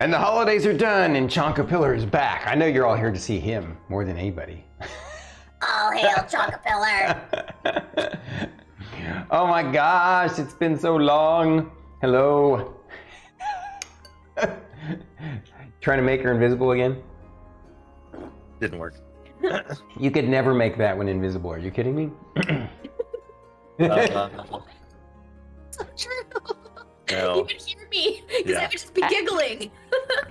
And the holidays are done, and Chonkapillar is back. I know you're all here to see him more than anybody. All hail Chonkapillar. Oh my gosh, it's been so long. Hello. Trying to make her invisible again? Didn't work. You could never make that one invisible. Are you kidding me? So true. No. You can hear me because I would just be giggling.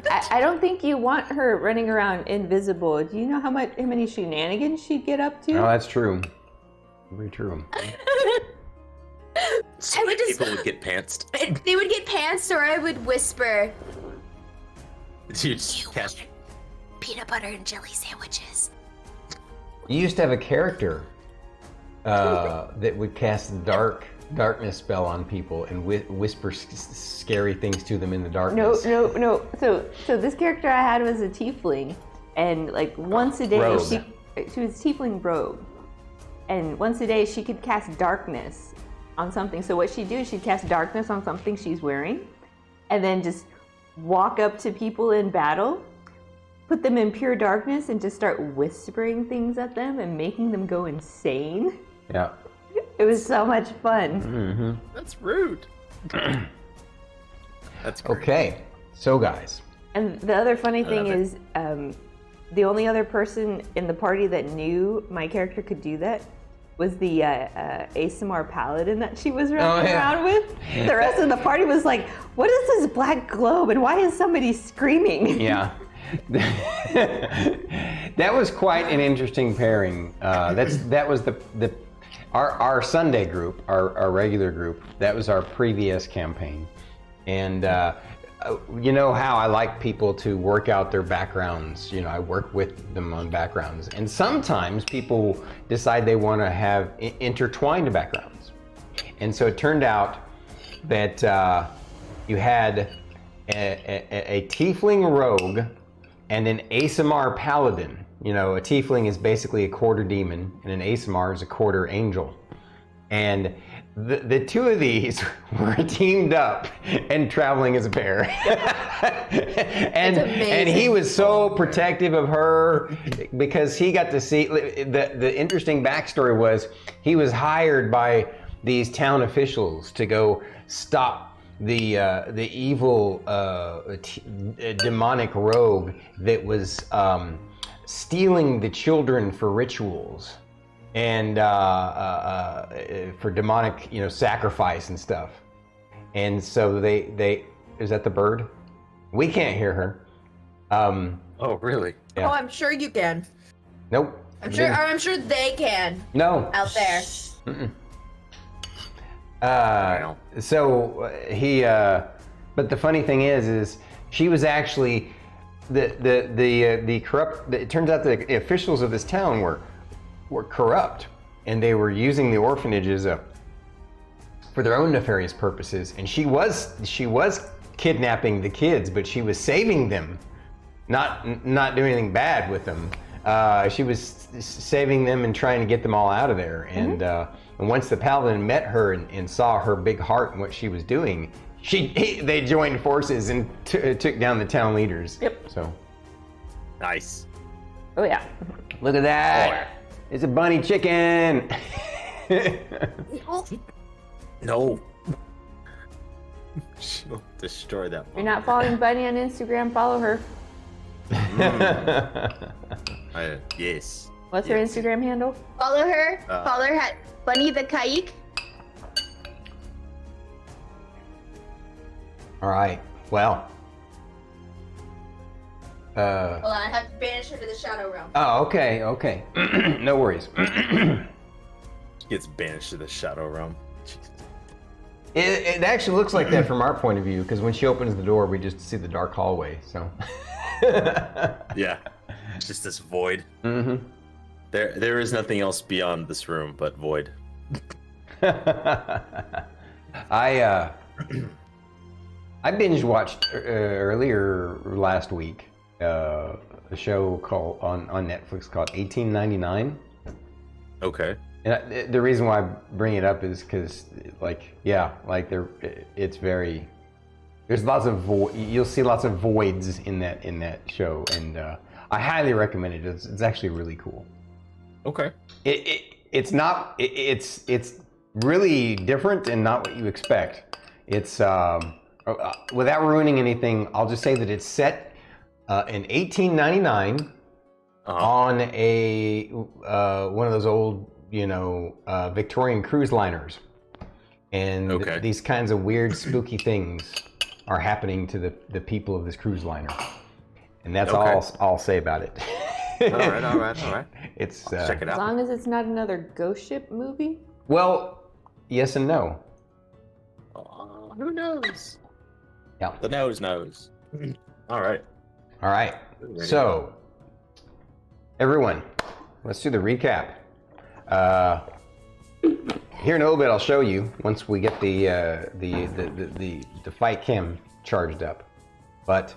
I don't think you want her running around invisible. Do you know how many shenanigans she'd get up to? Oh, that's true. Very true. I would just, People would get pantsed. they would get pants, or I would whisper, You just "You cast. want peanut butter and jelly sandwiches." You used to have a character that would cast the darkness spell on people and whisper scary things to them in the darkness. No. So this character I had was a tiefling, and like once a day Rogue. she was tiefling rogue, and once a day she could cast darkness on something. So what she'd do is she'd cast darkness on something she's wearing, and then just walk up to people in battle, put them in pure darkness, and just start whispering things at them and making them go insane. Yeah. It was so much fun. Mm-hmm. That's rude. That's great. Okay, so guys. And the other funny thing love it. is, the only other person in the party that knew my character could do that was the ASMR Paladin that she was running around with. The rest of the party was like, what is this black globe and why is somebody screaming? Yeah. That was quite an interesting pairing. That was our Sunday group, our regular group. That was our previous campaign, and you know how I like people to work out their backgrounds. You know, I work with them on backgrounds, and sometimes people decide they want to have intertwined backgrounds, and so it turned out that you had a tiefling rogue and an ASMR paladin. You know, a tiefling is basically a quarter demon, and an ASMR is a quarter angel. And the two of these were teamed up and traveling as a pair. and he was so protective of her because he got to see, the interesting backstory was he was hired by these town officials to go stop the evil demonic rogue that was stealing the children for rituals and for demonic, sacrifice and stuff. And so they is that the bird? We can't hear her. Oh, really? Yeah. Oh, I'm sure you can. Nope. I'm sure they can. No. Out there. Mm-mm. Wow. So he, but the funny thing is she was actually the corrupt. It turns out the officials of this town were corrupt, and they were using the orphanages for their own nefarious purposes. And she was kidnapping the kids, but she was saving them, not doing anything bad with them. She was saving them and trying to get them all out of there. And once the paladin met her and saw her big heart and what she was doing, they joined forces and took down the town leaders. Yep. So. Nice. Oh yeah. Look at that. Oh, yeah. It's a bunny chicken. No. She'll destroy that If you're not following Bunny on Instagram, follow her. Yes. What's her Instagram handle? Follow her. Follow her at Bunny the Kaik. All right. Well. Hold on, I have to banish her to the Shadow Realm. Oh, okay. No worries. Gets banished to the Shadow Realm. It actually looks like that from our point of view, because when she opens the door, we just see the dark hallway. So. Yeah. It's just this void. Mm-hmm. There is nothing else beyond this room but void. I binge watched earlier last week a show called on Netflix called 1899. Okay. And the reason why I bring it up is because, it There's lots of you'll see lots of voids in that show, and I highly recommend it. It's actually really cool. Okay. It's not it's really different and not what you expect. It's without ruining anything, I'll just say that it's set in 1899 on a one of those old, Victorian cruise liners, and these kinds of weird, spooky things are happening to the people of this cruise liner, and that's all I'll say about it. All right. It's check it out. As long as it's not another ghost ship movie. Well, yes and no. Who knows? Yeah. The nose knows. All right. So, everyone, let's do the recap. Here in a little bit, I'll show you once we get the fight cam charged up. But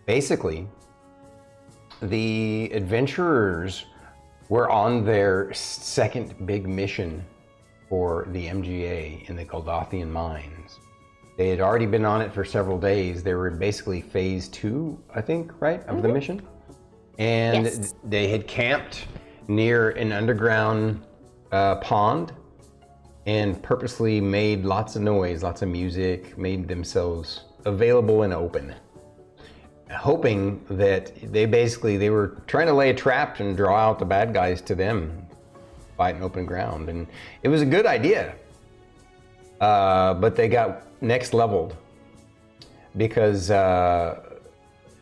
basically, the adventurers were on their second big mission for the MGA in the Goldathian mines. They had already been on it for several days. They were in basically phase 2, I think, right, of the mission? And they had camped near an underground pond and purposely made lots of noise, lots of music, made themselves available and open, hoping that they were trying to lay a trap and draw out the bad guys to them, fight in open ground. And it was a good idea, but they got next leveled because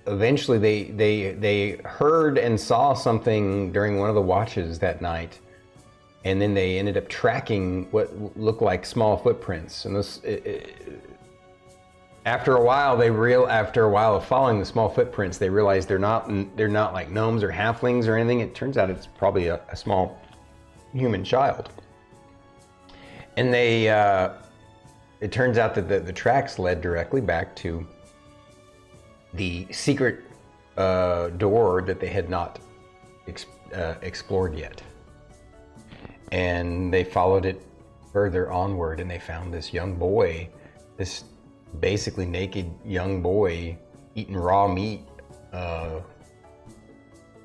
eventually they heard and saw something during one of the watches that night, and then they ended up tracking what looked like small footprints. And after a while of following the small footprints, they realized they're not like gnomes or halflings or anything. It turns out it's probably a small human child. And it turns out that the tracks led directly back to the secret door that they had not explored yet. And they followed it further onward, and they found this young boy, this basically naked young boy eating raw meat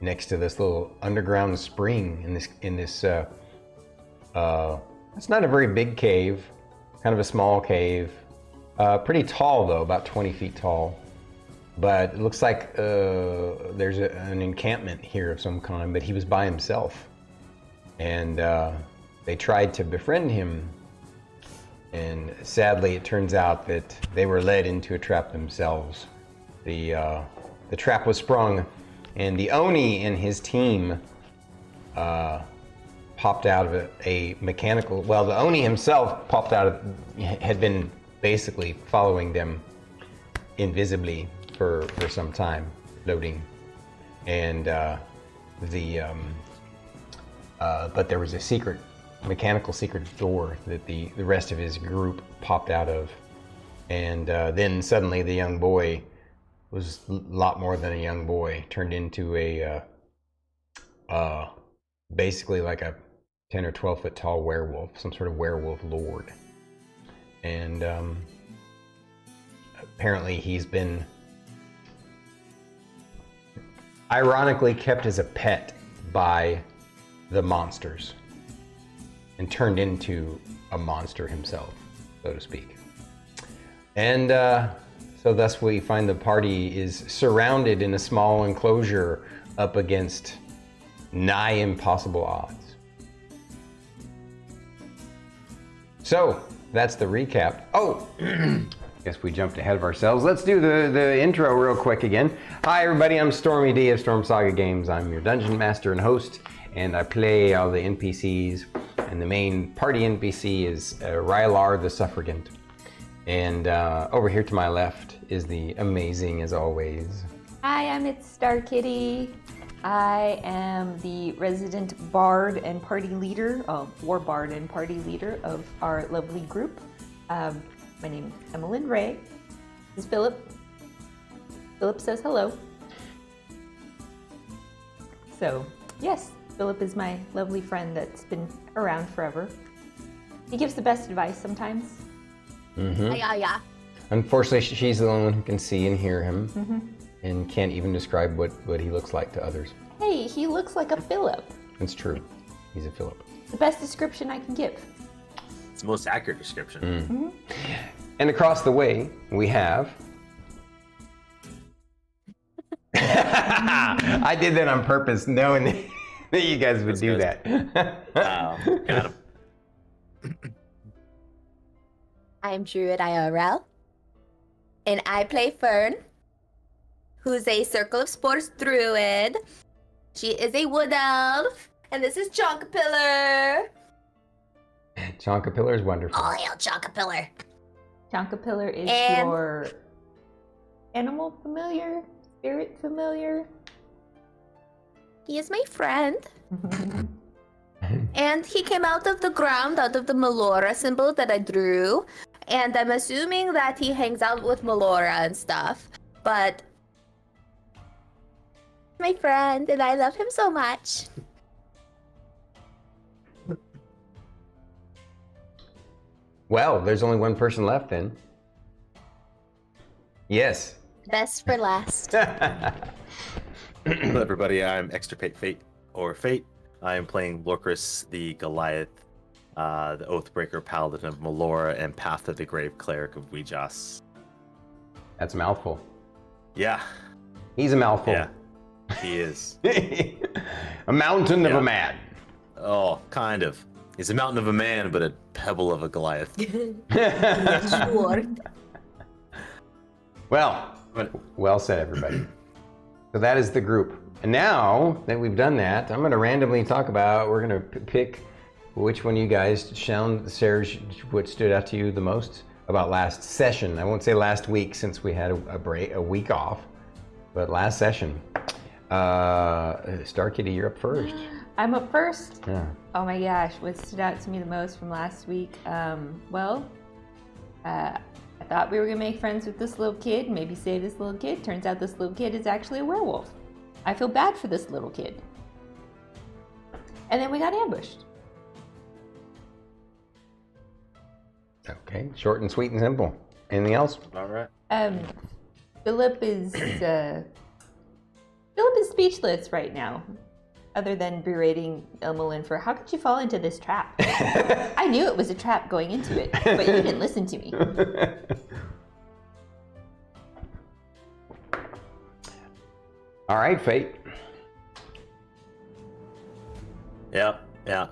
next to this little underground spring in this it's not a very big cave, kind of a small cave, pretty tall though, about 20 feet tall, but it looks like there's an encampment here of some kind, but he was by himself, and they tried to befriend him. And sadly, it turns out that they were led into a trap themselves. The trap was sprung, and the Oni and his team popped out of a mechanical. Well, the Oni himself popped out of, had been basically following them invisibly for some time, floating, and but there was a mechanical secret door that the rest of his group popped out of, and then suddenly the young boy was a lot more than a young boy, turned into a basically like a 10 or 12 foot tall werewolf, some sort of werewolf lord. And apparently he's been ironically kept as a pet by the monsters and turned into a monster himself, so to speak. And so thus we find the party is surrounded in a small enclosure up against nigh impossible odds. So that's the recap. Oh, guess we jumped ahead of ourselves. Let's do the intro real quick again. Hi everybody, I'm StormyD of Storm Saga Games. I'm your dungeon master and host, and I play all the NPCs. And the main party NPC is Rylar the Suffrigant. And over here to my left is the amazing, as always. Hi, I'm itsStarkitty. I am the resident bard and party leader, war bard and party leader of our lovely group. My name is Emillynn. This is Philip. Philip says hello. So, yes, Philip is my lovely friend that's been around forever. He gives the best advice sometimes. Yeah. Unfortunately, she's the only one who can see and hear him, and can't even describe what he looks like to others. Hey, he looks like a Philip. It's true. He's a Philip. The best description I can give. It's the most accurate description. And across the way, we have... I did that on purpose, knowing that you guys would do that. Wow, got him. I'm Druid IRL, and I play Fern, who's a Circle of Spores Druid. She is a Wood Elf, and this is Chonkapillar. Chonkapillar is wonderful. All hail Chonkapillar. Chonkapillar is And- your animal familiar? Spirit familiar? He is my friend. And he came out of the ground, out of the Melora symbol that I drew. And I'm assuming that he hangs out with Melora and stuff. But my friend, and I love him so much. Well, there's only one person left then. Yes. Best for last. Hello, everybody. I'm extirpatefate or Fate. I am playing Lorkris, the Goliath, the Oathbreaker Paladin of Melora, and Path of the Grave Cleric of Weejas. That's a mouthful. Yeah, He's a mouthful. yeah, he is. A mountain of Yeah. a man. Oh, kind of. He's a mountain of a man, but a pebble of a Goliath. Sure. Well said, everybody. So that is the group. And now that we've done that, I'm going to randomly talk about, we're going to pick which one you guys shared what stood out to you the most about last session. I won't say last week since we had a week off, but last session. Starkitty, you're up first. I'm up first. Yeah. Oh my gosh, what stood out to me the most from last week? I thought we were gonna make friends with this little kid, maybe save this little kid. Turns out this little kid is actually a werewolf. I feel bad for this little kid. And then we got ambushed. Okay, short and sweet and simple. Anything else? All right. Philip is speechless right now, other than berating Emillynn for how could you fall into this trap? I knew it was a trap going into it, but you didn't listen to me. All right, Fate. Yeah. I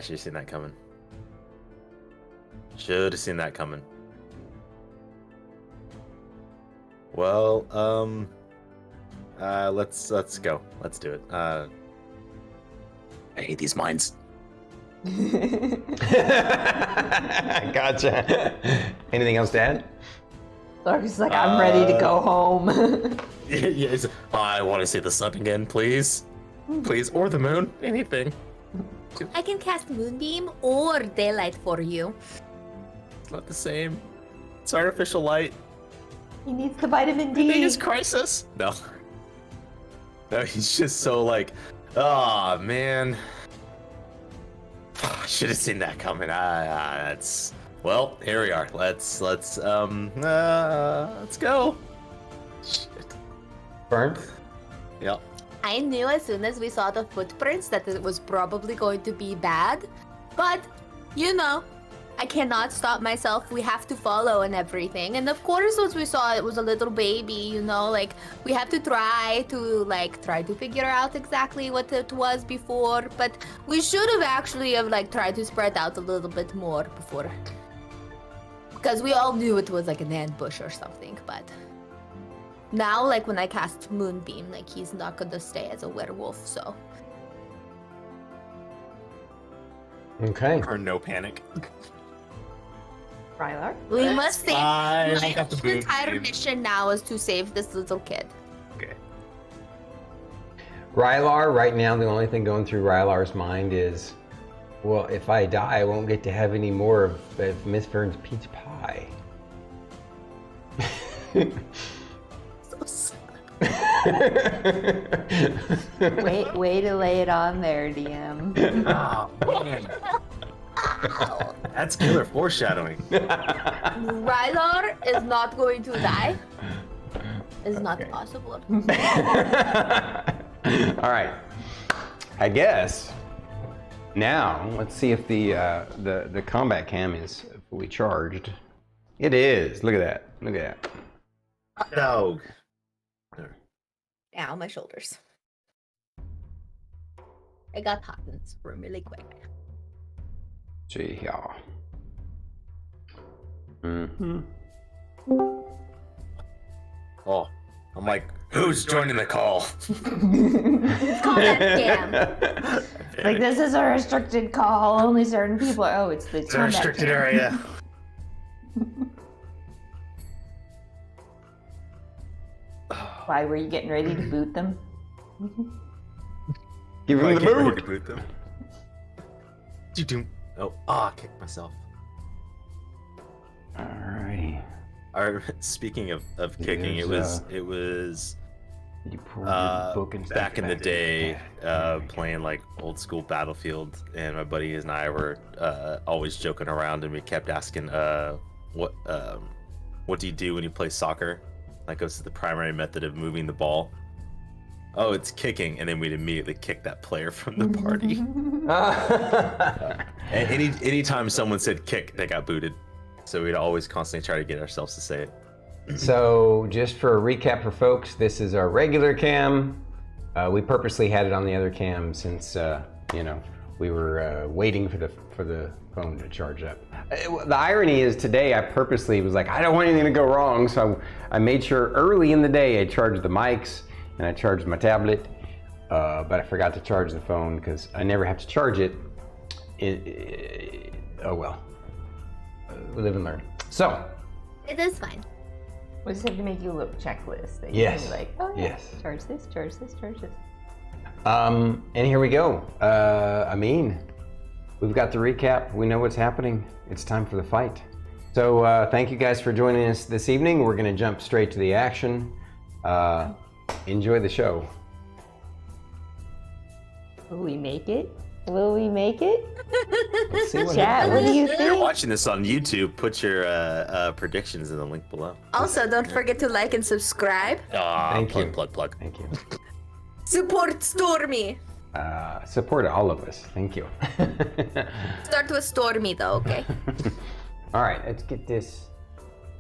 should have seen that coming. Should have seen that coming. Well, let's go. Let's do it. I hate these mines. Gotcha. Anything else to add? Lorkris is like, I'm ready to go home. Yes. I want to see the sun again, please. Please, or the moon. Anything. I can cast Moonbeam or Daylight for you. It's not the same. It's artificial light. He needs the vitamin The thing D. is crisis. No. No, he's just so like, oh man. I should have seen that coming. That's well. Here we are. Let's go. Shit. Fern? Yep. I knew as soon as we saw the footprints that it was probably going to be bad, but you know, I cannot stop myself. We have to follow and everything. And of course, once we saw it was a little baby, you know, like we have to try to figure out exactly what it was before. But we should have actually tried to spread out a little bit more before, because we all knew it was like an ambush or something. But now, like when I cast Moonbeam, like he's not gonna stay as a werewolf, so. Okay. Or no panic. Rylar? We must save. I My got the whole entire Moonbeam. mission now is to save this little kid. Okay. Rylar, right now, the only thing going through Rylar's mind is, well, if I die, I won't get to have any more of Miss Fern's peach pie. So sad. Way to lay it on there, DM. Oh man. That's killer foreshadowing. Rylar is not going to die. It's not possible. All right. I guess now let's see if the combat cam is fully charged. It is. Look at that. Look at that. Dog. Ow, my shoulders. I got hot in this room really quick. See here. Mm-hmm. Oh, I'm like, who's joining the call? Combat cam. Like, this is a restricted call. Only certain people. Oh, it's the It's a restricted cam. area. Why were you getting ready to boot them? Give him the boot. Boot them. Oh, I kicked myself. All right. Speaking of kicking, it was You pulled your book and back in the back. day playing like old school Battlefield, and my buddies and I were always joking around, and we kept asking what do you do when you play soccer? Like, what's the primary method of moving the ball? Oh, it's kicking, and then we'd immediately kick that player from the party. And anytime someone said kick, they got booted. So we'd always constantly try to get ourselves to say it. So, just for a recap for folks, this is our regular cam. We purposely had it on the other cam since we were waiting for the phone to charge up. The irony is today I purposely was like, I don't want anything to go wrong, so I made sure early in the day I charged the mics and I charged my tablet, but I forgot to charge the phone because I never have to charge it. Oh well, we live and learn. So. It is fine. We just have to make you a little checklist. That Yes. You can be like, oh yeah, Yes. charge this, charge this, charge this. And here we go. We've got the recap. We know what's happening. It's time for the fight. So thank you guys for joining us this evening. We're going to jump straight to the action. Enjoy the show. Will we make it? Will we make it? Let's see what Chat, what do you If you're think? watching this on YouTube, put your predictions in the link below. Also, don't forget to like and subscribe. Thank you. Plug. Thank you. Support Stormy. Support all of us. Thank you. Start with Stormy though, okay? All right, let's get this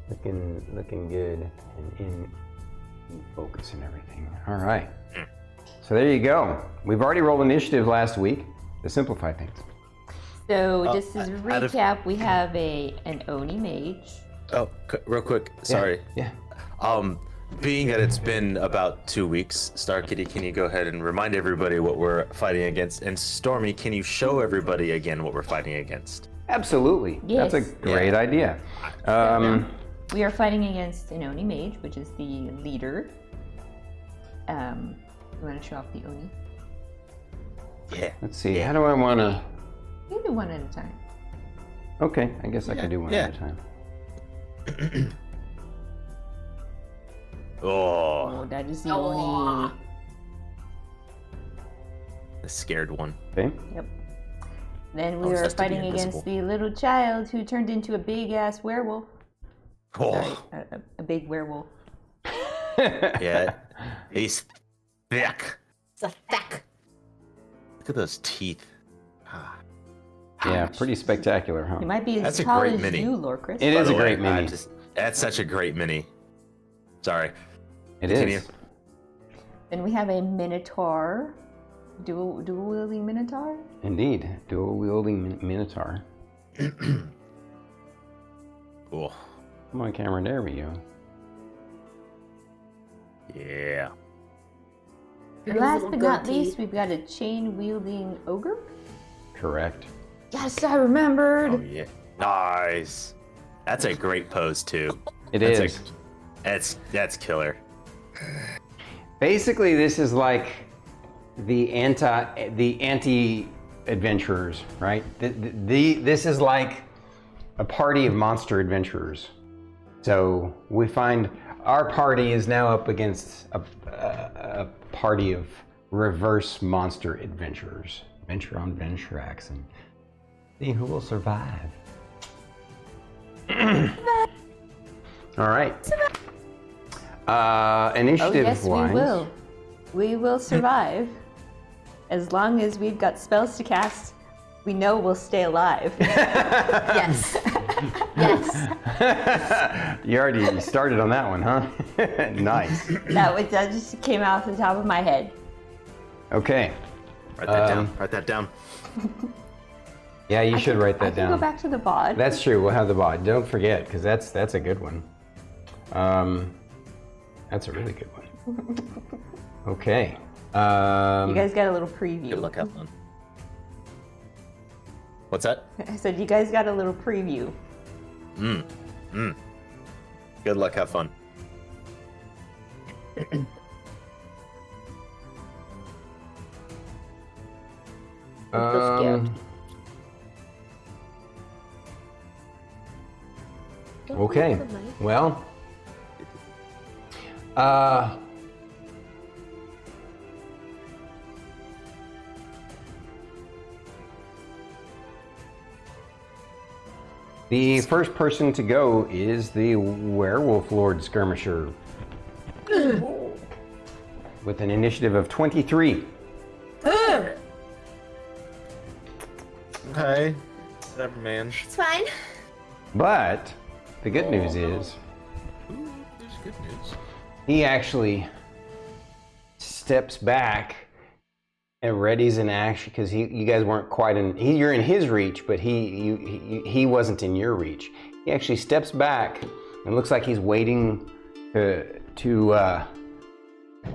looking good and in focus and everything. All right. So there you go. We've already rolled initiative last week to simplify things. So just as a out of- recap, we have an Oni mage. Oh, real quick. Sorry. Yeah. Being that it's been about 2 weeks, Starkitty, can you go ahead and remind everybody what we're fighting against? And Stormy, can you show everybody again what we're fighting against? Absolutely. Yes. That's a great idea. We are fighting against an Oni mage, which is the leader. You want to show off the Oni? Yeah. Let's see. How do I want to? You can do one at a time. Okay, I guess I can do one at a time. Oh, Oh, that is the Oni. the scared one. Okay. Yep. Then we Oh, are supposed to be fighting against invisible. the little child who turned into a big ass werewolf. Sorry, Oh, a big werewolf. yeah. He's thick. It's a fact. Look at those teeth. Yeah, pretty spectacular, huh? It might be That's as a tall great as mini. you, Lorkris. It By is the a great way, mini. That's such a great mini. Sorry. It Continue. is. Then we have a minotaur, dual wielding minotaur. Indeed, dual wielding minotaur. Cool. Come on, camera. There we go. Yeah. And last but not least, we've got a chain wielding ogre. Correct. Yes, I remembered. Oh yeah. Nice. That's a great pose too. It That's is. That's killer. Basically, this is like the anti adventurers, right? This is like a party of monster adventurers. So we find our party is now up against a party of reverse monster adventurers. Venture on venture accent. See who will survive. All right. Initiative Oh yes, wise. we will. We will survive. As long as we've got spells to cast, we know we'll stay alive. Yes. Yes. You already started on that one, huh? Nice. That just came off the top of my head. Okay. Write that down. Write that down. Yeah, you should write that I can down. go back to the VOD. That's true. We'll have the bot. Don't forget, because that's a good one. That's a really good one. Okay. You guys got a little preview. Good luck, have fun. What's that? I said you guys got a little preview. Good luck, have fun. Okay. Well. The first person to go is the Werewolf Lord Skirmisher with an initiative of 23. Okay. Whatever, man. It's fine. But the good news is Ooh, there's good news. he actually steps back and readies an action because you guys weren't quite in. You're in his reach, but he wasn't in your reach. He actually steps back and looks like he's waiting to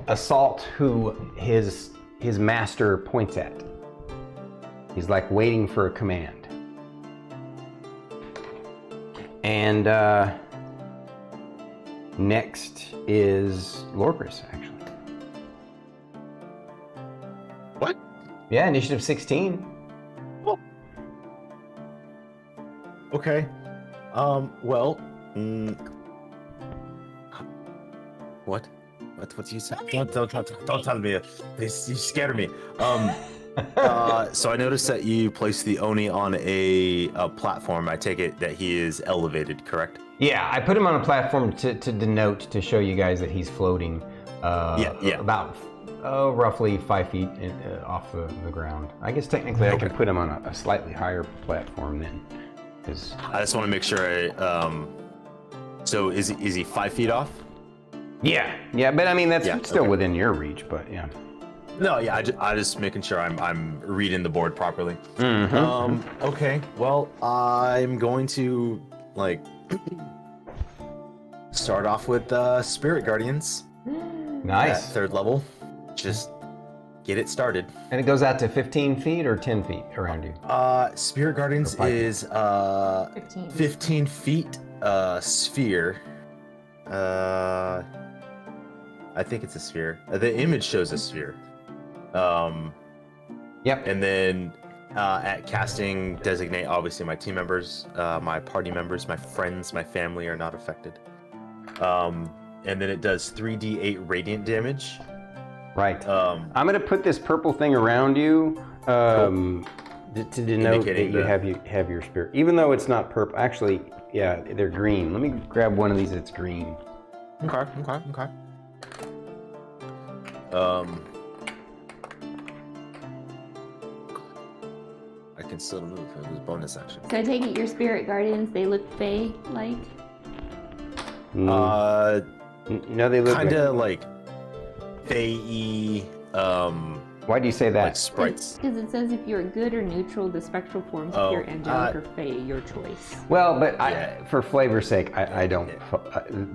assault who his master points at. He's like waiting for a command. And next is Lorkris, actually. What? Yeah, initiative 16. Well. Okay. Well. What? What you say? Don't tell me. Please, you scared me. So I noticed that you placed the Oni on a platform. I take it that he is elevated, correct? Yeah, I put him on a platform to denote, to show you guys that he's floating about roughly 5 feet off the ground. I guess technically I can put him on a slightly higher platform then. I just want to make sure so is he 5 feet off? Yeah, but I mean that's still within your reach, but yeah. No, yeah, I just making sure I'm reading the board properly. Mm-hmm. Okay, well, I'm going to start off with Spirit Guardians. Nice. At third level. Just get it started. And it goes out to 15 feet or 10 feet around you? Spirit Guardians is 15 feet sphere. I think it's a sphere. The image shows a sphere. Yep. And then at casting, designate obviously my team members, my party members, my friends, my family are not affected. And then it does 3d8 radiant damage. Right. I'm gonna put this purple thing around you to denote that you have your spirit, even though it's not purple. Actually, yeah, they're green. Let me grab one of these that's green. Okay. I can still move for this bonus action. So I take it your spirit guardians, they look Fae-like? No, they look kind of like Fae-y, Why do you say that? like sprites. Because it says if you're good or neutral, the spectral forms appear angelic or Fae, your choice. Well, but for flavor's sake, I don't.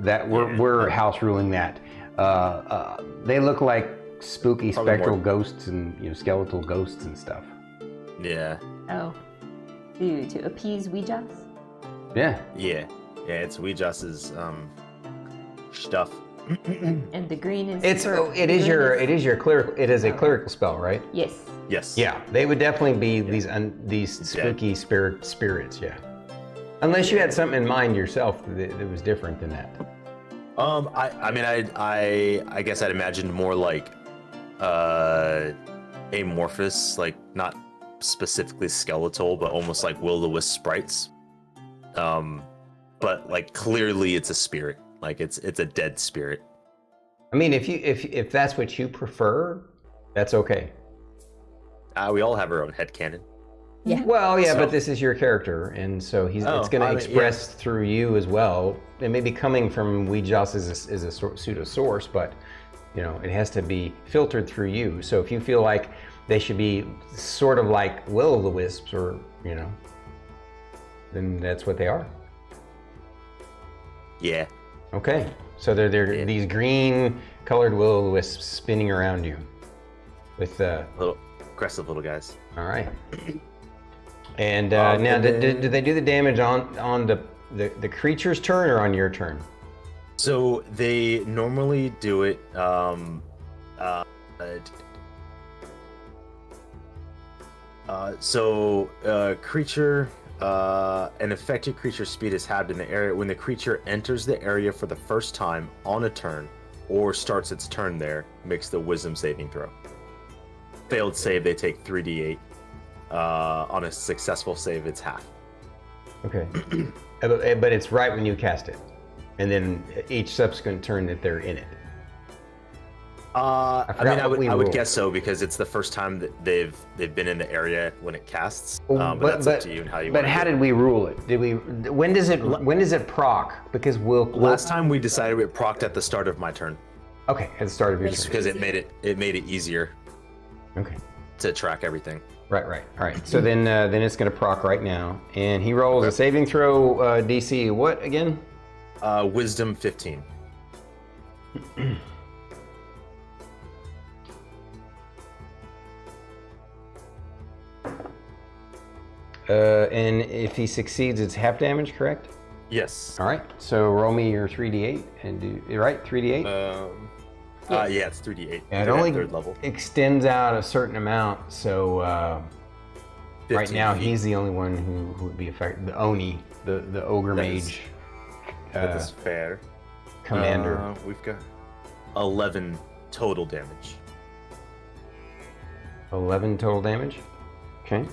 That we're house ruling that. They look like spooky spectral ghosts and skeletal ghosts and stuff. Yeah. Oh. To appease Ouijas? Yeah. It's Ouija's stuff. And the green is it is a clerical spell, right? Yes. Yeah, they would definitely be these spooky spirits, yeah. Unless you had something in mind yourself that was different than that. I guess I'd imagined more like amorphous, like not specifically skeletal, but almost like will-o-wisp sprites. But like clearly it's a spirit. Like it's a dead spirit. I mean, if that's what you prefer, that's okay. We all have our own headcanon. Yeah. Well, yeah, So- but this is your character, and so it's going I to mean, express through you as well. It may be coming from Weejoss is a pseudo source, but you know it has to be filtered through you. So if you feel like they should be sort of like will-o-the-wisps, or you know, then that's what they are. Yeah. Okay, so they're Yeah. these green-colored will-o-the-wisps spinning around you with Little aggressive little guys. all right. And Oh, now, and do they do the damage on the creature's turn or on your turn? So they normally do it. Creature, an affected creature's speed is halved in the area when the creature enters the area for the first time on a turn, or starts its turn there. Makes the Wisdom saving throw. Failed save, they take 3d8. On a successful save, it's half. Okay. But it's right when you cast it, and then each subsequent turn that they're in it. I forgot mean, what we I would ruled. guess so because it's the first time that they've been in the area when it casts. But But that's up to you and how you. But wanna how do it. did we rule it? When does it proc? Because Last time we decided it procced at the start of my turn, Okay, at the start of your just turn. because it made it easier Okay. to track everything. Right. All right. So then it's going to proc right now, and he rolls a saving throw DC. What again? Wisdom 15. And if he succeeds, it's half damage, correct? Yes. All right. So roll me your 3d8 and do right 3d8. Yeah, it's 3d8. Yeah, it They're at only third level. extends out a certain amount, so right 15 now feet. he's the only one who would be affected. The Oni, the ogre That is- mage That is fair. commander. We've got 11 total damage. 11 total damage. Okay.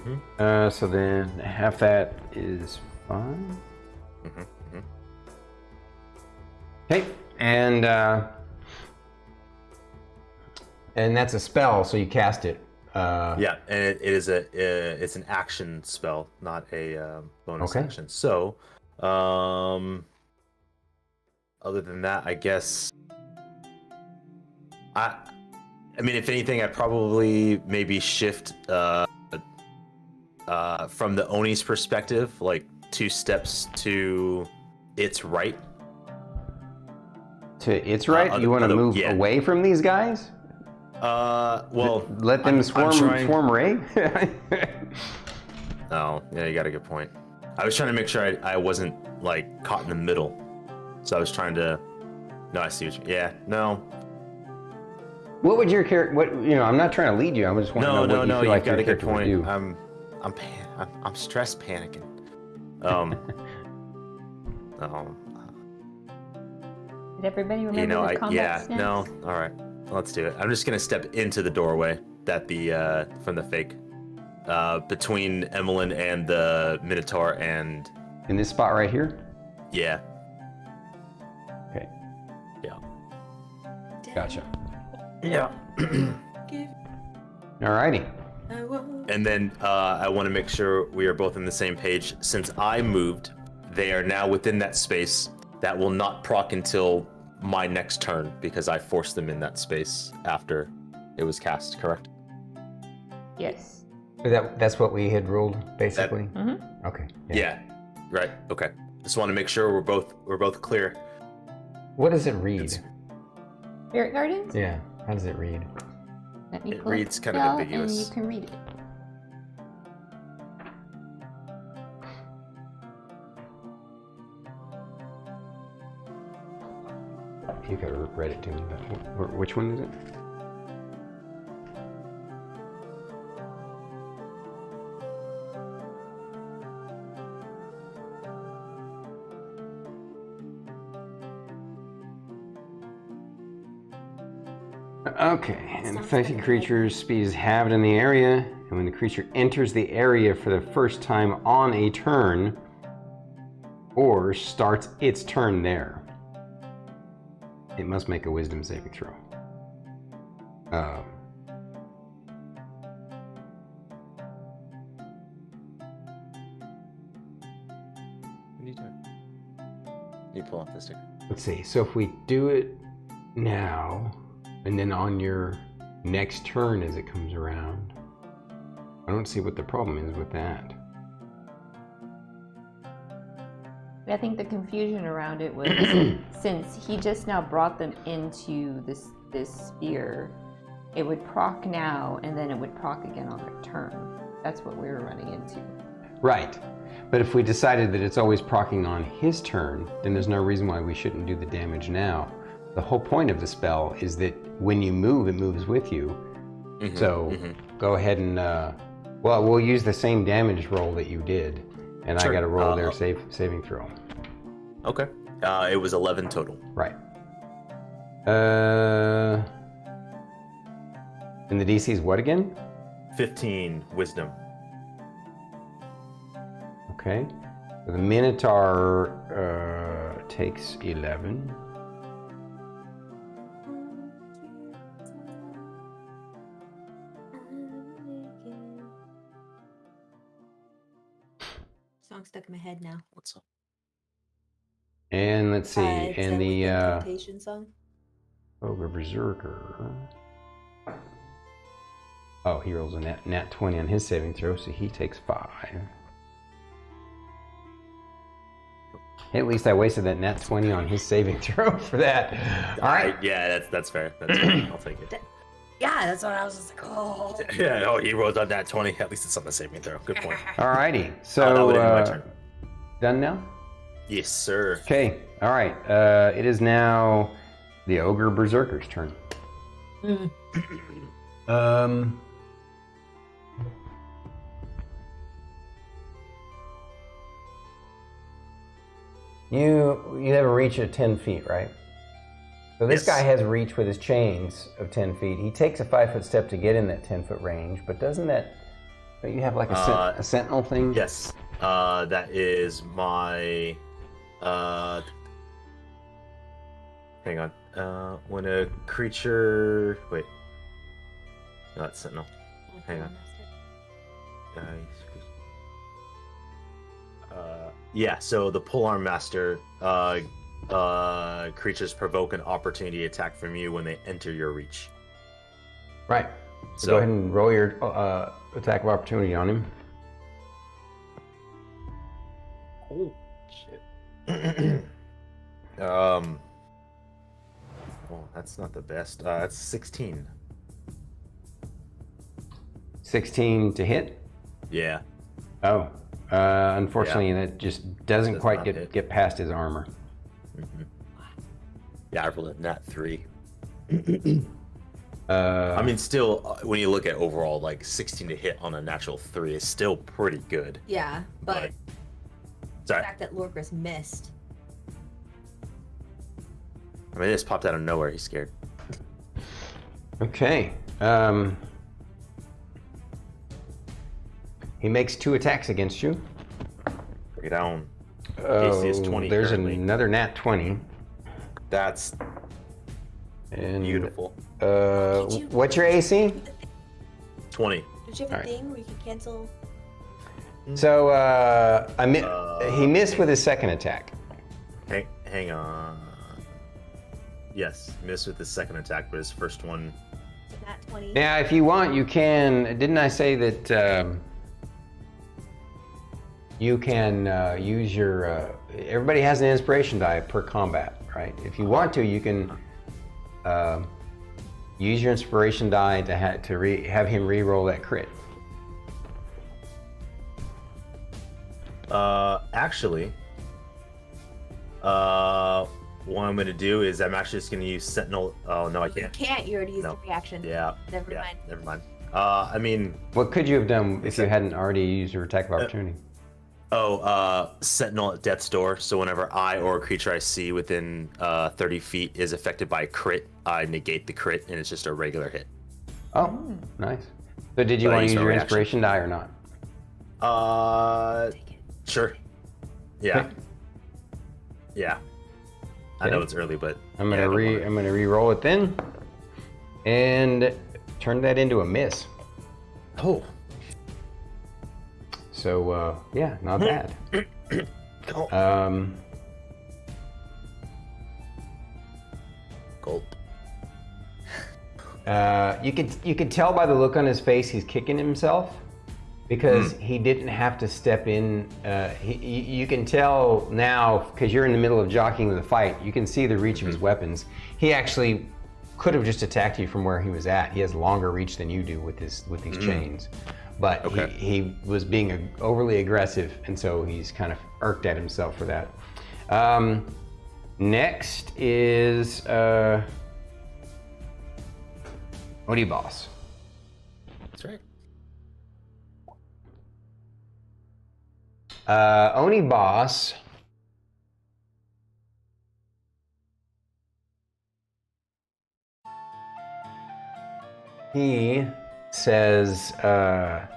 So then half that is fine. Okay, and that's a spell, so you cast it. Yeah, and it is it's an action spell, not a bonus Okay. action. So, other than that, I guess I mean, if anything, I'd probably maybe shift from the Oni's perspective, like 2 steps to its right. To its right, you want to other- move yeah. away from these guys? Well, Let them I'm swarm trying- Ray? Oh, yeah, you got a good point. I was trying to make sure I wasn't like caught in the middle, so I was trying to. No, I see what you. Yeah, no, What would your character? What I'm not trying to lead you. I just want to know what you feel You've like got your a good character would point. do. I'm stress panicking. Did everybody remember the combat stance? no. All right, let's do it. I'm just gonna step into the doorway that the from the fake, between Emillynn and the Minotaur, and In this spot right here. yeah, Okay, yeah. gotcha. Yeah. Alrighty. And then I want to make sure we are both on the same page. Since I moved, they are now within that space. That will not proc until my next turn because I forced them in that space after it was cast, correct? Yes. That's what we had ruled, basically. Okay. Yeah. Right. Okay. Just want to make sure we're both clear. What does it read? Spirit Gardens? Yeah. How does it read? Let me It pull up reads the kind of spell ambiguous. And you can read it. You could have read it to me, but which one is it? Okay, infected creature's speed is halved in the area, and when the creature enters the area for the first time on a turn, or starts its turn there, it must make a wisdom saving throw. What are you doing? You pull off the sticker. Let's see, so if we do it now, and then on your next turn as it comes around, I don't see what the problem is with that. I think the confusion around it was since he just now brought them into this sphere, it would proc now and then it would proc again on their turn. That's what we were running into. Right. But if we decided that it's always proccing on his turn, then there's no reason why we shouldn't do the damage now. The whole point of the spell is that when you move, it moves with you. So go ahead and, well, we'll use the same damage roll that you did. And Sure. I got to roll their saving throw. Okay. It was 11 total. Right. And the DC is what again? 15 wisdom. Okay. So the Minotaur takes 11. Song stuck in my head now. What's up? And let's see, and the incantation song. Ogre Berserker. Oh, he rolls a nat 20 on his saving throw, so he takes 5. At least I wasted that nat 20 on his saving throw for that. All right. Yeah, that's fair. That's fair. I'll take it. Yeah, that's what I was just like, oh. Yeah, oh, he rolled on that 20. At least it's on the saving throw. Good point. All righty. that So, would end my turn. done now? Yes, sir. Okay. All right. It is now the Ogre Berserker's turn. You have a reach of 10 feet, right? So this Yes. guy has reach with his chains of 10 feet. He takes a 5-foot step to get in that 10-foot range, but don't you have like a sentinel thing? Yes. That is my. Hang on. When a creature. Wait. No, that's sentinel. Hang on. Yeah, so the Polearm Master creatures provoke an opportunity attack from you when they enter your reach. Right. So go ahead and roll your attack of opportunity on him. Oh shit. Well, that's not the best. That's 16. 16 to hit? Yeah. Oh. Unfortunately, that just doesn't Does quite not hit. get past his armor. Yeah, I rolled a nat 3. Uh, I mean, still, when you look at overall, like 16 to hit on a natural 3 is still pretty good. Yeah, but the Sorry. fact that Lorkris missed. I mean, it just popped out of nowhere. He's scared. Okay. He makes 2 attacks against you. Bring it down. Oh, AC is 20 there's currently. another nat 20. That's And, beautiful. What's your AC? 20. Did you have a Alright. thing where you could cancel? So he missed with his second attack. Hang on. Yes, missed with his second attack, but his first one. Nat 20. Now, if you want, you can. Didn't I say that you can use your? Everybody has an inspiration die per combat, right? If you want to, you can use your inspiration die to have him re-roll that crit. Actually, what I'm gonna do is I'm actually just gonna use Sentinel. Oh no, I You can't. can't. You already used No. a reaction. Yeah. Never yeah, mind. Never mind. I mean, What could you have done if you hadn't already used your attack of opportunity? Sentinel at death's door. So whenever I or a creature I see within 30 feet is affected by a crit, I negate the crit, and it's just a regular hit. Oh, nice. So did you But I want to use use my your reaction. inspiration die or not? Sure. Yeah. Okay. Yeah. I know Okay. it's early, but I'm yeah, gonna I'm gonna re-roll it then, and turn that into a miss. Oh. So yeah, not bad. Oh. Gulp. You could tell by the look on his face he's kicking himself because he didn't have to step in. You can tell now because you're in the middle of jockeying with the fight. You can see the reach of his weapons. He actually could have just attacked you from where he was at. He has longer reach than you do with these chains. But Okay. he was being overly aggressive, and so he's kind of irked at himself for that. Next is Oni Boss. That's right. Oni Boss. He says, ha!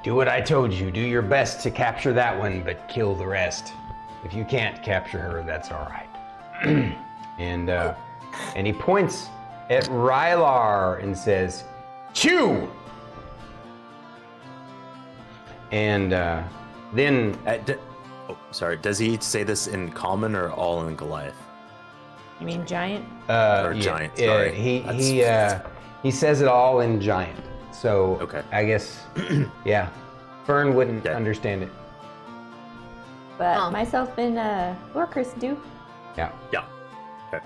Do what I told you. Do your best to capture that one, but kill the rest. If you can't capture her, that's all right. And he points at Rylar and says, chew! And then Sorry. Does he say this in common or all in Goliath? You mean giant? Or giant, sorry. He says it all in giant. So Okay. I guess, yeah, Fern wouldn't Okay. understand it. But myself and Lorkris do. Yeah. Yeah. Okay.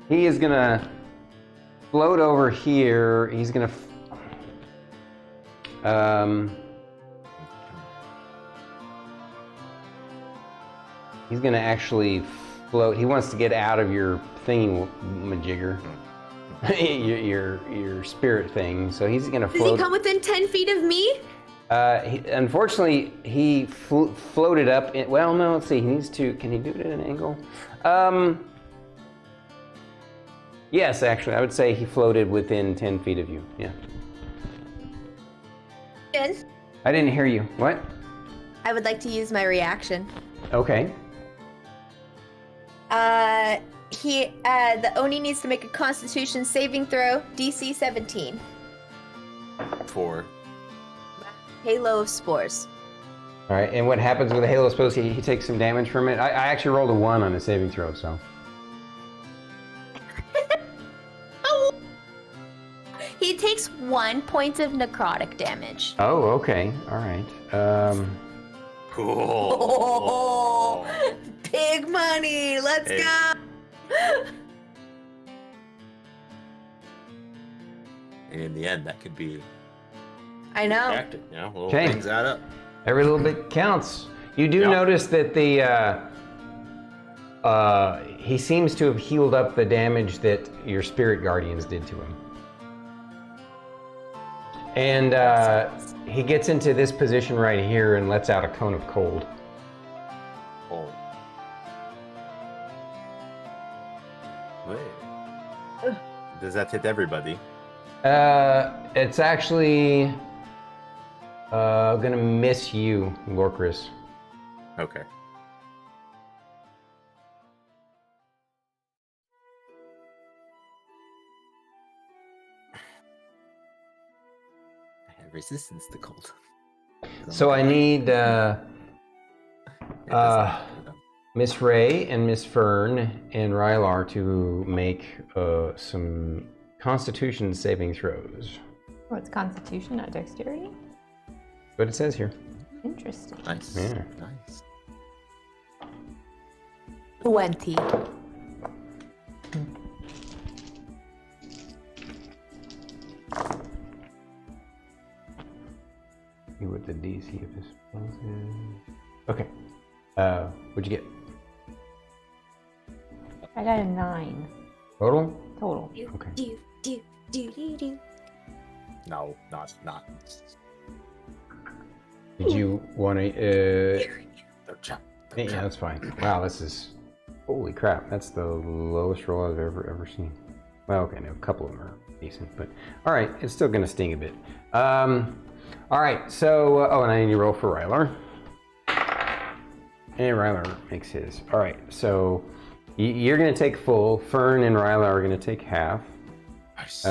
He is gonna float over here. He's gonna actually float. He wants to get out of your thingy-majigger, your spirit thing. So he's gonna Does float. he come within 10 feet of me? Unfortunately, he floated up. Well, no. Let's see. He needs to. Can he do it at an angle? Yes, actually, I would say he floated within 10 feet of you. Yeah. Yes. I didn't hear you. What? I would like to use my reaction. Okay. The Oni needs to make a Constitution saving throw, DC 17. 4. Halo of Spores. All right. And what happens with the Halo Spells? He takes some damage from it. I actually rolled a 1 on a saving throw, so. He takes 1 point of necrotic damage. Oh, okay. All right. Cool. Oh, big money. Let's Hey. go. And in the end, that could be I know. active. You know, little Okay. things add up. Every little bit counts. You do Yeah. notice that he seems to have healed up the damage that your spirit guardians did to him. And he gets into this position right here and lets out a cone of cold. Oh. Wait. Does that hit everybody? It's actually gonna miss you, Lorkris. Okay. I have resistance to cold. So I need It doesn't- Miss Ray and Miss Fern and Rylar to make some Constitution saving throws. Oh, it's Constitution, not Dexterity? What it says here. Interesting. Nice. Yeah. Nice. 20. See what the DC of this spells is. Okay. What'd you get? I got a 9 Total? total. Okay. No, not. Did you want to? They're Yeah, trapped. that's fine. Wow, this is. Holy crap! That's the lowest roll I've ever seen. Well, okay, no, a couple of them are decent, but all right, it's still gonna sting a bit. All right, so and I need to roll for Rylar. And Rylar makes his. All right, so you're gonna take full. Fern and Rylar are gonna take half. Nice.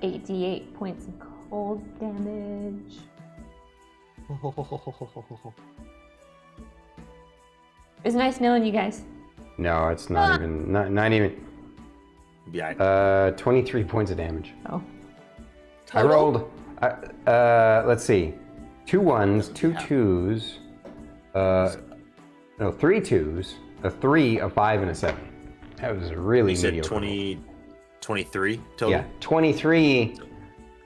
88 points of cold damage. It's nice knowing you guys. No, it's not even. Not even. Yeah. 23 points of damage. Oh. I rolled. Let's see. 2 1s, 2 2s. No, 3 2s, a 3, a 5, and a 7. That was really You said mediocre. 23 total? Yeah, 23.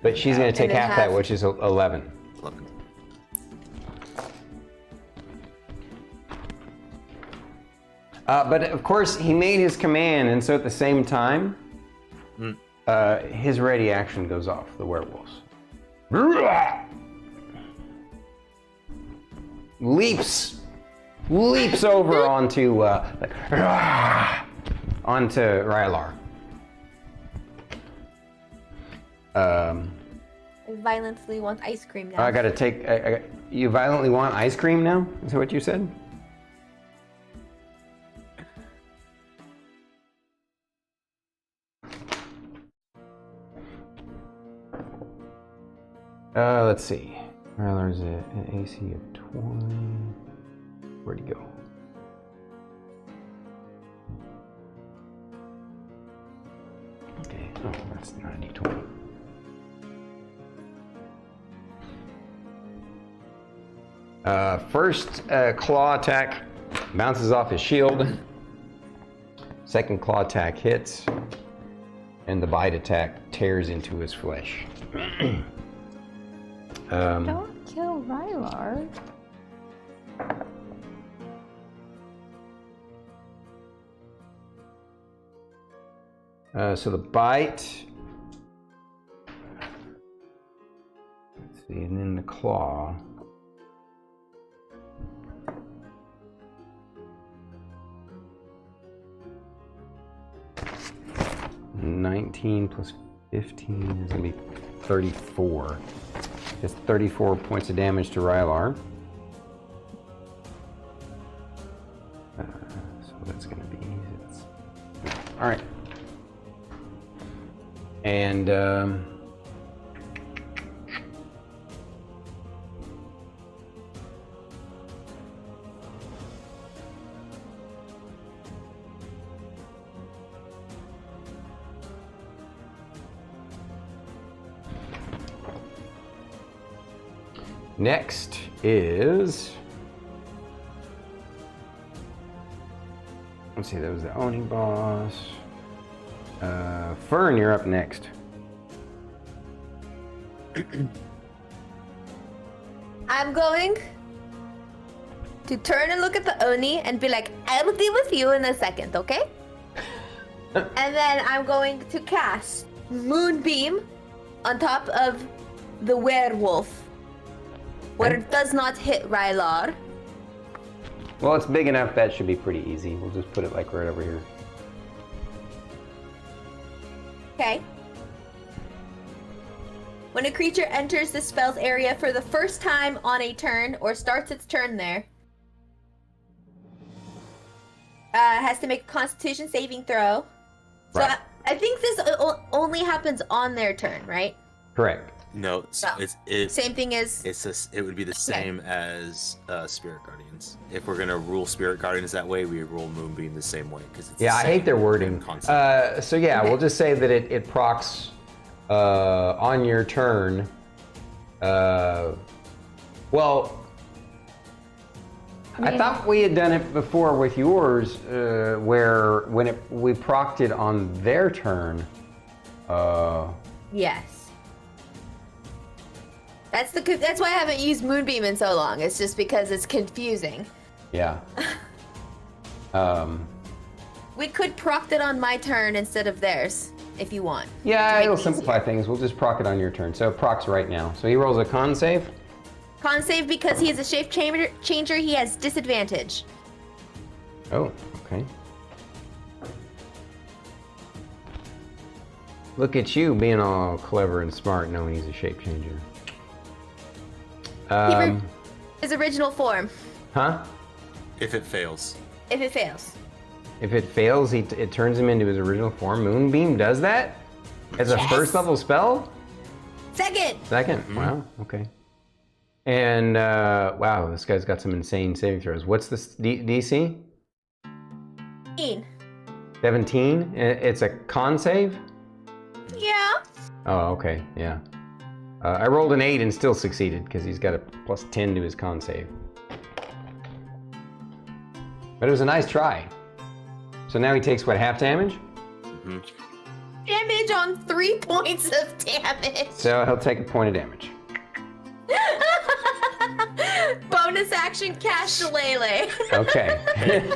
But she's going to take And then half that, half. which is 11. 11. But of course, he made his command, and so at the same time, his ready action goes off. The werewolves leaps over onto Rylar. I violently want ice cream now. I gotta take. You violently want ice cream now? Is that what you said? Let's see. Rylar's an AC of 20. Where'd he go? Okay. Oh, that's not a D20. First claw attack bounces off his shield. Second claw attack hits, and the bite attack tears into his flesh. Don't kill Rylar. So the bite. Let's see, and then the claw. $19 plus 15 is going to be 34. It's 34 points of damage to Rylar. So that's going to be easy. All right. And next is, let's see, that was the owning boss. Fern, you're up next. I'm going to turn and look at the Oni and be like, I will deal with you in a second, okay? And then I'm going to cast Moonbeam on top of the werewolf, where it does not hit Rylar. Well, it's big enough that should be pretty easy. We'll just put it like right over here. Okay. When a creature enters the spell's area for the first time on a turn or starts its turn there, has to make a Constitution saving throw. So Right. I think this only happens on their turn, right? Correct. No, it's Same thing as. it would be the same as Spirit Guardians. If we're gonna rule Spirit Guardians that way, we rule Moonbeam the same way because it's I hate their wording. So yeah, we'll just say that it procs on your turn. Well, I thought we had done it before with yours, where when we procced it on their turn. Yes. That's why I haven't used Moonbeam in so long. It's just because it's confusing. Yeah. We could proc it on my turn instead of theirs, if you want. Yeah, Make it'll it simplify easier. things. We'll just proc it on your turn. So it procs right now. So he rolls a con save. Con save because he is a shape changer. He has disadvantage. Oh, okay. Look at you being all clever and smart knowing he's a shape changer. His original form. Huh? if it fails. If it fails. If it fails, it turns him into his original form. Moonbeam does that? As a first level spell? Second! Second? Wow, okay. And, wow, this guy's got some insane saving throws. What's the DC? 17? It's a con save? Yeah. Oh, okay, yeah. I rolled an 8 and still succeeded because he's got a plus 10 to his con save. But it was a nice try. So now he takes what, half damage? Mm-hmm. Damage on 3 points of damage. So he'll take a point of damage. Bonus action cast Shillelagh. Okay. Hey,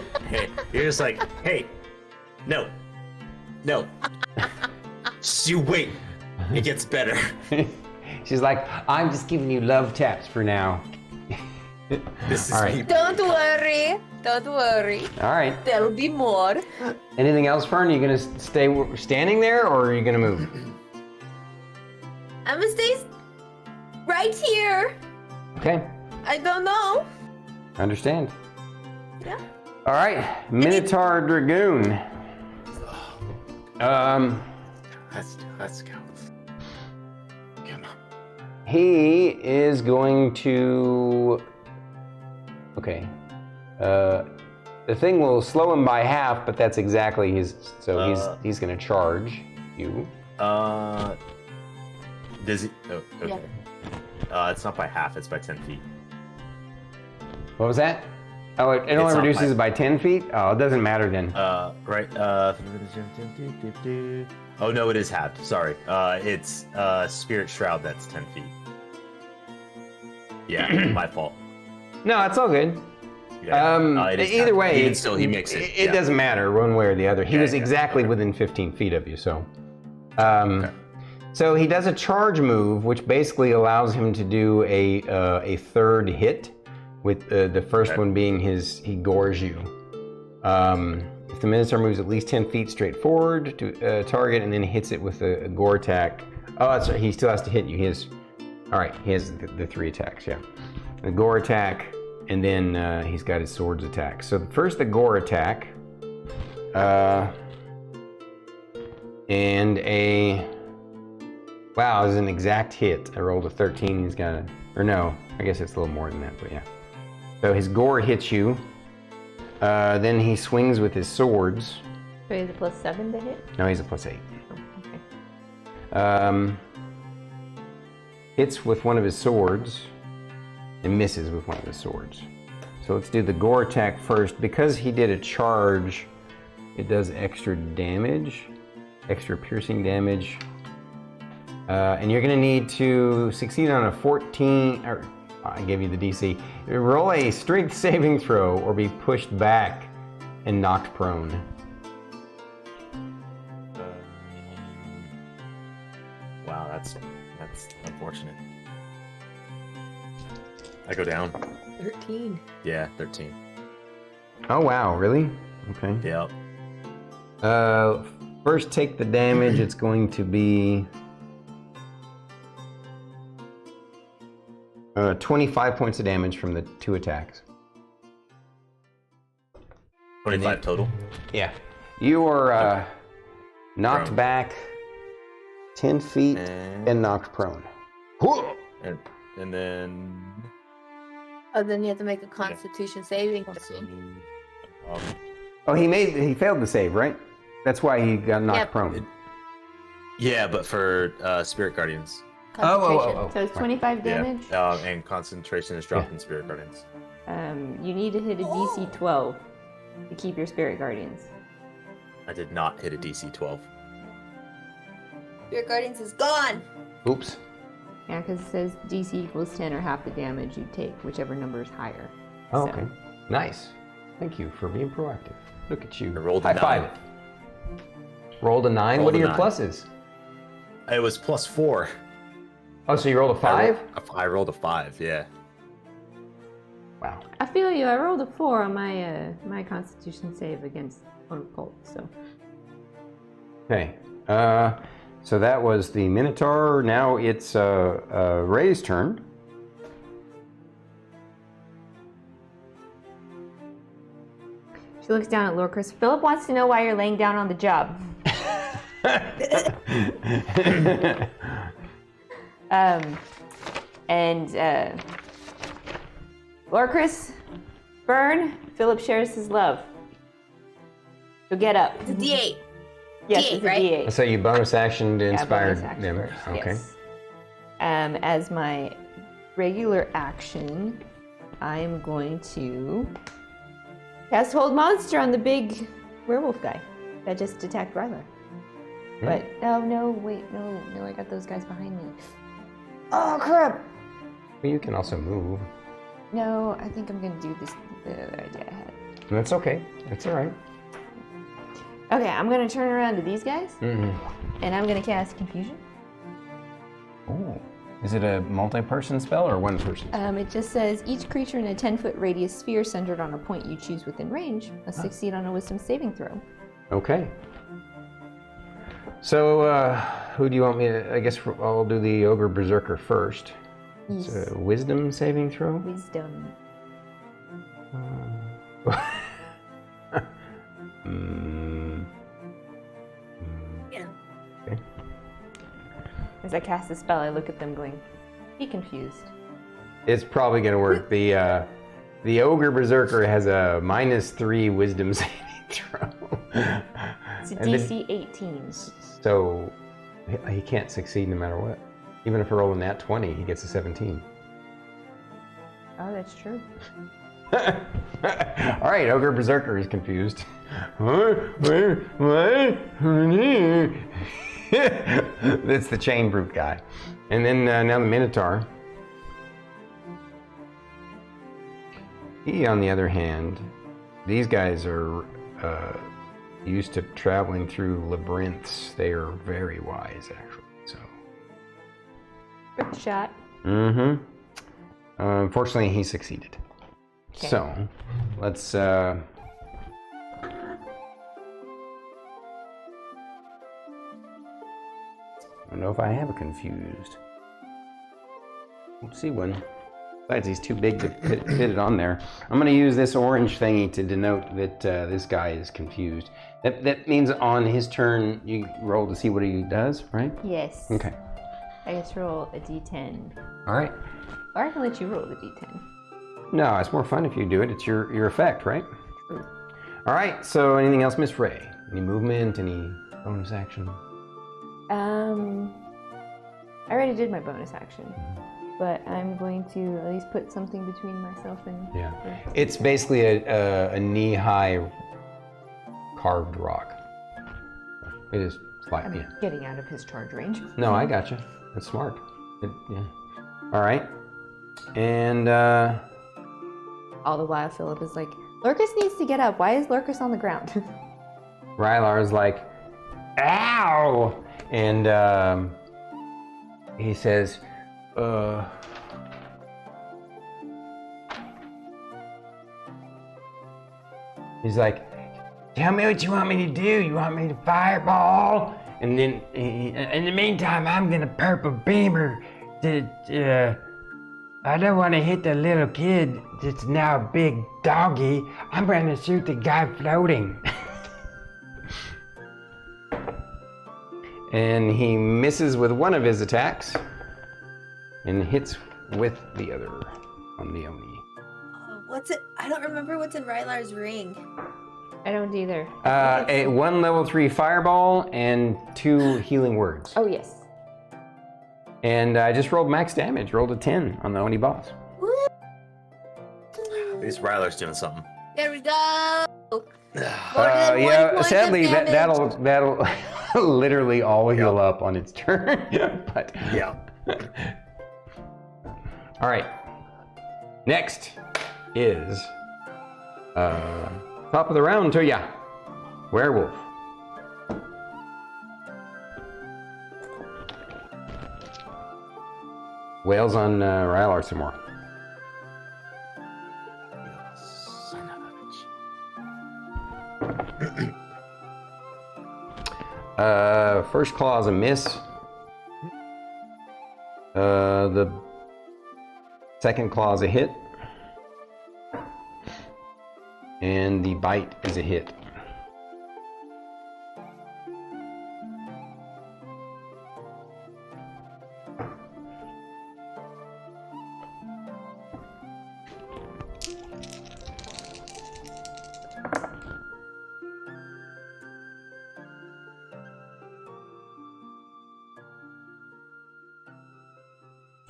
you're just like, hey, no. Just you wait. It gets better. She's like, I'm just giving you love taps for now. This is All right. me. Don't worry. All right. There'll be more. Anything else, Fern? Are you gonna stay standing there, or are you gonna move? I'm gonna stay right here. Okay. I don't know. Understand. Yeah. All right. Minotaur Dragoon. Let's go. Come on. He is going to. Okay. The thing will slow him by half, but that's exactly his. So he's going to charge you. Does he? Oh, okay. Yeah. It's not by half. It's by 10 feet. What was that? Oh, it only not reduces by- by 10 feet. Oh, it doesn't matter then. Right. Oh no, it is halved. Sorry. It's Spirit Shroud. That's 10 feet. Yeah, my fault. No, it's all good. Yeah. It is Either halved. way, even still, he makes it. It yeah. doesn't matter one way or the other. He Yeah, was yeah, exactly okay. within 15 feet of you, so. Okay. So he does a charge move, which basically allows him to do a third hit, with the first one being he gores you. If the Minotaur moves at least 10 feet straight forward to target and then hits it with a gore attack. Oh, that's right. He still has to hit you. He has the 3 attacks, yeah. The gore attack, and then he's got his swords attack. So first the gore attack, and wow, it's an exact hit. I rolled a 13. He's got I guess it's a little more than that, but yeah. So his gore hits you. Then he swings with his swords. So is it +7 to hit? No, he's a +8. Oh, okay. Hits with one of his swords and misses with one of his swords. So let's do the gore attack first. Because he did a charge, it does extra damage, extra piercing damage. And you're gonna need to succeed on a 14, or I gave you the DC. Roll a strength saving throw or be pushed back and knocked prone. Wow, that's unfortunate. I go down. 13. Yeah, 13. Oh wow, really? Okay. Yep. First take the damage. It's going to be 25 points of damage from the 2 attacks. 25 total. Yeah. You are knocked Prone. back 10 feet and knocked prone. And then. Oh, then you have to make a Constitution saving throw. Oh, he failed the save, right? That's why he got knocked prone. Yeah, but for Spirit Guardians. Concentration. So it's 25 damage. Yeah, and concentration is dropped in Spirit Guardians. You need to hit a DC 12 to keep your Spirit Guardians. I did not hit a DC 12. Your Guardians is gone. Oops. Yeah, because it says DC equals 10 or half the damage you take, whichever number is higher. Oh, So- okay. Nice. Thank you for being proactive. Look at you. I rolled a High 9. five it. Rolled a 9. Rolled What are a your 9. pluses? It was +4. Oh, so you rolled a 5? I rolled a 5, yeah. Wow. I feel you. I rolled a 4 on my my Constitution save against Occult, so. Okay. So that was the Minotaur. Now it's Ray's turn. She looks down at Lorkris. Philip wants to know why you're laying down on the job. Lorkris, Fern, Philip shares his love. So get up. It's a D8. Yes, D8, it's a right? D8. So you bonus action to Yeah, inspire bonus action them. first, Okay. yes. As my regular action, I'm going to cast Hold Monster on the big werewolf guy that just attacked Rylar. But wait, I got those guys behind me. Oh crap! Well, you can also move. No, I think I'm gonna do this. The other idea I had. That's okay. That's all right. Okay, I'm gonna turn around to these guys, Mm-hmm. and I'm gonna cast Confusion. Oh. Is it a multi-person spell or one person? It just says each creature in a 10-foot radius sphere centered on a point you choose within range must succeed on a Wisdom saving throw. Okay. So, who do you want me to? I guess I'll do the Ogre Berserker first. Yes. It's a Wisdom saving throw. Wisdom. Yeah. Okay. As I cast the spell, I look at them going, be confused. It's probably going to work. The Ogre Berserker has a -3 Wisdom saving throw. It's a And then- DC 18. So he can't succeed no matter what. Even if I roll a nat 20, he gets a 17. Oh, that's true. All right, Ogre Berserker is confused. That's the chain brute guy. And then now the Minotaur. He, on the other hand, these guys are used to traveling through labyrinths. They are very wise, actually. So. Quick shot. Mm-hmm. Unfortunately, he succeeded. Okay. So, let's. I don't know if I have a confused. Don't see one. Besides, he's too big to fit it on there. I'm going to use this orange thingy to denote that this guy is confused. That means on his turn, you roll to see what he does, right? Yes. Okay. I just roll a d10. All right. Or I can let you roll the d10. No, it's more fun if you do it. It's your effect, right? True. All right. So, anything else, Miss Ray? Any movement? Any bonus action? I already did my bonus action, but I'm going to at least put something between myself and. Yeah. It's basically a knee-high carved rock. It is slightly. Yeah. Getting out of his charge range. No, I gotcha. That's smart. Yeah. All right. And All the while, Philip is like, Lorkris needs to get up. Why is Lorkris on the ground? Rylar's like, ow! And he says, he's like, tell me what you want me to do. You want me to fireball? And then, in the meantime, I'm gonna purple beamer. I don't want to hit the little kid that's now a big doggy. I'm gonna shoot the guy floating. And he misses with one of his attacks. and hits with the other on the Oni. What's it? I don't remember what's in Rylar's ring. I don't either. A 1 level 3 fireball and 2 healing words. Oh, yes. And I just rolled max damage, rolled a 10 on the Oni boss. At least Rylar's doing something. There we go. Yeah, sadly that'll literally all heal up on its turn. But Yeah. all right. Next is top of the round to ya. Werewolf. Wails on Rylar some more. Son of a bitch. First claw is a miss. The second claw is a hit. And the bite is a hit.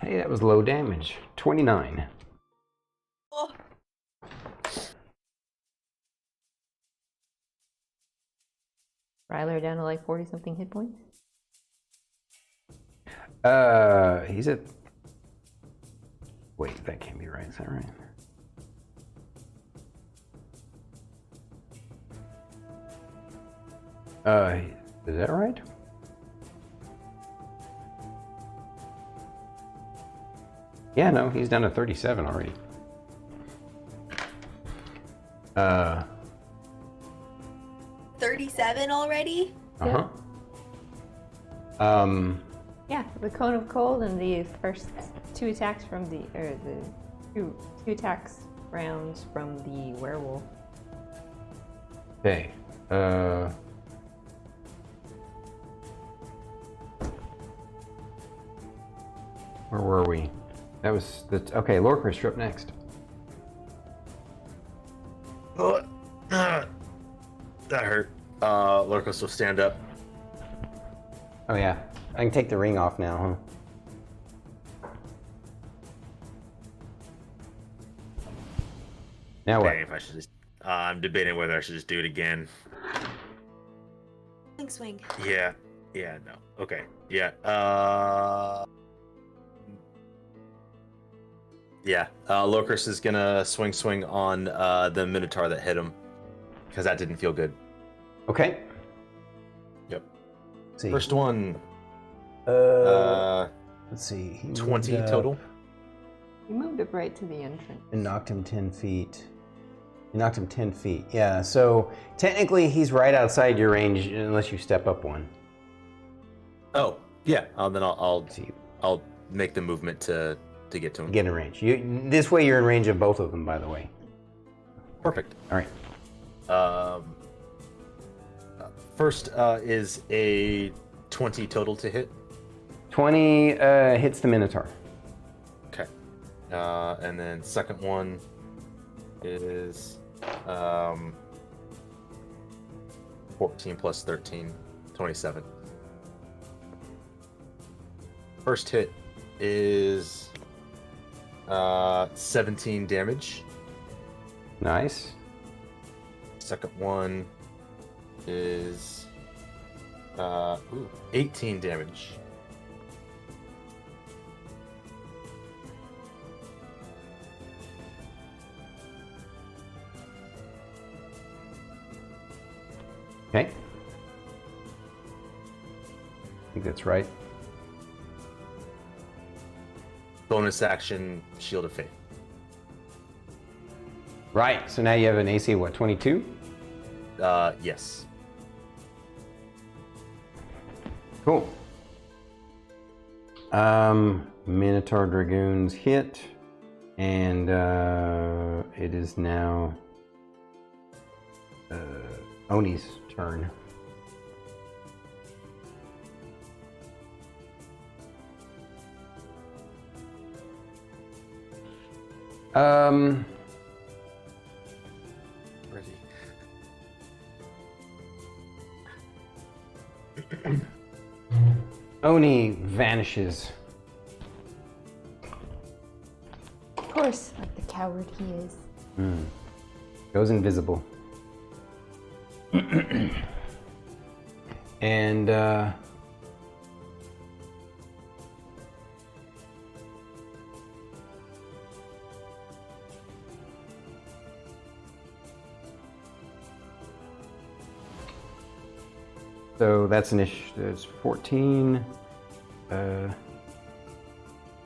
Hey, that was low damage. 29. Oh. Rylar down to like 40 something hit points. He's at. Wait, that can't be right. Is that right? Is that right? Yeah, no, he's down to 37 already. 37 already? Uh-huh. Yeah, the cone of cold and the first two attacks from the two attacks rounds from the werewolf. Okay. Where were we? That was the okay. Lorkris, you're up next. That hurt. Lorkris will stand up. Oh yeah, I can take the ring off now, huh? Now what? Dang, if I should just, I'm debating whether I should just do it again. Swing. Yeah. Yeah. No. Okay. Yeah. Yeah. Lorkris is gonna swing on the Minotaur that hit him because that didn't feel good. Okay. Yep. Let's see. First one. Let's see. He 20 moved up total. You moved up right to the entrance. and knocked him 10 feet. You knocked him 10 feet. Yeah. So technically, he's right outside your range unless you step up one. Oh, yeah. Then I'll See, make the movement to get to him. get in range. This way, you're in range of both of them. By the way. Perfect. All right. First is a 20 total to hit. 20 hits the Minotaur. Okay. And then second one is 14 plus 13, 27. First hit is 17 damage. Nice. Second one is 18 damage. Okay. I think that's right. Bonus action, Shield of Faith. Right. So now you have an AC of what? 22. Yes. Cool. Minotaur Dragoons hit, and it is now Oni's turn. Ready. Oni vanishes. Of course, like the coward he is. Goes invisible. And so that's an issue. There's 14. I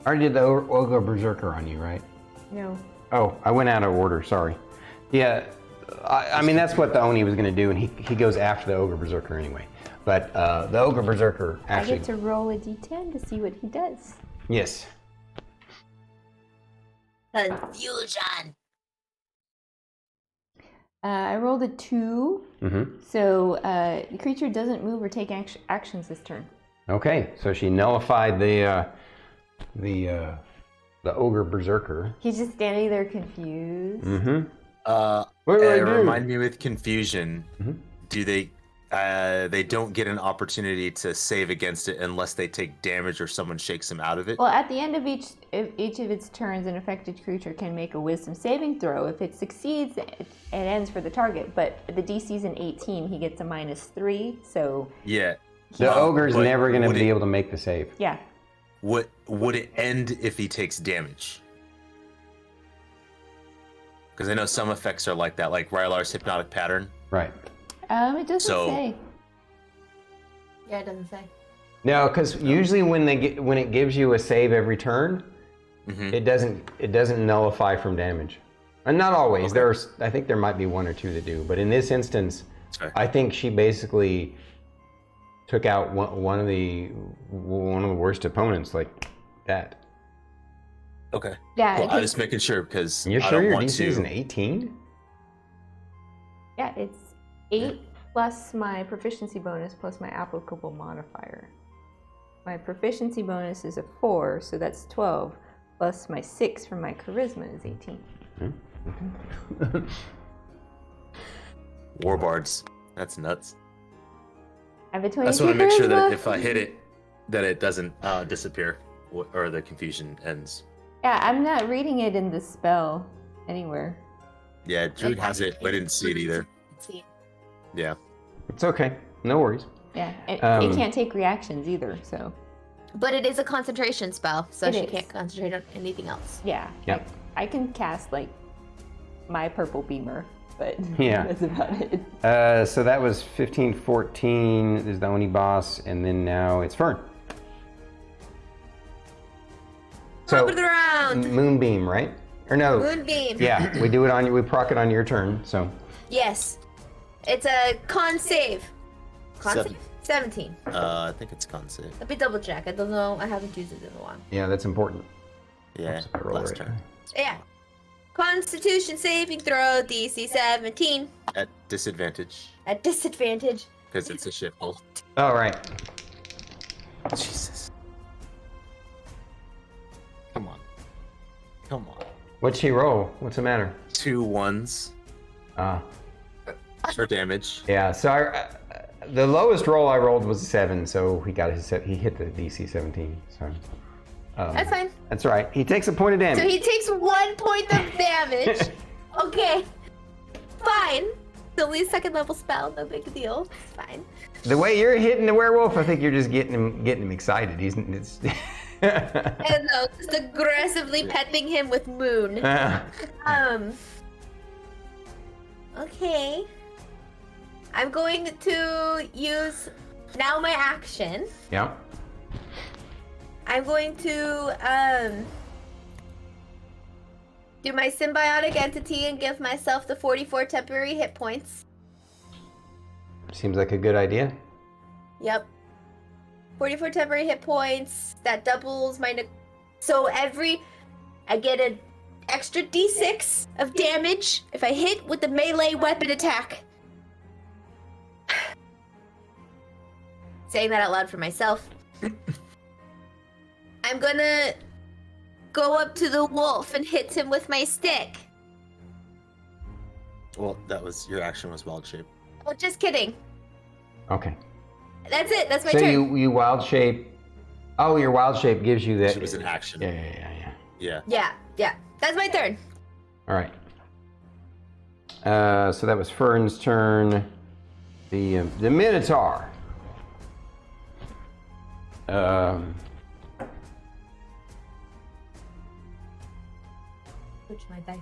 already did the Ogre Berserker on you, right? No. Oh, I went out of order. Sorry. Yeah, I mean that's what the Oni was going to do, and he goes after the Ogre Berserker anyway. But the Ogre Berserker actually. I get to roll a d10 to see what he does. Yes. Confusion. I rolled a 2, so the creature doesn't move or take actions this turn. Okay, so she nullified the Ogre Berserker. He's just standing there confused. What do I do? Remind me with confusion. Do they don't get an opportunity to save against it unless they take damage or someone shakes them out of it? Well, at the end of each of its turns, an affected creature can make a Wisdom saving throw. If it succeeds, it ends for the target. But the DC's an 18, he gets a -3. So Yeah. The ogre's but never going to would be it- able to make the save. yeah, Would it end if he takes damage? Because I know some effects are like that, like Rylar's hypnotic pattern. Right. it doesn't So- say. Yeah, it doesn't say. No, because usually when it gives you a save every turn, it doesn't nullify from damage. And not always. Okay. I think there might be one or two that do, but in this instance, Okay. I think she basically took out one of the worst opponents like that. Okay. Yeah, Well, it I'm takes- just making sure because You're I sure don't your want DC is to. an 18? yeah, it's 8 plus my proficiency bonus plus my applicable modifier. My proficiency bonus is a 4, so that's 12, plus my 6 from my charisma is 18. Warbards. That's nuts. I have a 22 I just want to make sure that charisma. if I hit it, that it doesn't disappear or the confusion ends. Yeah, I'm not reading it in the spell anywhere. Yeah, Druid has it, but I didn't see it either. See. Yeah. It's okay. No worries. Yeah, it can't take reactions either, so But it is a concentration spell, so It she is. can't concentrate on anything else. yeah. Yep. I can cast like my purple beamer, but Yeah. that's about it. So that was 15, 14 is the Oni boss, and then now it's Fern. Top of the round. Moonbeam, right? Or no? Moonbeam. Yeah, we do it on you. We proc it on your turn. So Yes. It's a con save. Con Seven. save? 17. I think it's con save. Let me double check. I don't know. I haven't used it in a while. yeah, that's important. Yeah, Oops, I rolled last right turn. Yeah. Constitution saving throw, DC 17. At disadvantage, At disadvantage. because it's a shithole. All right. Jesus. Come on. Come on. What'd she roll? What's the matter? 2 1s for damage. Yeah. So the lowest roll I rolled was a 7, so he hit the DC 17. So That's fine. that's all right. He takes a point of damage. So he takes 1 point of damage. Okay. Fine. It's only a 2nd level spell. No big deal. It's fine. The way you're hitting the werewolf, I think you're just getting him excited. It's And just aggressively petting him with moon. Okay. I'm going to use now my action. Yeah. I'm going to do my symbiotic entity and give myself the 44 temporary hit points. Seems like a good idea. Yep. 44 temporary hit points. That doubles my... So I get an extra d6 of damage if I hit with the melee weapon attack. Saying that out loud for myself. I'm gonna go up to the wolf and hit him with my stick. Well, that was your action was wild shape. Oh, just kidding. Okay. That's it. That's my So turn. you wild shape. Oh, your wild shape gives you that. It was an action. Yeah. Yeah. That's my turn. All right. So that was Fern's turn. The Minotaur. Switch my dice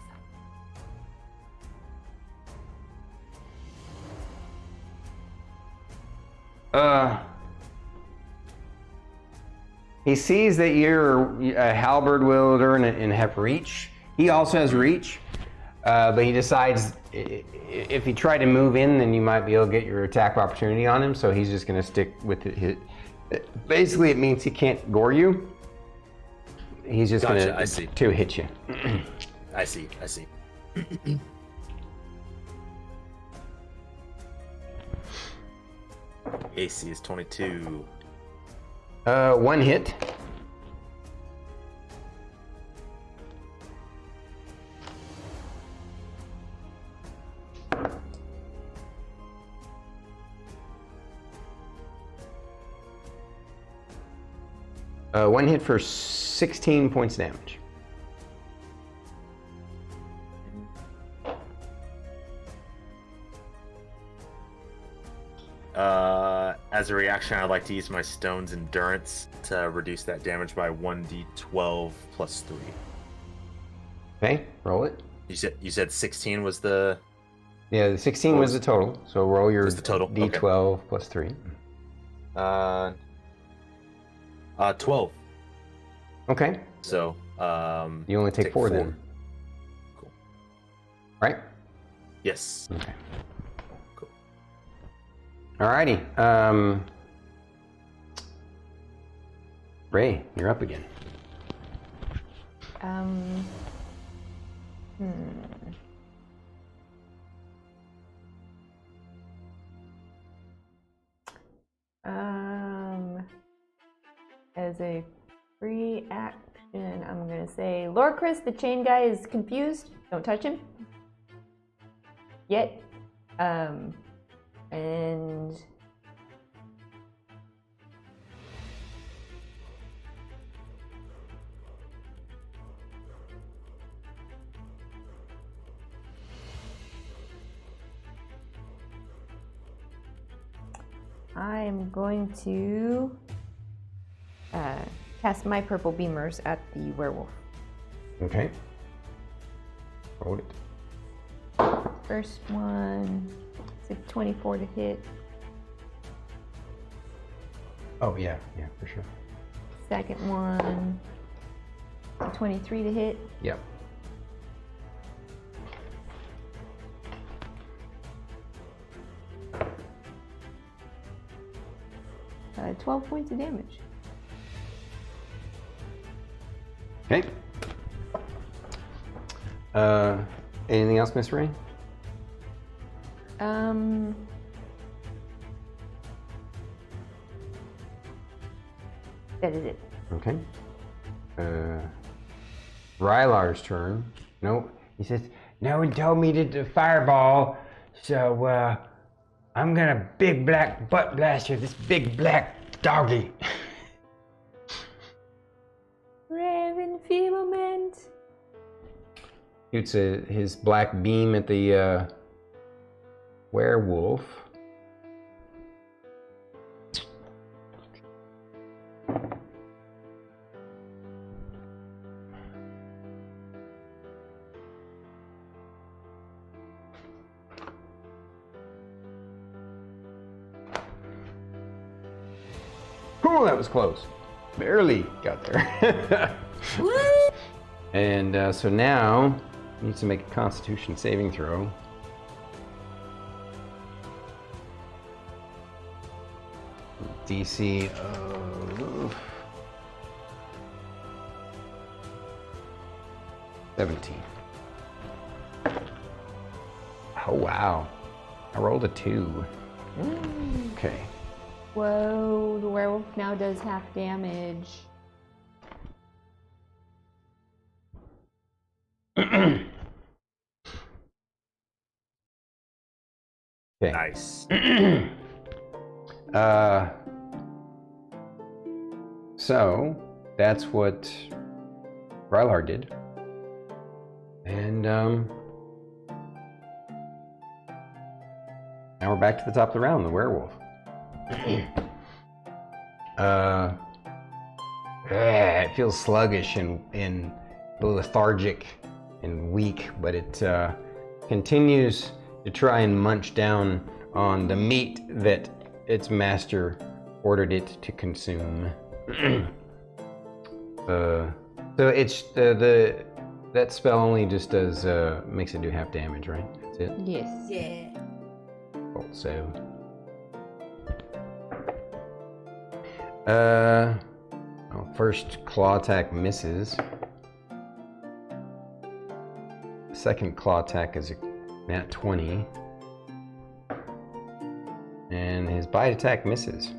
out. He sees that you're a halberd wielder and have reach. He also has reach, but he decides if he tried to move in, then you might be able to get your attack opportunity on him. So he's just going to stick with it. Basically, it means he can't gore you. He's just going to hit you. I see. AC is 22. One hit. One hit for 16 points of damage. As a reaction, I'd like to use my stone's endurance to reduce that damage by 1d12 plus 3. Okay, roll it. You said 16 was the... Yeah, the 16 was the total. So roll your the total? d12 Okay. plus 3. 12. Okay. So, You only take 4 then. Cool. Right? Yes. Okay. Cool. Alrighty. Ray, you're up again. As a free action, I'm gonna say Lorkris, the chain guy, is confused. Don't touch him. Yet. And I'm going to cast my purple beamers at the werewolf. Okay. Roll it. First one, it's a 24 to hit. Oh, yeah, for sure. Second one, it's a 23 to hit. Yep. Uh, 12 points of damage. Okay. Anything else, Miss Ray? That is it. Okay. Rylar's turn. No, he says, no one told me to fireball, so I'm gonna big black butt blaster this big black doggy. Rare enfeeblement. Shoots his black beam at the werewolf. Oh, that was close. Barely got there. And so now, needs to make a Constitution saving throw. DC of 17. Oh wow, I rolled a 2. Okay. Whoa, the werewolf now does half damage. Okay. Nice. So that's what Rylar did. And now we're back to the top of the round, the werewolf. It feels sluggish and lethargic and weak, but it continues to try and munch down on the meat that its master ordered it to consume. So it's that spell only just does makes it do half damage, right? That's it. Yes. Yeah. Also, first claw attack misses. Second claw attack is a nat 20, and his bite attack misses.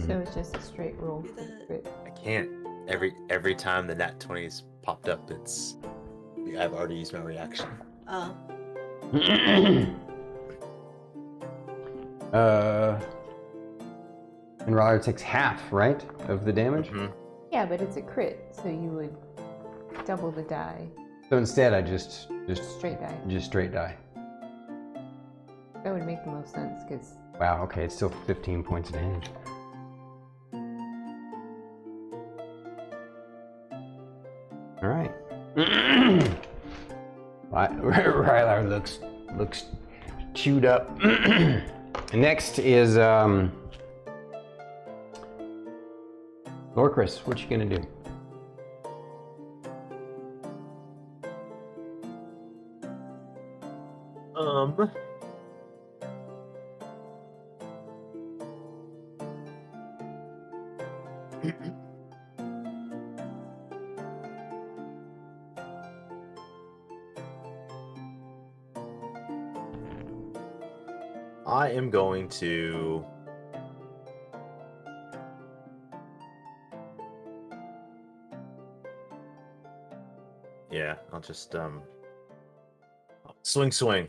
So it's just a straight roll for the crit. I can't. Every time the nat 20's popped up, I've already used my reaction. Oh. And Rylar takes half, right, of the damage. Mm-hmm. Yeah, but it's a crit, so you would double the die. So instead, I just Straight die. just straight die. That would make the most sense, because Wow. Okay, it's still 15 points of damage. All right. Rylar looks chewed up. Next is Lorkris. What you gonna do? I am going to I'll just swing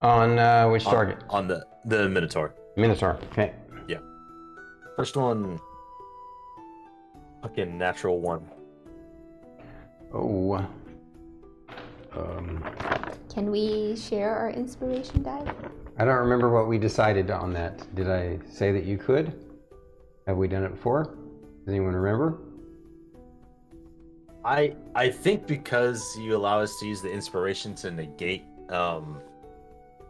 On which target? on the Minotaur. Minotaur. Okay. Yeah. First one, fucking natural 1. Oh. can we share our inspiration die? I don't remember what we decided on that. Did I say that you could? Have we done it before? Does anyone remember? I think because you allow us to use the inspiration to negate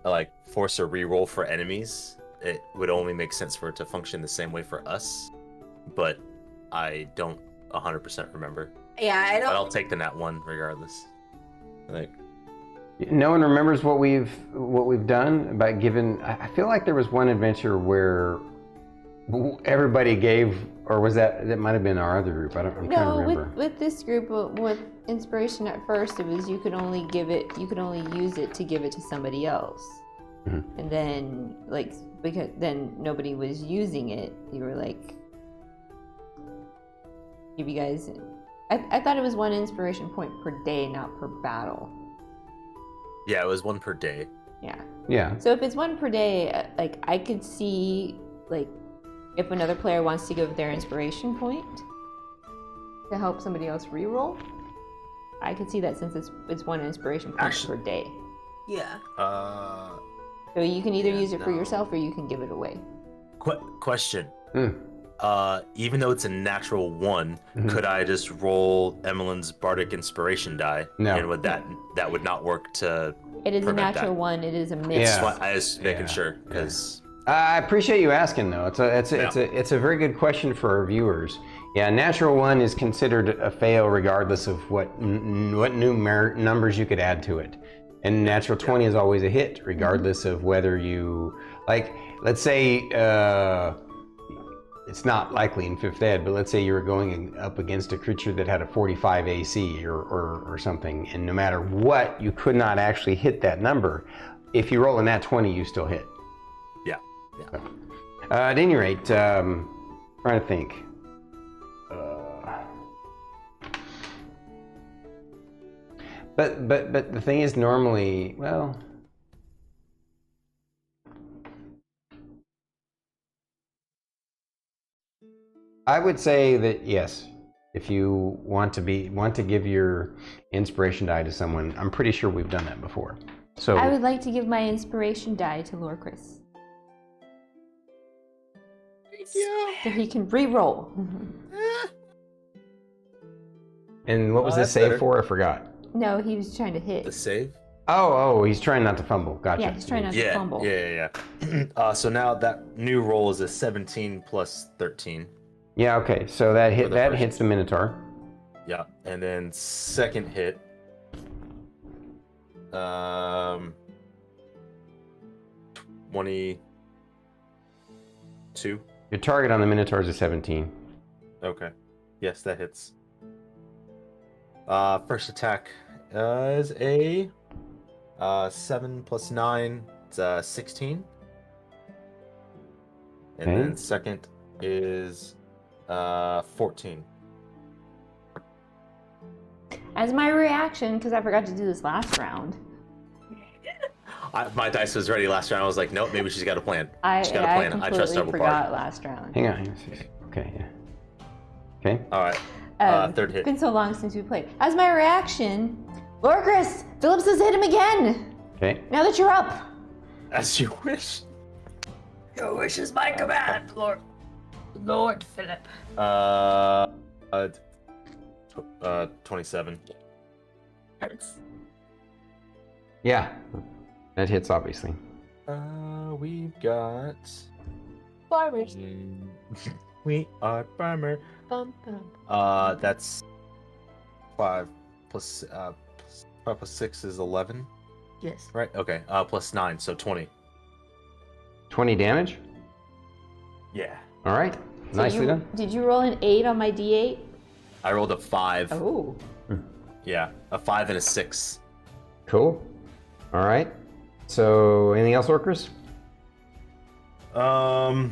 like force a reroll for enemies, it would only make sense for it to function the same way for us. But I don't 100% remember. Yeah, I But don't. I'll take the nat 1 regardless. Like, No one remembers what we've done about giving. I feel like there was one adventure where everybody gave, or was that might have been our other group? I'm trying to No, remember. with this group, with inspiration at first, it was you could only use it to give it to somebody else. Mm-hmm. And then, like, because then nobody was using it, you were like, give you guys. I thought it was 1 inspiration point per day, not per battle. yeah, it was 1 per day. Yeah. Yeah. So if it's 1 per day, like, I could see, like, if another player wants to give their inspiration point to help somebody else reroll, I could see that since it's 1 inspiration point Actually- per day. Yeah. So you can either Yeah, use it for no. yourself or you can give it away. Question. Mm. Even though it's a natural 1, Mhm. could I just roll Emillynn's bardic inspiration die? No. And would that would not work to? It is a Prevent natural that. 1. It is a miss. Yeah. I was making Yeah. sure because I appreciate you asking, though. It's a very good question for our viewers. Yeah, natural 1 is considered a fail regardless of what numbers you could add to it, and natural 20 is always a hit regardless of whether you Let's say it's not likely in 5th Ed, but let's say you were going up against a creature that had a 45 AC or something, and no matter what, you could not actually hit that number. If you roll a nat 20, you still hit. yeah. At any rate, trying to think. But the thing is, normally, well, I would say that yes. If you want to give your inspiration die to someone, I'm pretty sure we've done that before. So I would like to give my inspiration die to Lorkris. Yeah. So he can re-roll. And what was Oh, this that's save better. for? I forgot. No, he was trying to hit. The save? Oh, he's trying not to fumble. Gotcha. Yeah, he's trying not to Yeah, fumble. yeah. So now that new roll is a 17 plus 13. Yeah, okay. So that For the first. hits the Minotaur. Yeah, and then second hit. 22. Your target on the Minotaur is a 17. Okay. Yes, that hits. First attack is a 7 plus 9. It's 16. And Okay. then second is 14. As my reaction, because I forgot to do this last round, My dice was ready last round. I was like, nope, maybe she's got a plan. I She's got a plan. I completely trust double forgot part. last round. Hang on. Okay, yeah. Okay. All right. Third hit. It's been so long since we played. As my reaction, Lorkris, Phillips has hit him again. Okay. Now that you're up. As you wish. Your wish is my command, Lord Philip. 27. Hurts. Yeah. That hits, obviously. We've got. Farmers. We are farmer. Bum, bum. That's 5 plus 6 is 11, Yes. right? Okay. Plus 9, so 20. 20 damage. Yeah. All right. So Nicely done. Did you roll an 8 on my d8? I rolled a 5. Oh. Yeah, a 5 and a 6. Cool. All right. So, anything else, Lorkris? Oh,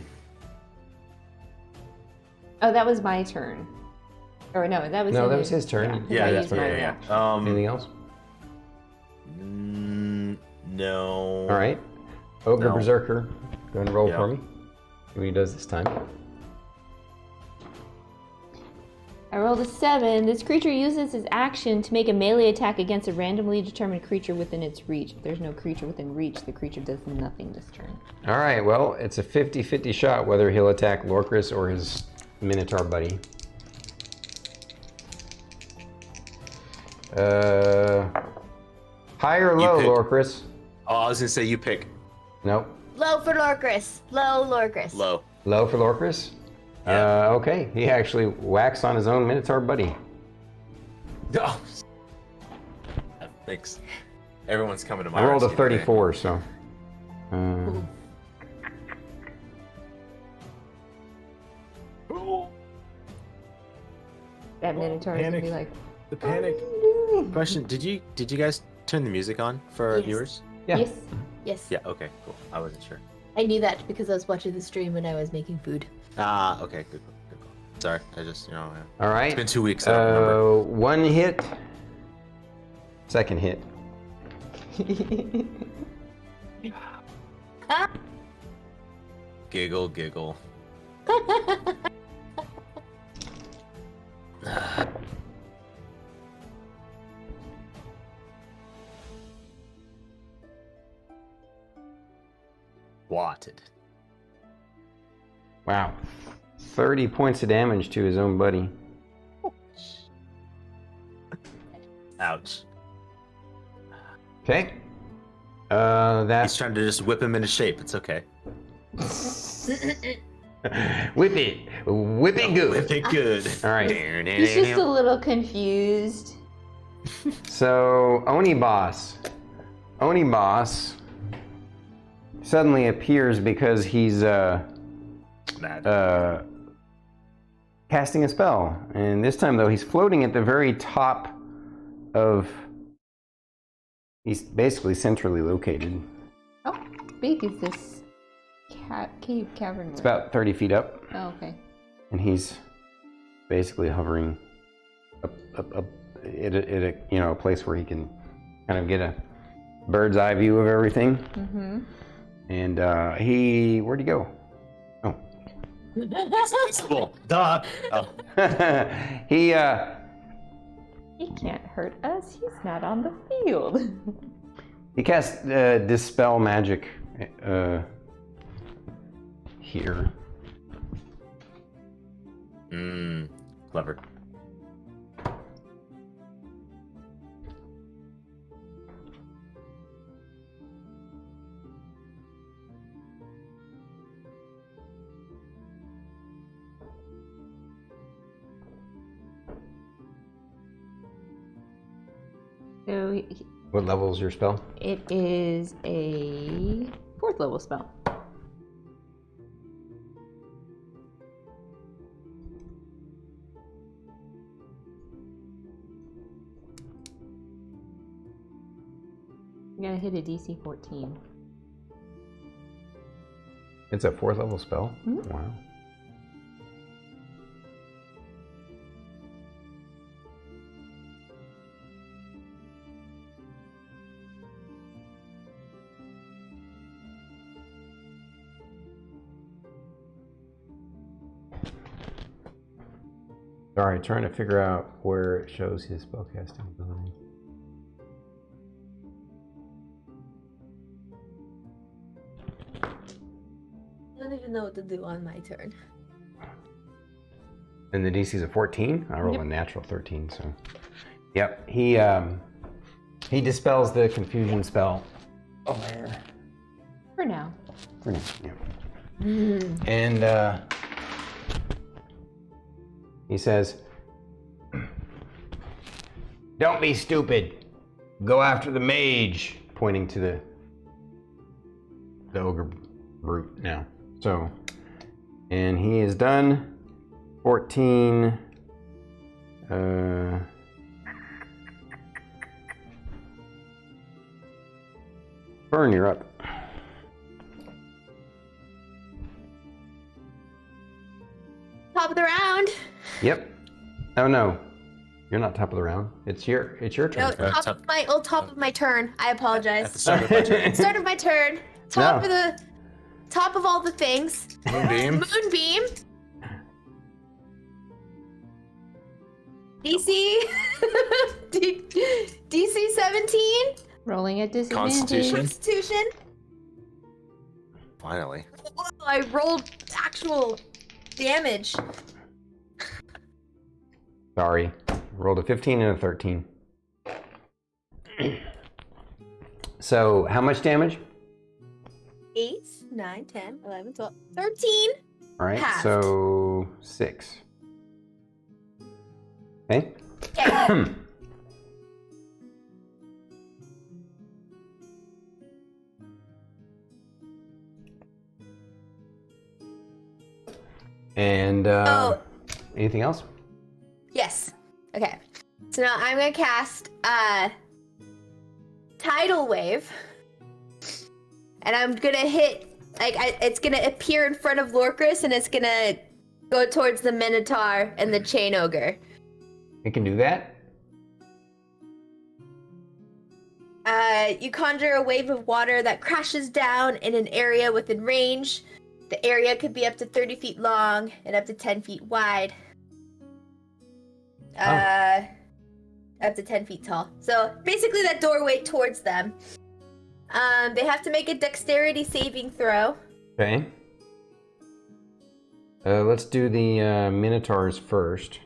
that was my turn. Or no, that was No, that was his turn. Yeah, I yeah, used my yeah. reaction. Anything else? No. All right. Ogre No. Berserker. Go ahead and roll Yeah. for me. See what he does this time. I rolled a 7. This creature uses its action to make a melee attack against a randomly determined creature within its reach. If there's no creature within reach, the creature does nothing this turn. All right. Well, it's a 50-50 shot whether he'll attack Lorkris or his Minotaur buddy. High or low, pick. Lorkris? Oh, I was gonna say you pick Nope. Low for Lorkris. Low Lorkris. low. Low for Lorkris? Yeah. Okay. He actually whacks on his own Minotaur buddy. Oh. Thanks. Everyone's coming to my I rolled a rescue today. 34, so. That Minotaur is gonna be panic. like, The panic. "What are you doing?" Question: Did you guys turn the music on for our Yes. viewers? Yeah. Yes. Yes. Yeah. Okay. Cool. I wasn't sure. I knew that because I was watching the stream when I was making food. Ah. Okay. Good. Good. Sorry. I just All right. It's been 2 weeks. I don't remember. One hit. Second hit. Giggle. Giggle. Swatted. Wow. 30 points of damage to his own buddy. Ouch. Okay. He's That's trying to just whip him into shape. It's okay. whip it good. Whip it good. All right. He's just a little confused. So Oni boss suddenly appears because he's Mad. casting a spell, and this time though he's floating at the very top of. He's basically centrally located. How big is this cave cavern? It's about 30 feet up, Oh, okay. and he's basically hovering up a place where he can kind of get a bird's eye view of everything. Mm-hmm. And where'd he go? Oh, Invincible. Duh. Oh. he He can't hurt us. He's not on the field. he casts dispel magic here. Clever. So What level is your spell? it is a 4th level spell. I'm gonna hit a DC 14. It's a 4th level spell? Mhm. Wow. Sorry, trying to figure out where it shows his spellcasting ability. I don't even know what to do on my turn. And the DC's a 14? I rolled a natural 13, so. Yep, he dispels the confusion spell. Oh, there. For now. For now, yeah. And he says, "Don't be stupid. Go after the mage," pointing to the ogre brute now. So, and he is done. 14. Fern, you're up. Top of the round. Yep. Oh no, you're not top of the round. It's your turn. No, Fern. top of my turn. I At the apologize. start of my turn. Start of my turn. Top of all the things. Moonbeam. Moonbeam. DC. DC 17. Rolling at disadvantage. Constitution. Constitution. Finally. Whoa, I rolled actual damage. Sorry, rolled a 15 and a 13. So, how much damage? 8, 9, 10, 11, 12, 13. All right, Halved. so 6. Okay. Okay. And anything else? Yes. Okay. So now I'm gonna cast Tidal Wave, and I'm gonna hit it's gonna appear in front of Lorkris, and it's gonna go towards the Minotaur and the Chain Ogre. It can do that. You conjure a wave of water that crashes down in an area within range. The area could be up to 30 feet long and up to 10 feet wide. Up to 10 feet tall. So basically that doorway towards them. They have to make a dexterity saving throw. Okay. Let's do the Minotaurs first.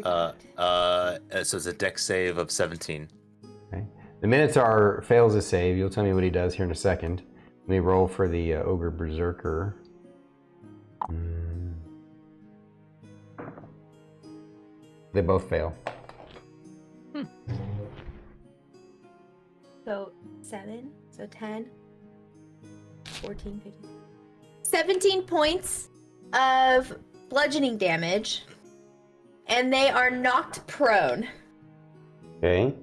So it's a dex save of 17. Okay. The Minotaur fails a save. You'll tell me what he does here in a second. Let me roll for the Ogre Berserker. They both fail. So 7, so 10, 14, 15. 17 points of bludgeoning damage, and they are knocked prone. Okay.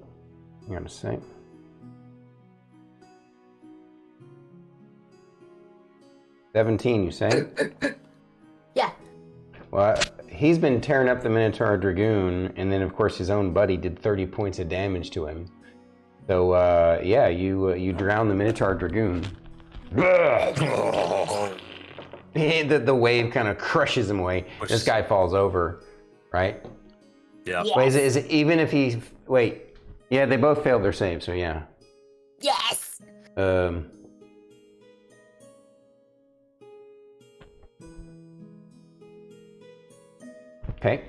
Hang on a sec. $17, you say? Yeah. Well, he's been tearing up the Minotaur Dragoon, and then of course his own buddy did 30 points of damage to him. So yeah, you drown the Minotaur Dragoon. The wave kind of crushes him away. This guy falls over, right? Yeah. Yes. Wait, is it even if he wait? Yeah, they both failed their save, so yeah. Yes. Okay.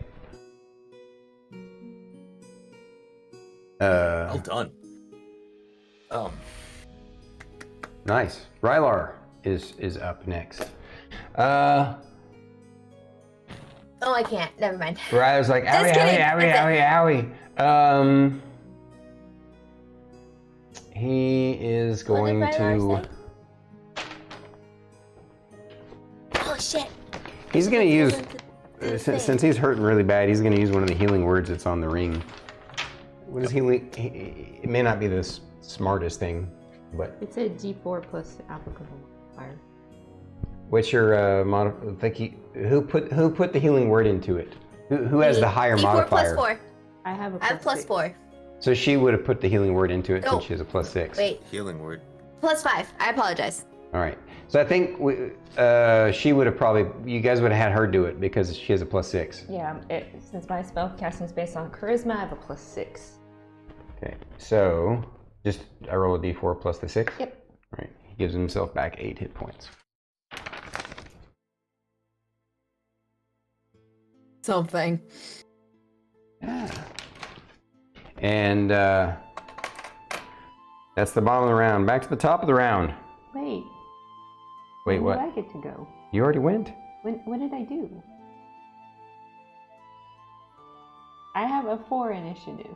Well done. Nice. Rylar is up next. Oh, I can't. Never mind. Rylar's like, owie, Just kidding. owie, owie, owie. He is going What did Rylar to. say? Oh shit. He's gonna use. This Since he's hurting really bad, he's gonna use one of the healing words that's on the ring. What is healing? It may not be the smartest thing, but It's a D4 plus applicable modifier. what's your who put the healing word into it? Who has the higher D4 modifier? plus 4. I have a I have plus six. 4. So she would have put the healing word into it Oh. since she has a +6. Wait. Healing word. Plus 5. I apologize. All right. So I think she would have probably. You guys would have had her do it because she has a +6. Yeah, since my spell casting is based on charisma, I have a +6. Okay. So just I roll a d4 plus the 6. Yep. All right. He gives himself back 8 hit points. Something. Yeah. And that's the bottom of the round. Back to the top of the round. Wait. Wait, Where what? do I get to go? You already went? What did I do? I have a 4 initiative.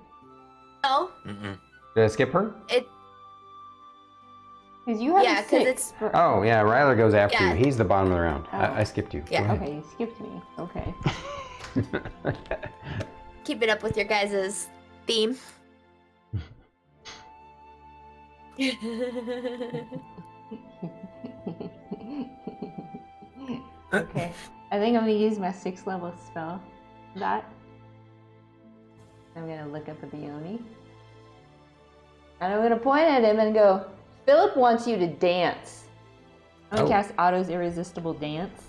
Oh, Mm-mm. Did I skip her? Because you have Yeah, a 'cause 6. it's- Oh, yeah. Rylar goes after Yeah. you. He's the bottom of the round. Oh. I skipped you. Yeah. Go ahead. Okay, you skipped me. Okay. keep it up with your guys' theme. Okay. I think I'm gonna use my 6th level spell. That. I'm gonna look up at the Yoni. And I'm gonna point at him and go, Philip wants you to dance. I'm gonna Oh. cast Otto's Irresistible Dance.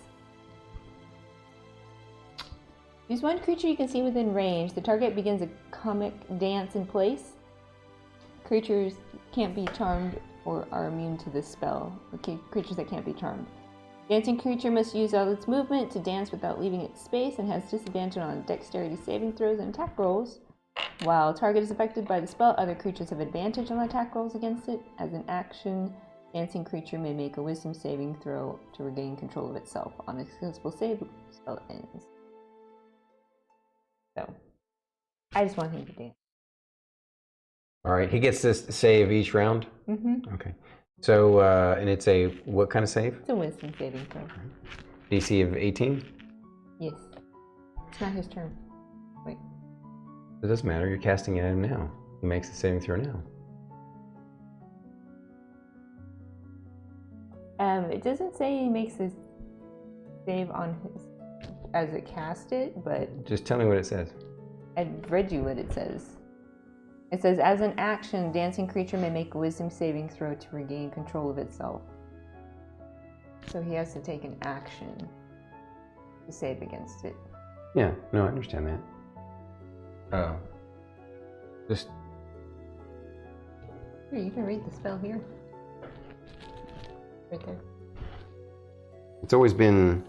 Use one creature you can see within range. The target begins a comic dance in place. Creatures can't be charmed or are immune to this spell. Okay, creatures that can't be charmed. Dancing creature must use all its movement to dance without leaving its space and has disadvantage on dexterity saving throws and attack rolls. While target is affected by the spell, other creatures have advantage on attack rolls against it. As an action, dancing creature may make a wisdom saving throw to regain control of itself. On a successful save, the spell ends. So, I just want him to dance. All right. He gets this save each round? Mm-hmm. Okay. So, and it's a, what kind of save? It's a wisdom saving throw. DC of 18? Yes. It's not his turn. Wait. It doesn't matter. You're casting it at him now. He makes the saving throw now. It doesn't say he makes this save on his as it cast it, but Just tell me what it says. I read you what it says. It says, as an action, dancing creature may make a wisdom saving throw to regain control of itself. So he has to take an action to save against it. Yeah. No, I understand that. Oh. Just, Here, you can read the spell here. Right there. it's always been,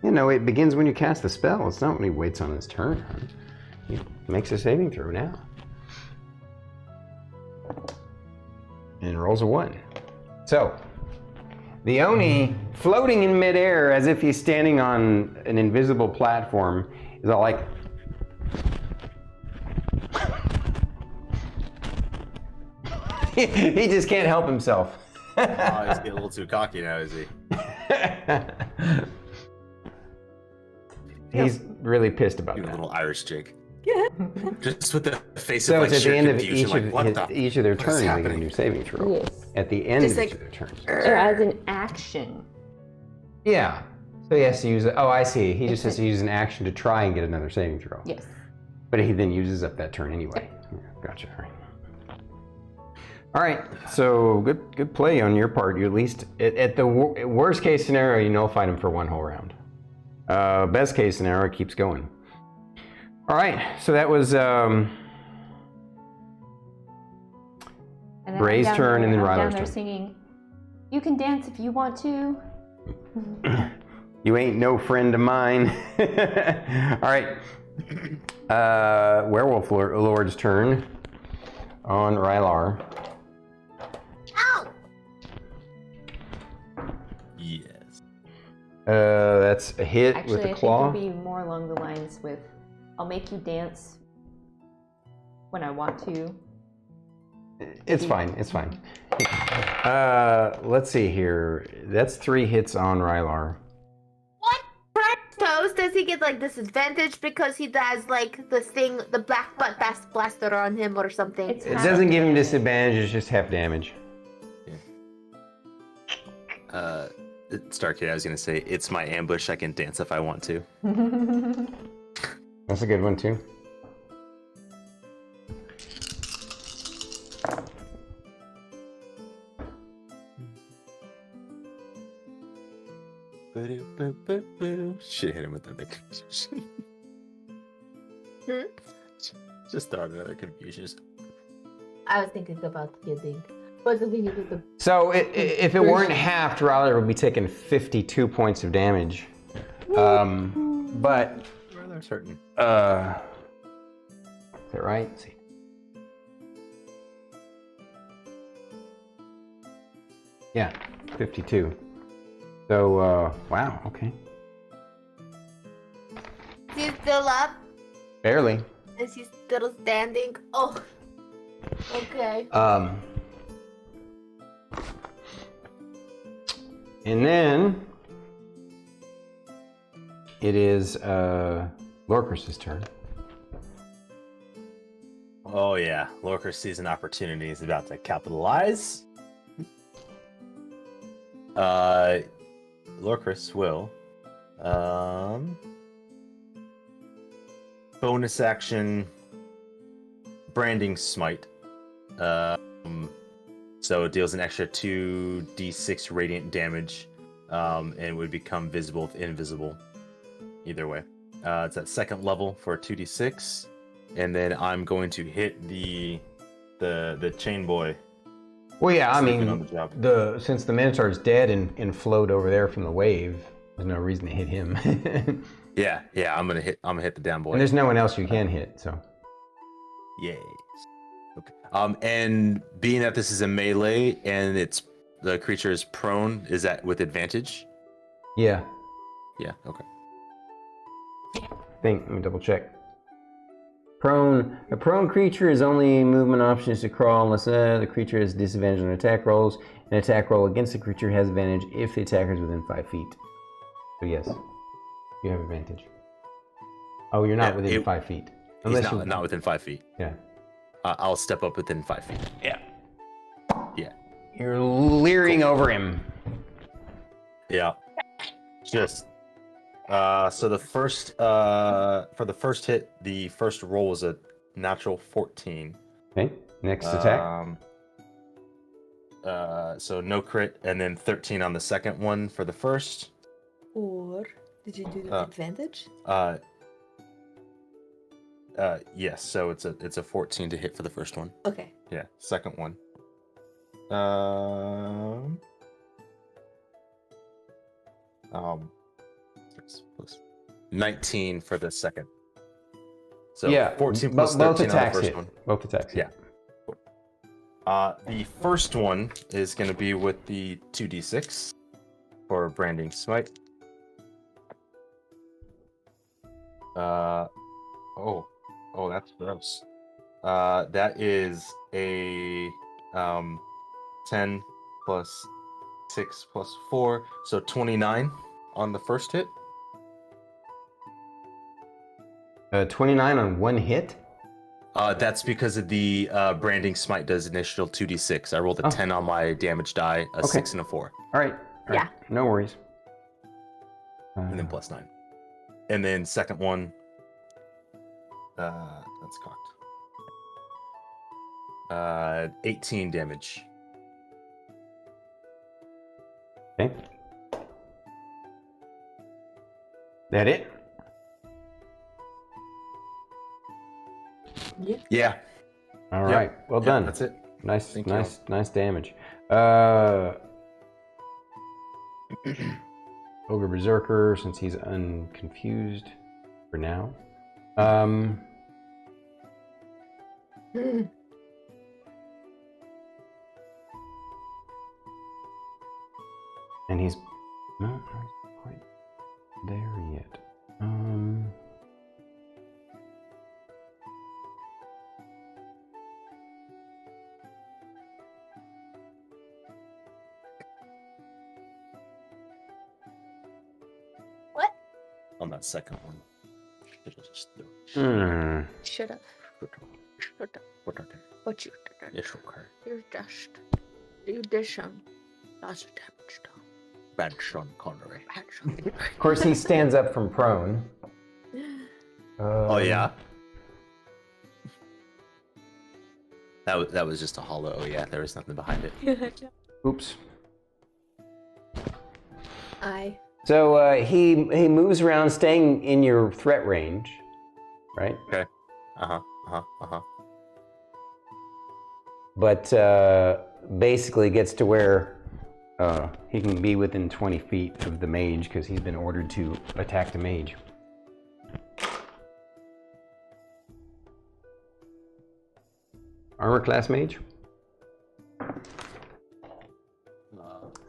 you know, it begins when you cast the spell. It's not when he waits on his turn. He makes a saving throw now. And rolls a 1. So, the Oni, floating in midair as if he's standing on an invisible platform, is all like... he just can't help himself. Oh, he's getting a little too cocky now, is he? He's really pissed about Even a that. little Irish jig. Just with the face So of it's like at the sheer end of confusion, like, what each of their what is turns, they get a happening? new saving throw. Yes. At the end Just of each like- of their turns. So as an action, Yeah. So he has to use it. Oh, I see. He just has to use an action to try and get another saving throw. Yes. But he then uses up that turn anyway. Yeah, gotcha. All right. All right. So good play on your part. You at least at the worst case scenario, you nullify him for one whole round. Best case scenario, it keeps going. All right. So that was Ray's turn, and then Rylar's turn. Singing, "You can dance if you want to." You ain't no friend of mine. All right. Werewolf Lord's turn on Rylar. Ow! Yes. That's a hit Actually, with the I claw. think it would be more along the lines with, "I'll make you dance when I want to." It's fine. It's fine. Let's see here. That's 3 hits on Rylar. What? Toast, does he get like disadvantage because he does like the thing, the black butt blaster on him or something? It's It half doesn't give him damage. disadvantage. It's just half damage. StarkItty, I was gonna say, it's my ambush. I can dance if I want to. That's a good one too. Should hit him with another confusion. Hmm? Just throw out another confusion. I was thinking about kidding. But the thing is with the So if it weren't halved, Rylar would be taking 52 points of damage. But Rather certain. is that right? Let's see. Yeah, 52. So wow, okay. he's still up. Barely. Is he still standing? Oh. Okay. And then it is Lorkris' turn. Oh yeah, Lorkris sees an opportunity. He's about to capitalize. Lorkris will bonus action branding smite. So it deals an extra 2d6 radiant damage, and would become visible if invisible. Either way, it's at 2nd level for 2d6, and then I'm going to hit the chain boy. Well, yeah, I Sleeping mean, on the job. since the Minotaur's dead and flowed over there from the wave, there's no reason to hit him. And Yeah, I'm gonna hit the damn boy. there's no one else you can hit, so. Yay. Okay. And being that this is a melee and the creature is prone, is that with advantage? Yeah, Yeah. Okay. let me double check. A prone creature is only movement option is to crawl unless the creature has disadvantage on attack rolls. An attack roll against the creature has advantage if the attacker is within 5 feet. So yes, you have advantage. Oh, you're not within 5 feet. He's not within 5 feet. Yeah. I'll step up within 5 feet. Yeah. Yeah. You're leering over him. Yeah. Just. So the first for the first hit, the first roll was a natural 14. Okay. Next attack. So no crit, and then 13 on the second one for the first. Or did you do the advantage? Yes. So it's a 14 to hit for the first one. Okay. Yeah. Second one. 6 plus 19 for the second. So yeah. 14 plus both 13 on the attacks first hit. one. Both attacks hit. Yeah. The first one is going to be with the 2d6 for branding smite. Oh, that's gross. That is a 10 plus 6 plus 4, so 29 on the first hit. 29 on one hit? That's because of the branding smite does initial 2d6. I rolled a 10 on my damage die, a 6 and a 4. All right. Yeah. No worries. and then +9. And then second one, that's cocked. 18 damage. Okay. That it? Yeah. All Yep. right. Well Yep, done. that's it. Nice, Thank you. nice damage. Ogre Berserker, since he's unconfused for now. And he's not quite there yet. What? On that second one. Shut up. What you did? Yes, okay. You did some lots of damage though. Bad Sean Connery. Of course, he stands up from prone. Oh yeah. That was just a hollow. Oh yeah, there was nothing behind it. Oops. So he moves around, staying in your threat range, right? Okay. But basically gets to where he can be within 20 feet of the mage because he's been ordered to attack the mage. Armor class mage?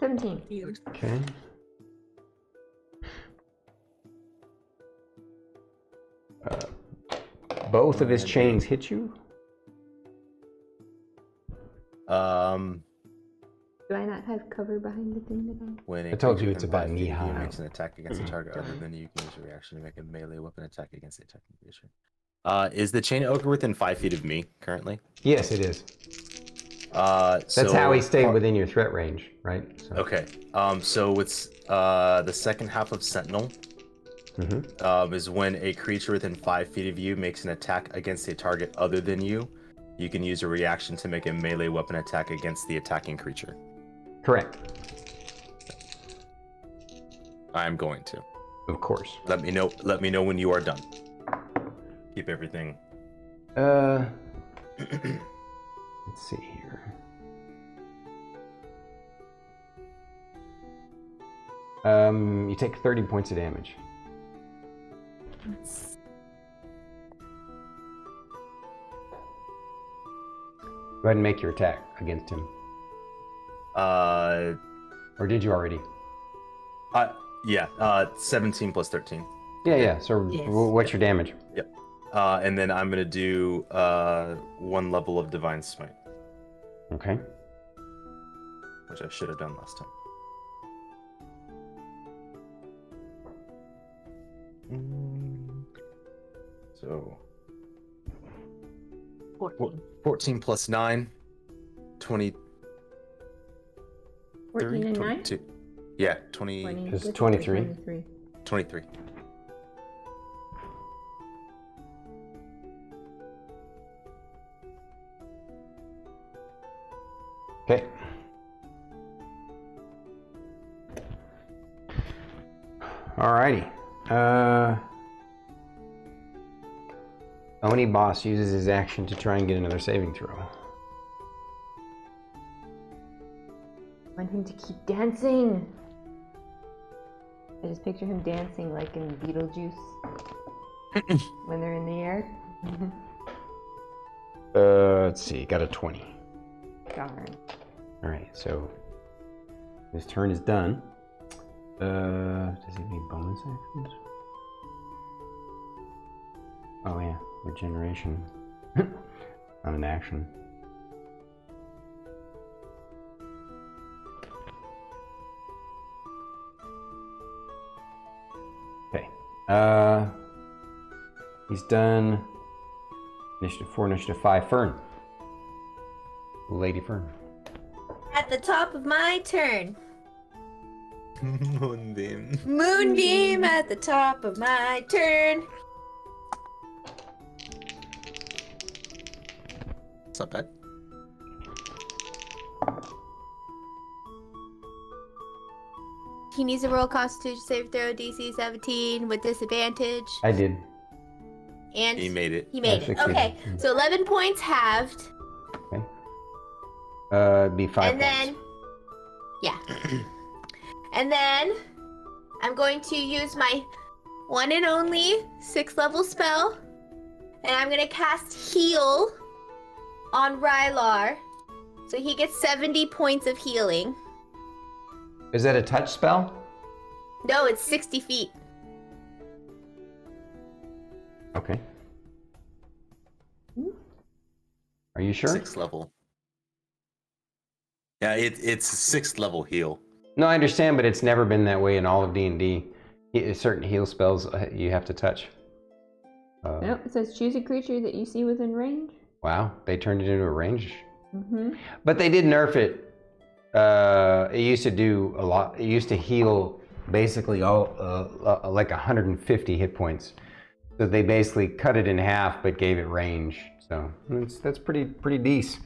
17. Okay. Both of his chains hit you? Do I not have cover behind the thing that I... When I told you creature it's within about 5 feet knee of you high. makes an attack against a target other than you, can use a reaction to make a melee weapon attack against the attacking creature. Is the chain ogre within 5 feet of me currently? Yes, it is. That's how he stayed within your threat range, right? So. Okay. So with the second half of Sentinel is when a creature within 5 feet of you makes an attack against a target other than you. You can use a reaction to make a melee weapon attack against the attacking creature. Correct. I'm going to. Of course. Let me know when you are done. Keep everything. Let's see here. You take 30 points of damage. Go ahead and make your attack against him. Or did you already? Yeah. 17 plus 13. Yeah. So Yes. what's your damage? Yep. And then I'm gonna do 1 level of Divine Smite, Okay. which I should have done last time. So 14 plus 9, 20. 14 and 9? 22. Yeah, 20. It's 23. 23. Okay. Alrighty. Oni boss uses his action to try and get another saving throw. I want him to keep dancing. I just picture him dancing like in Beetlejuice when they're in the air. Let's see, got a 20. Darn. Alright, so his turn is done. Does he have any bonus actions? Oh yeah, regeneration. Not an action. Okay. He's done initiative 4, initiative 5. Fern. Lady Fern. at the top of my turn, Moonbeam. Moonbeam at the top of my turn. It's not bad. He needs to roll Constitution save throw DC 17 with disadvantage. I did. And He made it. He made I it. succeeded. Okay, so 11 points halved. Okay. It'd be 5 And points. then, yeah. And then, I'm going to use my one and only 6th level spell. And I'm going to cast Heal on Rylar. So he gets 70 points of healing. Is that a touch spell? No, it's 60 feet. Okay. Are you sure? 6th level. Yeah, it's 6th level heal. No, I understand, but it's never been that way in all of D&D. Certain heal spells you have to touch. Nope, it says choose a creature that you see within range. Wow, they turned it into a range. Mm-hmm. But they did nerf it. It used to do a lot. It used to heal basically all like 150 hit points. So they basically cut it in half, but gave it range. So that's pretty decent.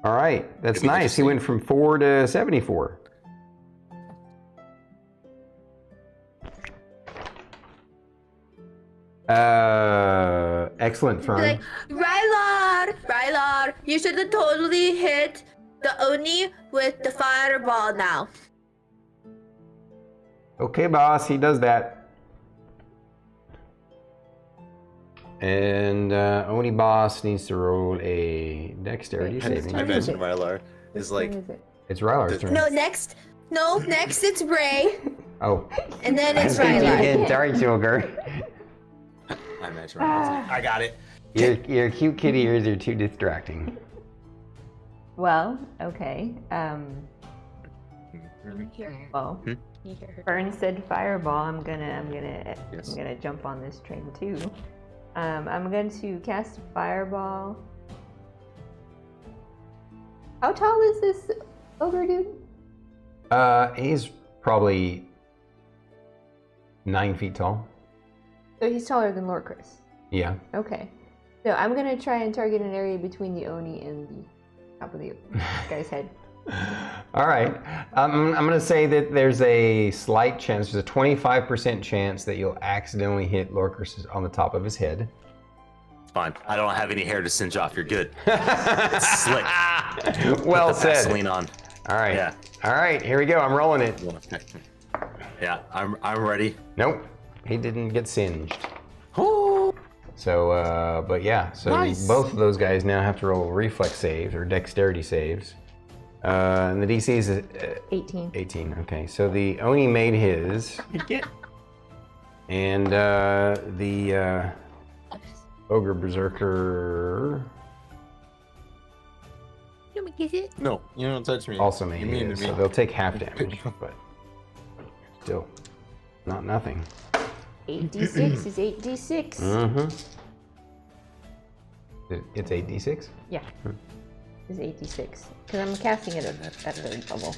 All right, that's Could be nice. He interesting. went from 4 to 74. Excellent, Be Fern. like, Rylar, you should have totally hit the Oni with the fireball now. Okay, boss, he does that. And Oni boss needs to roll a dexterity saving. I imagine Rylar is like, What is it? It's Rylar's turn. No, next it's Ray, Oh. and then it's Thank you Rylar. again. Sorry, Sugar. I imagine Rylar's like, I got it. Your cute kitty ears are too distracting. Well, okay. Well, You hear her. Fern said fireball. I'm gonna Yes. jump on this train too. I'm going to cast fireball. How tall is this ogre dude? He's probably 9 feet tall. So he's taller than Lorkris. Yeah. Okay. So I'm gonna try and target an area between the Oni and the top of the guy's head. All right. I'm going to say that there's a slight chance, there's a 25% chance that you'll accidentally hit Lorkris on the top of his head. It's fine. I don't have any hair to singe off. You're good. It's slick. Well Put the said. Vaseline on. All right. Yeah. All right, here we go. I'm rolling it. Yeah, I'm ready. Nope. He didn't get singed. So, but yeah. So Nice. both of those guys now have to roll reflex saves or dexterity saves. And the DC is 18. 18. Okay, so the Oni made his. And the Ogre Berserker You want me to kiss it? No, you don't touch me. also made You mean his. to me. So they'll take half damage, but still not nothing. 8d6 is 8d6. Mm-hmm. It's 8d6? Yeah. Is 8d6. Because I'm casting it at 3rd level.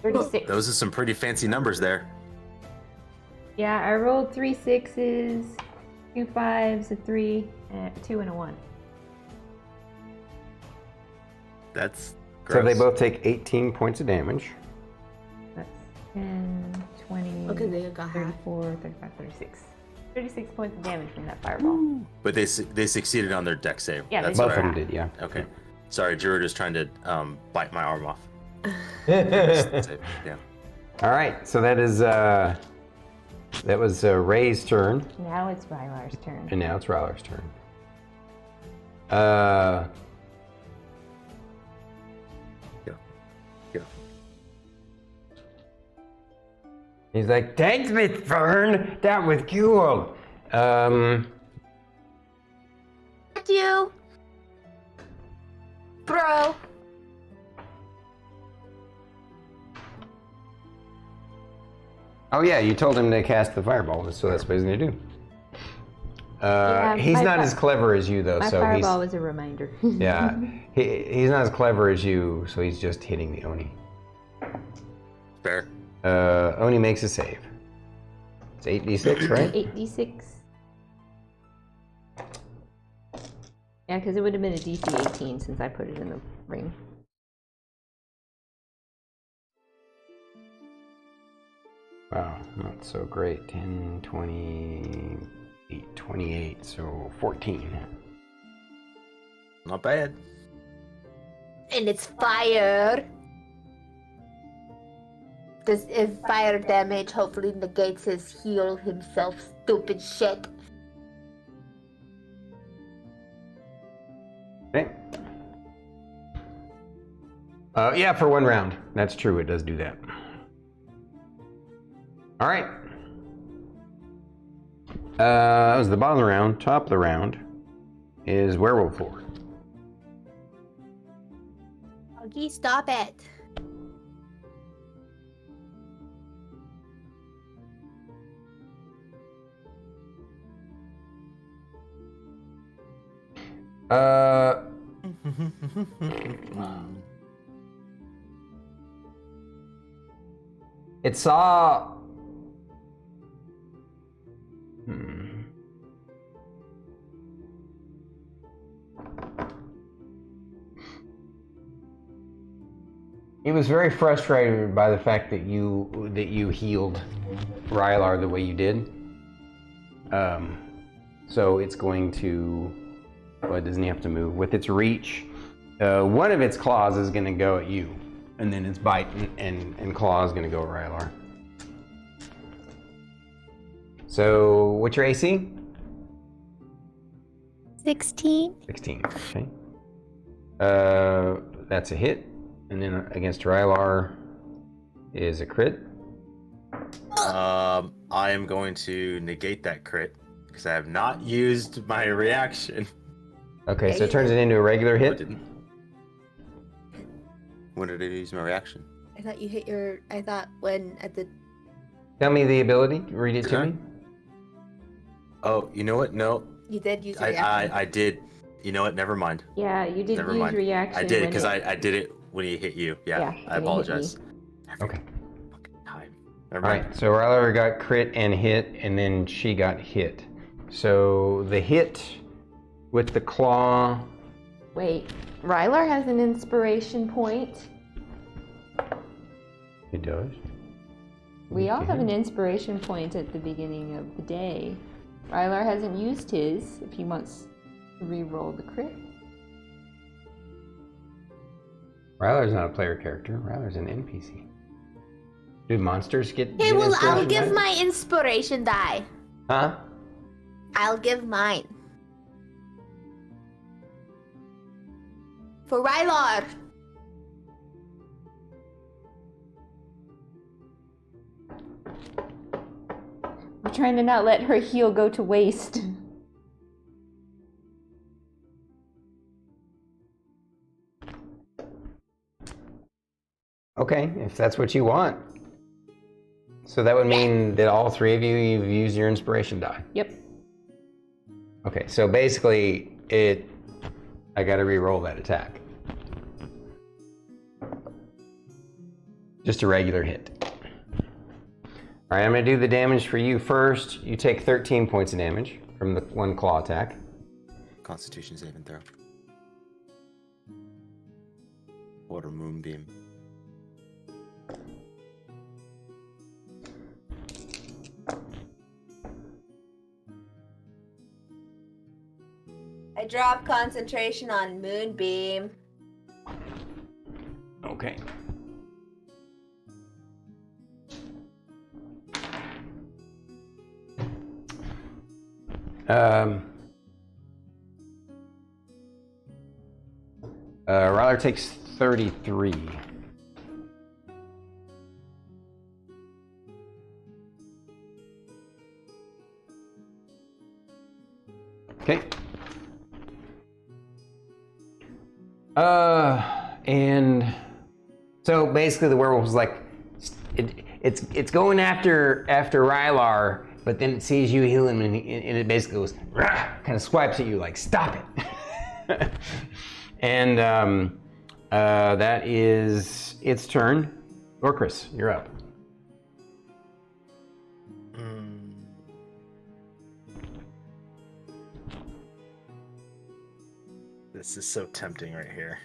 Those are some pretty fancy numbers there. Yeah, I rolled 3 6s, 2 5s, a 3, a 2, and a 1. That's So they gross. both take 18 points of damage. That's 10, 20, Okay, they got half. 34, 35, 36. 36 points of damage from that fireball. But they succeeded on their deck save. Yeah, they That's did. Both what of I- them did, yeah. Okay. Sorry, Druid is trying to bite my arm off. Yeah. All right, so that is that was Ray's turn, Now it's Rylar's turn. and now it's Rylar's turn. Yeah. He's like, thanks, Miss Fern. That was cool. What do you, bro. Oh yeah, you told him to cast the fireball, so that's what he's gonna do. Yeah, he's not as clever as you though, My so fireball was a reminder. yeah, he's not as clever as you, so he's just hitting the Oni. Fair. Oni makes a save. It's 8d6, right? 8d6. Yeah, because it would have been a DC 18 since I put it in the ring. Wow, not so great. 10, 20, 28, so 14. Not bad. And it's fire. Does if fire damage hopefully negates his heal himself, stupid shit. Okay. Yeah, for 1 round. That's true, it does do that. All right. That was the bottom of the round. Top of the round is Werewolf Lord. Augie, stop it. It saw. It was very frustrated by the fact that you healed Rylar the way you did. So it's going to. Well, it doesn't have to move. With its reach, one of its claws is going to go at you, and then its bite and claw is going to go at Rylar. So, what's your AC? 16. 16. Okay. That's a hit, and then against Rylar is a crit. I am going to negate that crit because I have not used my reaction. Okay, so it turns it into a regular I hit. didn't. When did I use my reaction? I thought you hit your. I thought when at the. Tell me the ability. Read it to Okay. me. Oh, you know what? No, You did use your reaction. I did. You know what? Never mind. Yeah, you did Never use mind. reaction. I did it when because I did it when he hit you. Yeah, Yeah, I when he hit apologize. me. Okay. Fucking time. Never All mind. right, so Rylar got crit and hit, and then she got hit. So the hit with the claw. Wait, Rylar has an inspiration point. It does. We all Okay. have an inspiration point at the beginning of the day. Rylar hasn't used his if he wants to re-roll the crit. Rylar's not a player character. Rylar's an NPC. Do monsters get? Okay, get well, I'll inspiration give die? my inspiration die. Huh? I'll give mine. For Rylar. We're trying to not let her heal go to waste. Okay, if that's what you want. So that would mean that all 3 of you've used your inspiration die. Yep. Okay, so basically, I gotta re-roll that attack. Just a regular hit. All right, I'm gonna do the damage for you first. You take 13 points of damage from the 1 claw attack. Constitution saving throw. What a moonbeam. I drop concentration on Moonbeam. Okay. Rylar takes 33. Okay. And so basically the werewolf was like, it's going after Rylar, but then it sees you heal him, and it basically goes, kind of swipes at you like, stop it. And that is its turn. Lorkris, you're up. This is so tempting right here.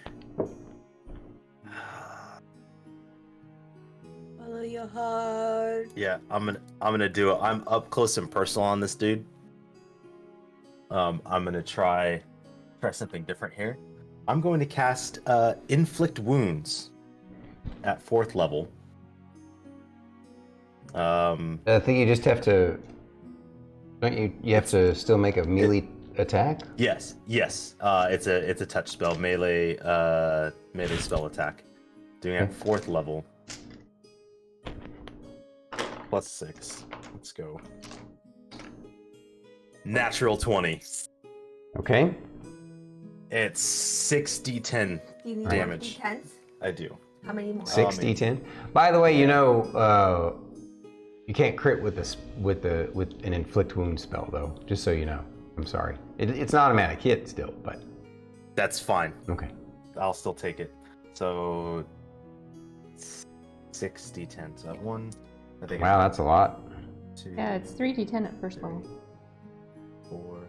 Follow your heart. Yeah, I'm gonna do it. I'm up close and personal on this dude. I'm gonna try something different here. I'm going to cast Inflict Wounds at 4th level. I think you just have to. Don't you? You have to still make a melee attack. Yes. It's a touch spell, melee spell attack. Doing it at 4th level. +6. Let's go. Natural 20. Okay. It's 6d10 Do you need damage. more D10s? I do. How many more? 6d10. By the way, you know, you can't crit with an inflict wound spell though. Just so you know. I'm sorry. It's an automatic hit still, but That's fine. okay. I'll still take it. So 6d10. So 1. I think. Wow, that's a lot. 2. Yeah, it's 3d10 at first level. 4.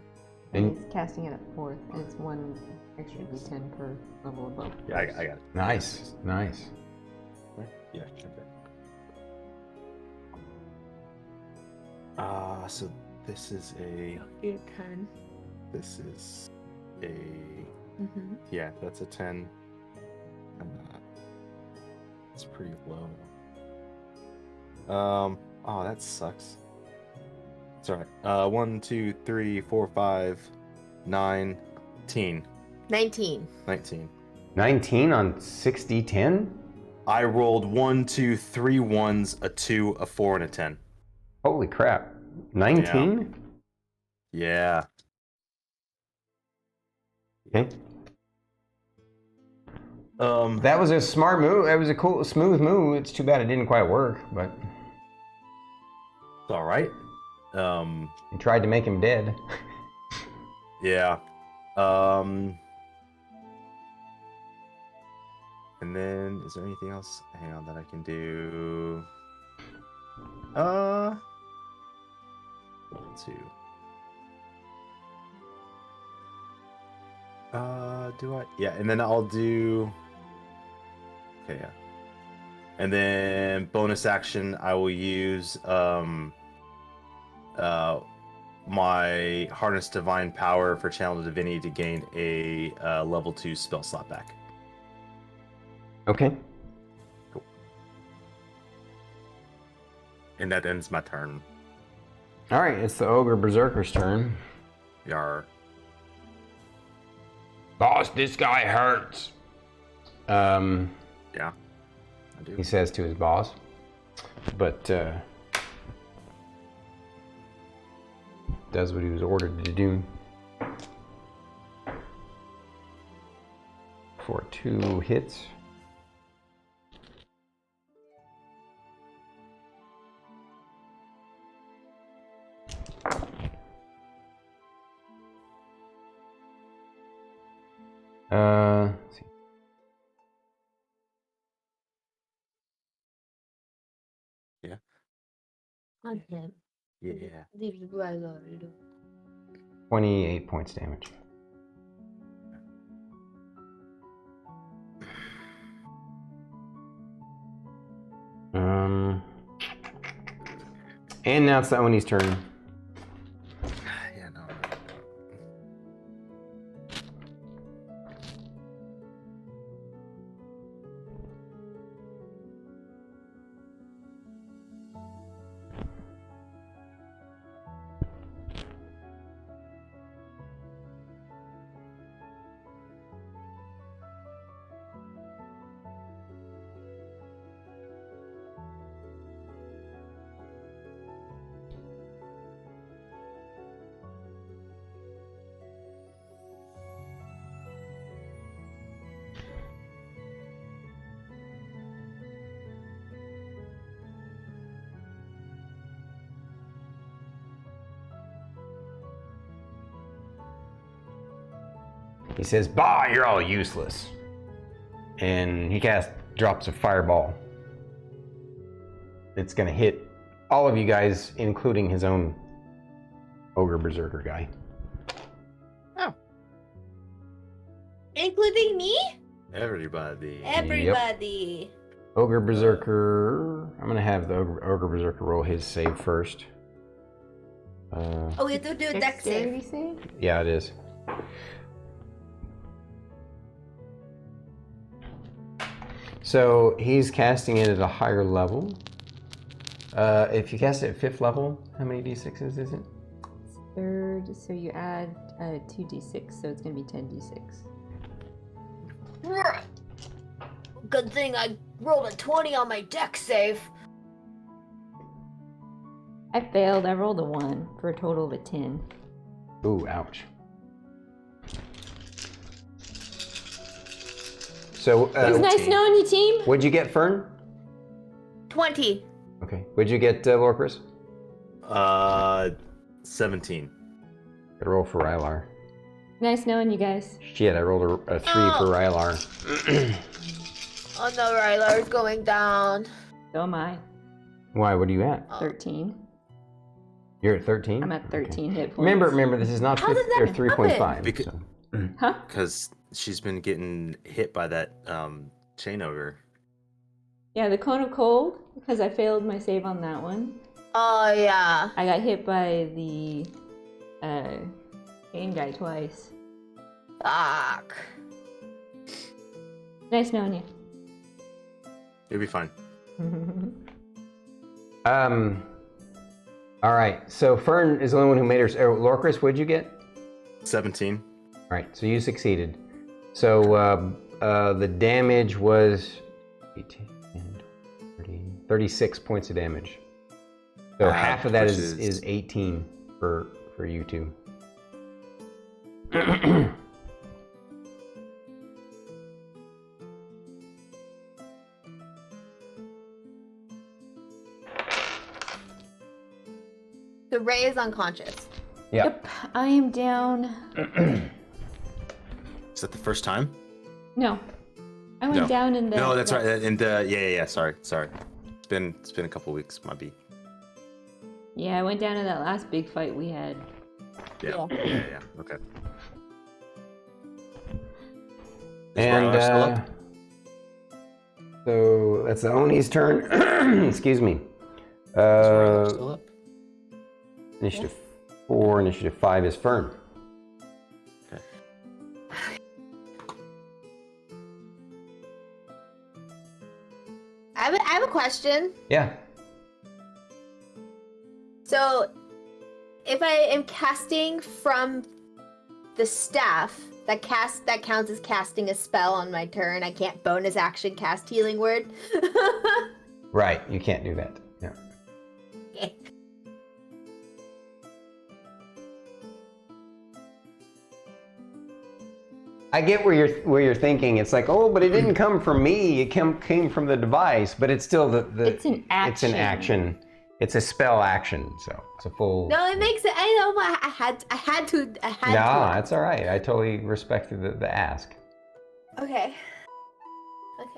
And it's casting it at 4th, and it's 1 extra d10 per level above. Yeah, I got it. Nice. Yeah. Okay. So this is a. Your turn. This is a. Mm-hmm. Yeah, that's a 10. It's pretty low. Oh, that sucks. It's alright. 1, 2, 3, 4, 5, 9, 10. 19. 19. 19 on 6d10. I rolled 1, 2, 3 ones, a 2, a 4, and a 10. Holy crap! 19. Yeah. Okay. Um, That was a smart move. That was a cool, smooth move. It's too bad it didn't quite work, but it's all right. you tried to make him dead. Yeah. And then, is there anything else? Hang on, that I can do. 1, 2. Do I? Yeah, and then I'll do. Okay, yeah. And then bonus action, I will use my Harness Divine Power for Channel Divinity to gain a level 2 spell slot back. Okay. Cool. And that ends my turn. All right, it's the Ogre Berserker's turn. Yar. Boss, this guy hurts. Yeah, I do. He says to his boss, but does what he was ordered to do. For 2 hits. Let's see. Yeah. On him. Yeah. Leave the guys already. 28 points damage. And now it's the Oni's turn. Yeah, no. He says, "Bah, you're all useless." And he drops a fireball. It's gonna hit all of you guys, including his own ogre berserker guy. Oh. Including me? Everybody. Everybody. Ogre berserker. I'm gonna have the ogre berserker roll his save first. Oh, we have to do a dex Dexterity save. save? Yeah, it is. So he's casting it at a higher level. If you cast it at 5th level, how many d6s is it? Third, so you add 2d6, so it's gonna be 10d6. Good thing I rolled a 20 on my dex save. I failed. I rolled a 1 for a total of a 10. Ooh, ouch. So, It was nice knowing you, team. what'd you get, Fern? 20. Okay. What'd you get, Lorkris? 17. I roll for Rylar. Nice knowing you guys. Shit, I rolled a 3 for Rylar. Oh no, Rylar's going down. So am I. Why? What are you at? 13. You're at 13? I'm at 13 hit points. Remember, this is not How did that or 3.5. Because- so. Huh? Because she's been getting hit by that chain ogre. Yeah, the Cone of Cold, because I failed my save on that one. Oh yeah. I got hit by the chain guy twice. Fuck. Nice knowing You'll be fine. you. All right. So Fern is the only one who made her. Lorkris, what'd you get? 17. All right. So you succeeded. So the damage was 18, 30, 36 points of damage. So half of that which is 18 for you two. The Ray is unconscious. Yeah. Yep, I am down. Is that the first time? No, I went No. down in the. No, that's right. And yeah. Sorry. It's been a couple weeks. Might be. Yeah, I went down in that last big fight we had. Yeah. Okay. And Rylar still up? so that's the Oni's turn. Excuse me. Is Rylar still up? Initiative 4, initiative 5 is Fern. Okay. I have a question. Yeah. So, if I am casting from the staff, that counts as casting a spell on my turn. I can't bonus action cast Healing Word. Right. You can't do that. Yeah. Okay. I get where you're thinking. It's like, oh, but it didn't come from me. It came from the device, but it's still the It's an action. It's an action. It's a spell action, so it's a full. No, it makes it. I know, but I had to. No, that's all right. I totally respected the ask. Okay. Oh,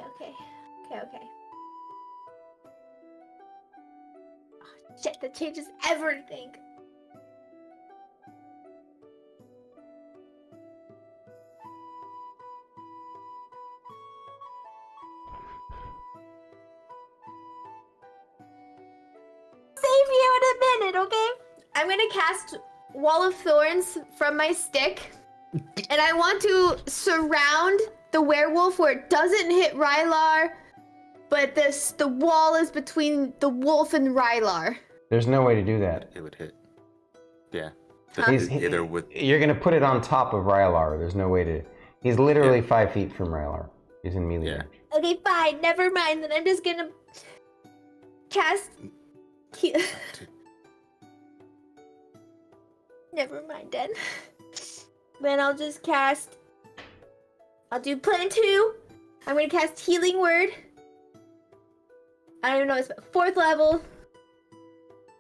shit, that changes everything. Save you in a minute, okay? I'm gonna cast Wall of Thorns from my stick. And I want to surround the werewolf where it doesn't hit Rylar, but the wall is between the wolf and Rylar. There's no way to do that. It would hit. Yeah. Either you're gonna put it on top of Rylar. There's no way to. He's literally 5 feet from Rylar. He's in melee range. Okay, fine, never mind. Then I'm just gonna cast. Never mind then. Then I'll just cast. I'll do plan 2. I'm gonna cast Healing Word. I don't even know it's 4th level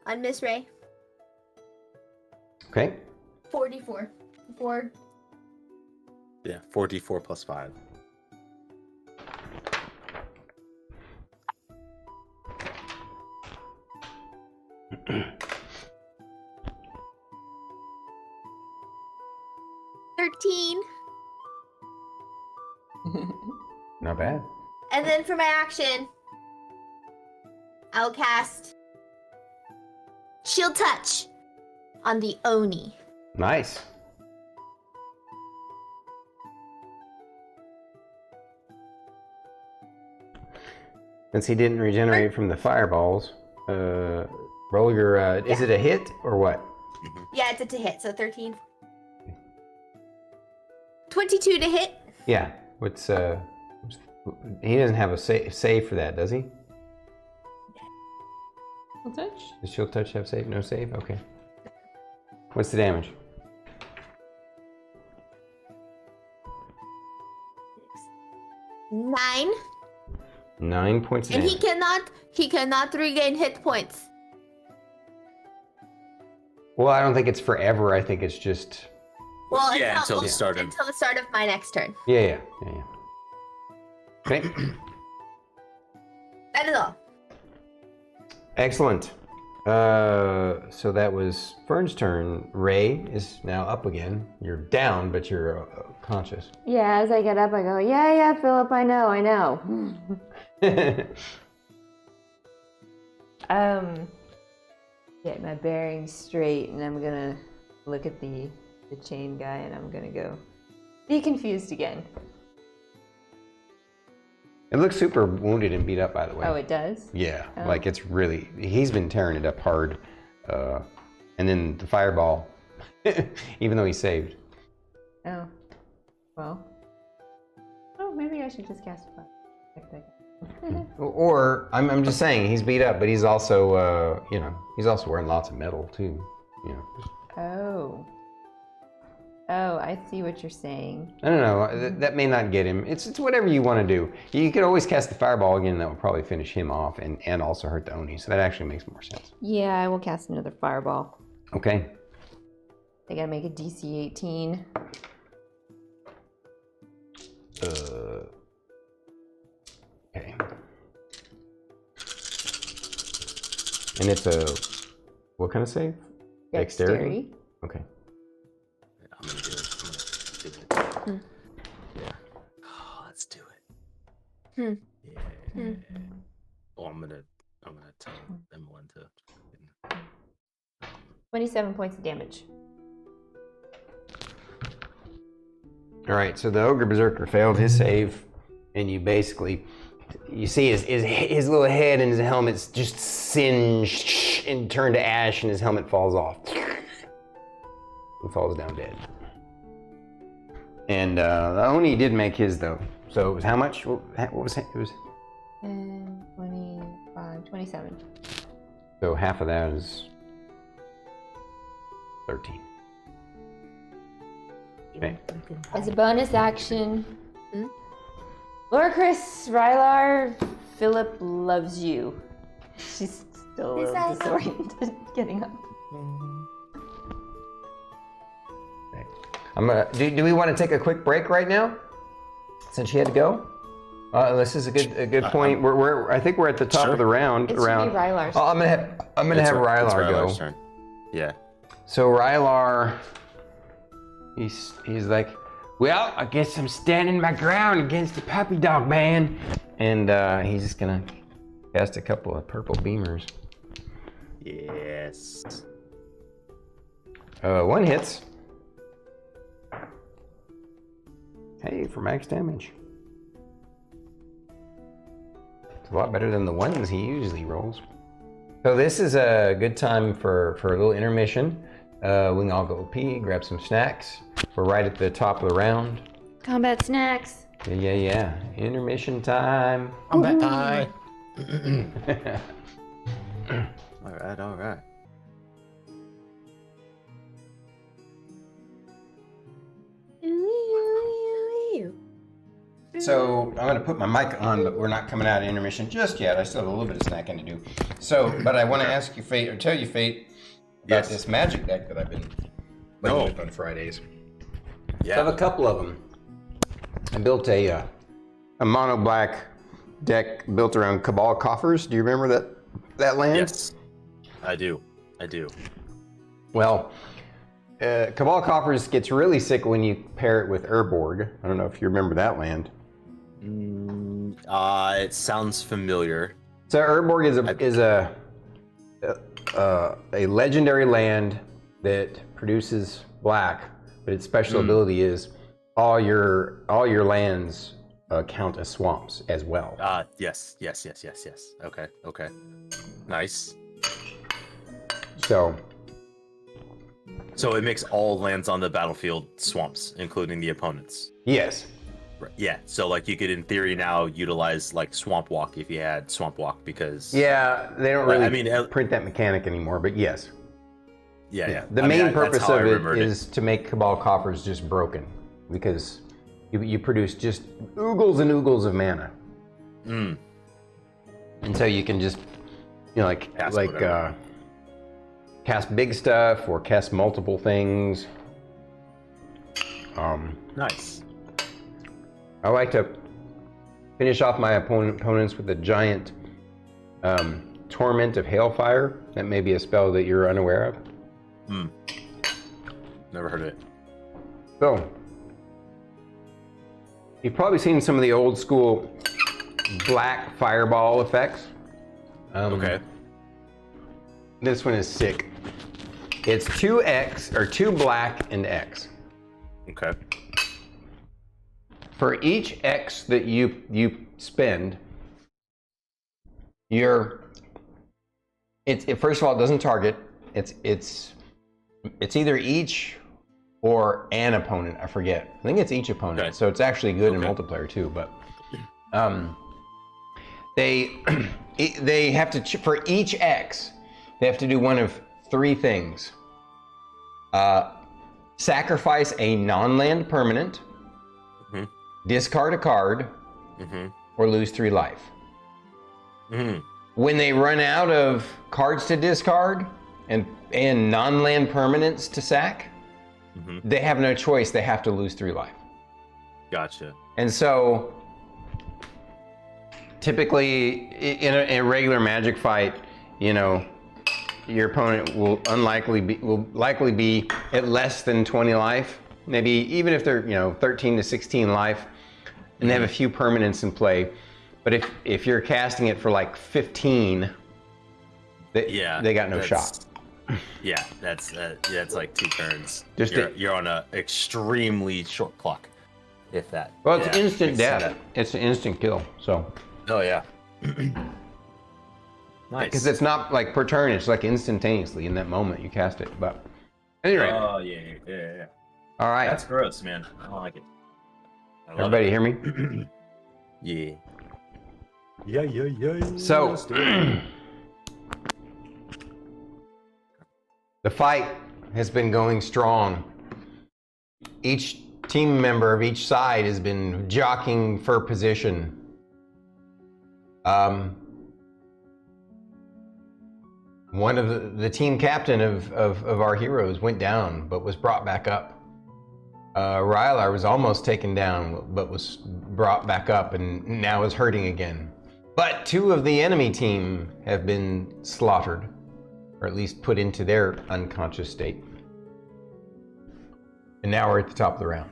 on Miss Ray. Okay. 44. 4. Yeah, 4d4 plus 5. $13. Not bad. And then for my action, I'll cast Shield Touch on the Oni. Nice. Since he didn't regenerate from the fireballs, roll your. Is it a hit or what? Yeah, it's a to hit, so 13. 22 to hit. Yeah. What's he doesn't have a save for that, does he? Shield touch? Does Shield Touch have save? No save? Okay. What's the damage? 9. 9 points of And damage. he cannot regain hit points. Well, I don't think it's forever. I think it's just. Well, Yeah, until the start of- until the start of my next turn. Yeah. Okay. That is all. Excellent. So that was Fern's turn. Ray is now up again. You're down, but you're conscious. Yeah, as I get up, I go, yeah, Philip, I know. Get my bearings straight, and I'm gonna look at the chain guy, and I'm gonna go, be confused again. It looks super wounded and beat up, by the way. Oh, it does? Yeah, Oh. like it's really, he's been tearing it up hard. And then the fireball, even though he saved. Oh. Well. Oh, maybe I should just cast a fire. Or, I'm just saying, he's beat up, but he's also, he's also wearing lots of metal, too. Oh. Oh, I see what you're saying. I don't know, that may not get him. It's whatever you want to do. You could always cast the fireball again, that would probably finish him off and also hurt the Oni, so that actually makes more sense. Yeah, I will cast another fireball. Okay. I gotta make a DC 18. Okay. And it's a, what kind of save? Dexterity? Okay. I'm gonna do it. Yeah. Oh, let's do it. Yeah. Oh, I'm gonna tell Emillynn to. 27 points of damage. All right, so the Ogre Berserker failed his save, and you basically, you see his little head and his helmet's just singed and turned to ash, and his helmet falls off. He falls down dead. And the Oni did make his, though. So it was how much? What was it? It was 25, 27. so half of that is 13. Okay. As a bonus action, Lorkris, Rylar, Philip loves you. She's still a little disoriented getting up. Okay. I'm gonna. Do we want to take a quick break right now? Since she had to go. This is a good point. I think we're at the top of the round. It should be Rylar's. Oh, I'm gonna have Rylar go. Turn. Yeah. So Rylar, he's like, well, I guess I'm standing my ground against the puppy dog man, and he's just gonna cast a couple of purple beamers. Yes. One hits. Hey, for max damage. It's a lot better than the ones he usually rolls. So this is a good time for a little intermission. We can all go pee, grab some snacks. We're right at the top of the round. Combat snacks. Yeah. Intermission time. Combat time. All right. So I'm gonna put my mic on, but we're not coming out of intermission just yet. I still have a little bit of snacking to do. So, but I want to ask you, Fate, or tell you, Fate, about this magic deck that I've been playing with on Fridays. Yeah. So I have a couple of them. I built a mono black deck built around Cabal coffers. Do you remember that land? Yes, I do. Well, Cabal coffers gets really sick when you pair it with Urborg. I don't know if you remember that land. It sounds familiar. So Urborg is a legendary land that produces black, but its special ability is all your lands count as swamps as well. Yes. Okay. Nice. So it makes all lands on the battlefield swamps, including the opponents. yes. Right. Yeah. So like you could, in theory, now utilize like Swamp Walk if you had Swamp Walk because. Yeah, they don't really I mean, print that mechanic anymore, but yes. Yeah. The main purpose of it is to make Cabal coffers just broken, because you produce just oogles and oogles of mana. And so you can just, cast big stuff or cast multiple things. Nice. I like to finish off my opponents with a giant Torment of Hailfire. That may be a spell that you're unaware of. Never heard of it. So, you've probably seen some of the old school black fireball effects. Okay. This one is sick. It's 2X, or 2 black and X. Okay. For each X that you spend, first of all, it doesn't target. It's either each or an opponent. I forget. I think it's each opponent. Okay. So it's actually good in multiplayer too. But they have to, for each X, they have to do one of 3 things: sacrifice a non-land permanent, discard a card, or lose 3 life. When they run out of cards to discard and non-land permanents to sack, they have no choice. They have to lose 3 life. Gotcha. And so, typically in a regular Magic fight, your opponent will likely be at less than 20 life. Maybe even if they're 13 to 16 life, and they have a few permanents in play. But if you're casting it for like 15, they got no shot. Yeah, that's like 2 turns. Just you're on a extremely short clock, if that. Well, it's instant death. It's an instant kill. So. Oh yeah. Nice. Because it's not like per turn; it's like instantaneously in that moment you cast it. But anyway. Oh yeah. All right. That's gross, man. I don't like it. Everybody hear me? Yeah. Yeah. So, the fight has been going strong. Each team member of each side has been jockeying for position. One of the team captain of our heroes went down, but was brought back up. Rylar was almost taken down, but was brought back up and now is hurting again. But 2 of the enemy team have been slaughtered, or at least put into their unconscious state. And now we're at the top of the round.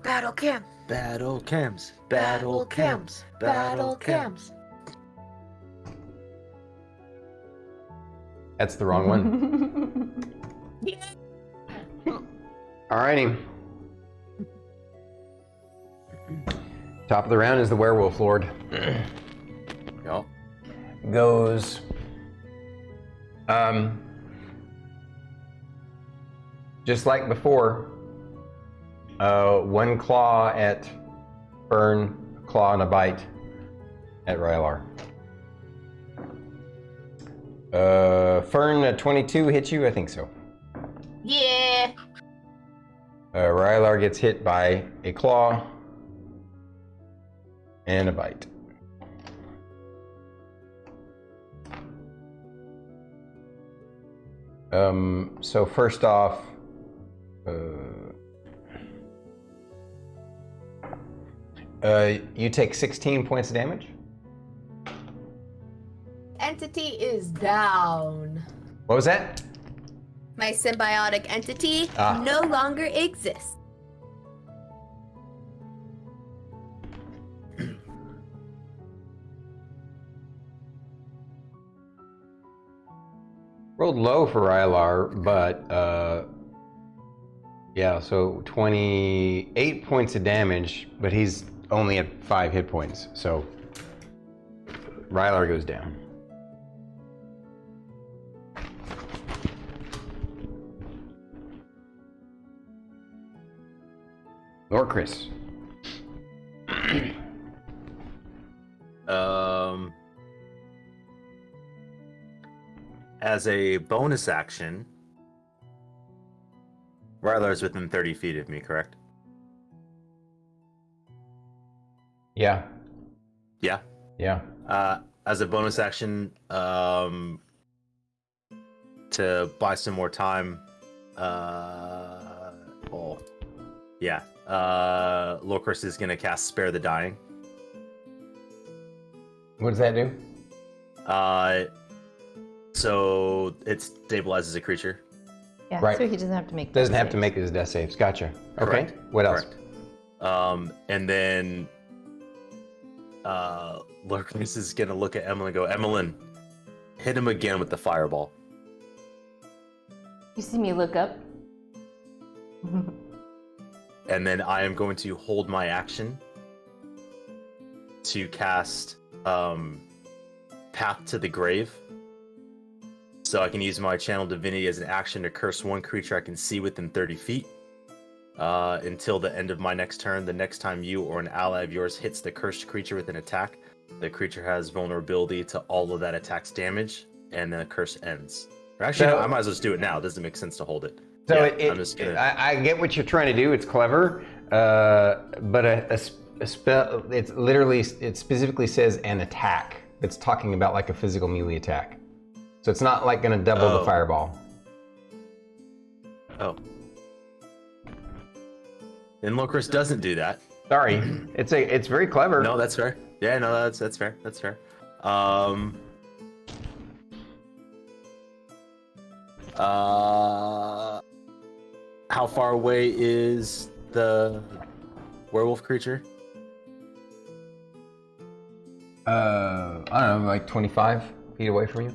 Battle cam. Battle cams. That's the wrong one. Alrighty. Top of the round is the Werewolf Lord. Yup. Goes just like before, 1 claw at Fern, claw and a bite at Rylar. Fern, a 22 hits you? I think so. Yeah. Rylar gets hit by a claw and a bite. So first off, you take 16 points of damage. Entity is down. What was that? My symbiotic entity no longer exists. Rolled low for Rylar, but yeah, so 28 points of damage, but he's only at 5 hit points, so Rylar goes down. Lorkris. As a bonus action, Rylar is within 30 feet of me, correct? Yeah. Yeah. Yeah. As a bonus action, to buy some more time, Lorkris is gonna cast Spare the Dying. What does that do? So it stabilizes a creature. Yeah, Right. so he doesn't have to make. Doesn't death have to saves. make his death saves. Gotcha. Okay. Correct. What else? Correct. And then Lorkris is gonna look at Emillynn and go, Emillynn, hit him again with the fireball. You see me look up. And then I am going to hold my action to cast Path to the Grave. So I can use my Channel Divinity as an action to curse one creature I can see within 30 feet. Until the end of my next turn, the next time you or an ally of yours hits the cursed creature with an attack, the creature has vulnerability to all of that attack's damage, and the curse ends. Or actually, no, I might as well just do it now. It doesn't make sense to hold it. So Yeah, I'm just gonna... I get what you're trying to do. It's clever, but a spell. It's literally. It specifically says an attack. It's talking about like a physical melee attack. So it's not like going to double the fireball. Oh. Then Lorkris doesn't do that. Sorry, it's very clever. No, that's fair. Yeah, no, that's fair. That's fair. How far away is the werewolf creature? I don't know, like 25 feet away from you.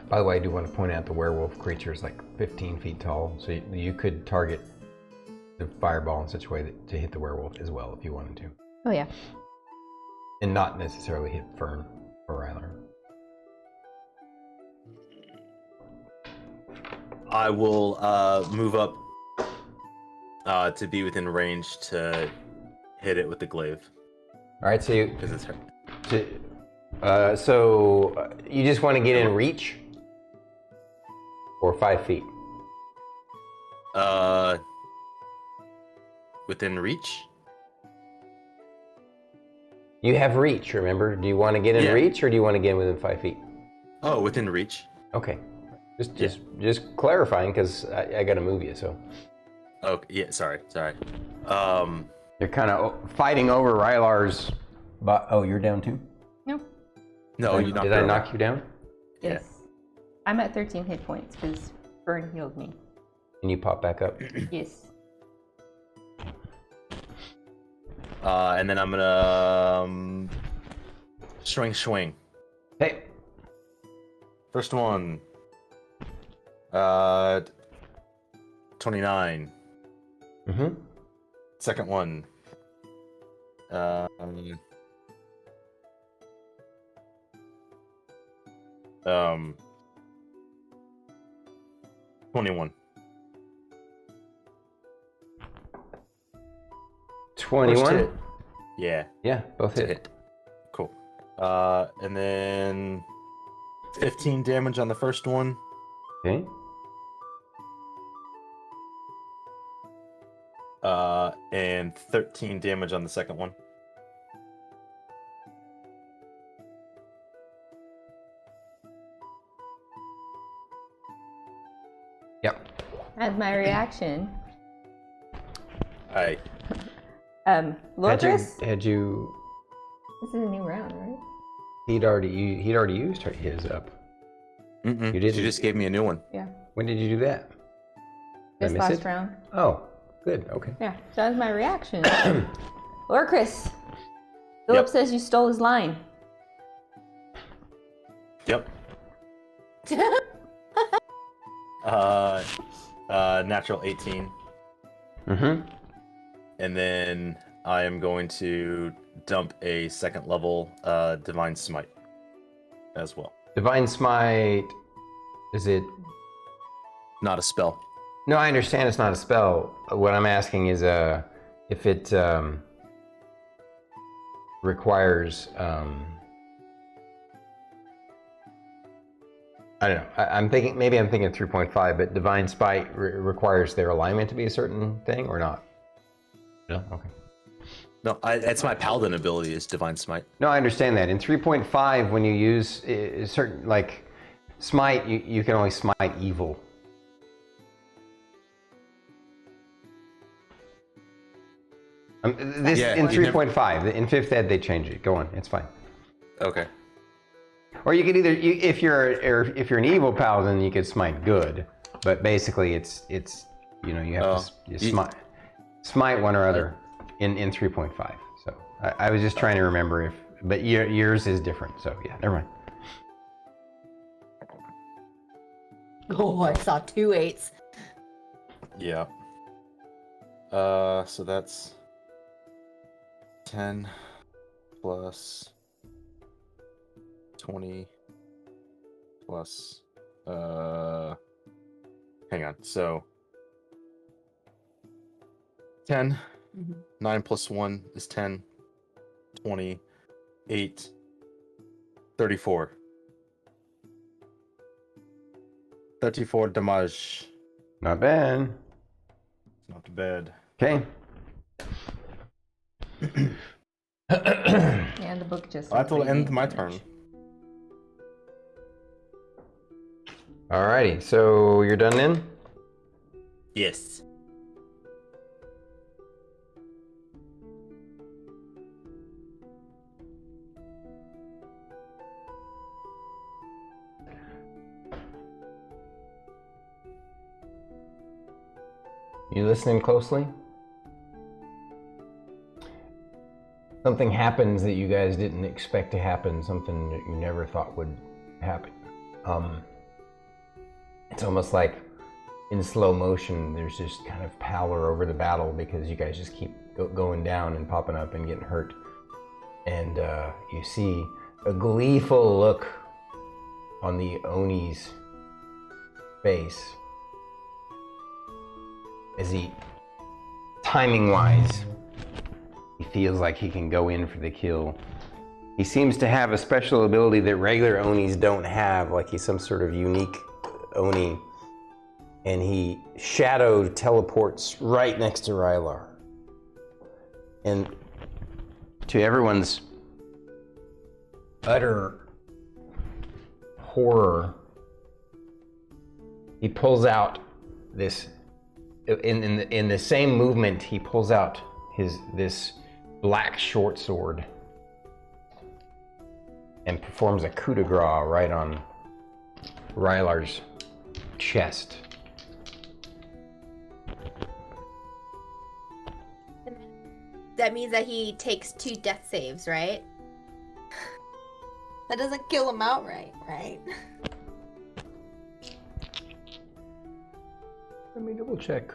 By the way, I do want to point out the werewolf creature is like 15 feet tall, so you could target the fireball in such a way to hit the werewolf as well if you wanted to. Oh yeah. And not necessarily hit Fern or Rylar. I will move up to be within range to hit it with the glaive. All right, so Because it's her. so you just want to get in reach? Or 5 feet? Within reach? You have reach, remember? Do you want to get in reach or do you want to get within 5 feet? Oh, within reach. Okay. Just clarifying because I got to move you, so. Oh, yeah, sorry. You're kind of fighting over Rylar's. Oh, you're down too? No. No, you knocked Did her I over. knock you down? Yeah. Yes. I'm at 13 hit points because Fern healed me. And you pop back up? Yes. And then I'm gonna swing. Hey. First one. 29. Mm-hmm. Second one. 21. 21? First hit. Yeah, Yeah, both to hit. hit. Cool. And then 15 damage on the first one. Okay. And 13 damage on the second one. as my reaction, Alright. Lorkris. Had you? This is a new round, right? He'd already used his up. Mm-mm. You didn't? She just gave me a new one. Yeah. When did you do that? Did I This miss last it? round. Oh, good. Okay. Yeah. So that was my reaction. Lorkris. Philip Yep. says you stole his line. Yep. Natural 18. Mm-hmm. And then I am going to dump a second level Divine Smite as well. Divine Smite. Is it? Not a spell. No, I understand it's not a spell. What I'm asking is, if it requires. I don't know. I'm thinking maybe I'm thinking 3.5, but Divine Spite requires their alignment to be a certain thing, or not? No. Okay. No, that's my Paladin ability is Divine Smite. No, I understand that. In 3.5, when you use certain like Smite, you can only smite evil. In 3.5, in 5th ed they change it. Go on, it's fine. Okay. Or you could either, if you're an evil paladin, you could smite good, but basically it's you have to smite one or other in 3.5. So I was just trying to remember but yours is different. So yeah, never mind. Oh, I saw 2 8s. Yeah. So that's 10 plus 20 plus hang on. So 10 9 plus 1 is 10 20 8 34 34 damage. Not bad. Not bad. Okay. Yeah, the book just. That says will end radiant my damage. turn. Alrighty, so you're done then? Yes. You listening closely? Something happens that you guys didn't expect to happen, something that you never thought would happen. It's almost like in slow motion, there's just kind of power over the battle because you guys just keep going down and popping up and getting hurt. And you see a gleeful look on the Oni's face as he, timing-wise, he feels like he can go in for the kill. He seems to have a special ability that regular Onis don't have, like he's some sort of unique Oni. And he shadow teleports right next to Rylar. And to everyone's utter horror, he pulls out this, in the same movement, he pulls out this black short sword and performs a coup de grace right on Rylar's chest. That means that he takes 2 death saves, right? That doesn't kill him outright, right? Let me double check.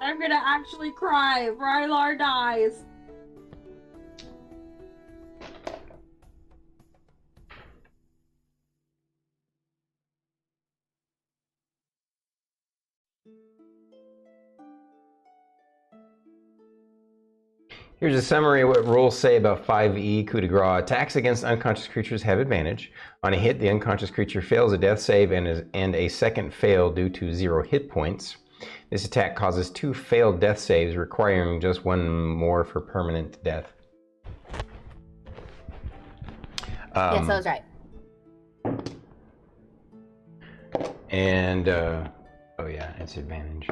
I'm gonna actually cry. Rylar dies. Here's a summary of what rules say about 5e coup de grace. Attacks against unconscious creatures have advantage. On a hit, the unconscious creature fails a death save and a second fail due to 0 hit points. This attack causes 2 failed death saves, requiring just 1 more for permanent death. Yes, I was right. And, oh yeah, it's advantage.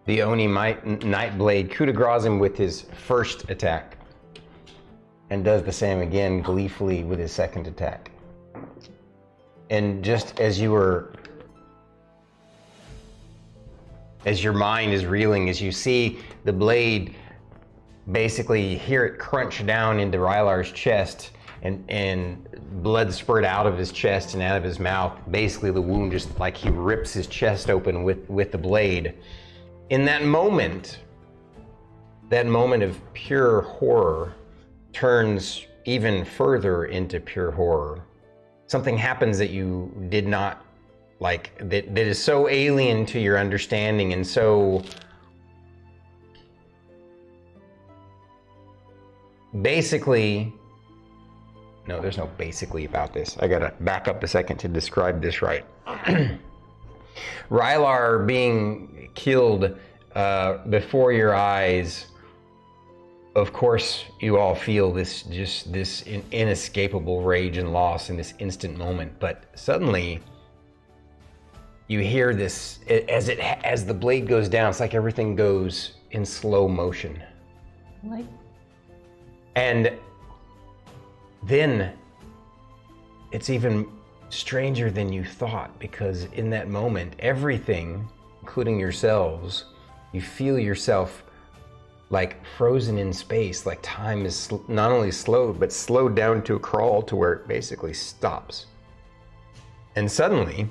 The Oni Nightblade coup de grace him with his first attack, and does the same again gleefully with his second attack. And just as your mind is reeling, as you see the blade, basically hear it crunch down into Rylar's chest, and blood spurt out of his chest and out of his mouth. Basically the wound, just like he rips his chest open with the blade. In that moment of pure horror turns even further into pure horror. Something happens that you did not like, that is so alien to your understanding, and so basically, no, there's no basically about this. I gotta back up a second to describe this right. Rylar being killed before your eyes, of course you all feel this inescapable rage and loss in this instant moment, but suddenly you hear this as the blade goes down. It's like everything goes in slow motion. Like, and then it's even stranger than you thought, because in that moment, everything, including yourselves, you feel yourself like frozen in space, like time is not only slowed, but slowed down to a crawl to where it basically stops. And suddenly,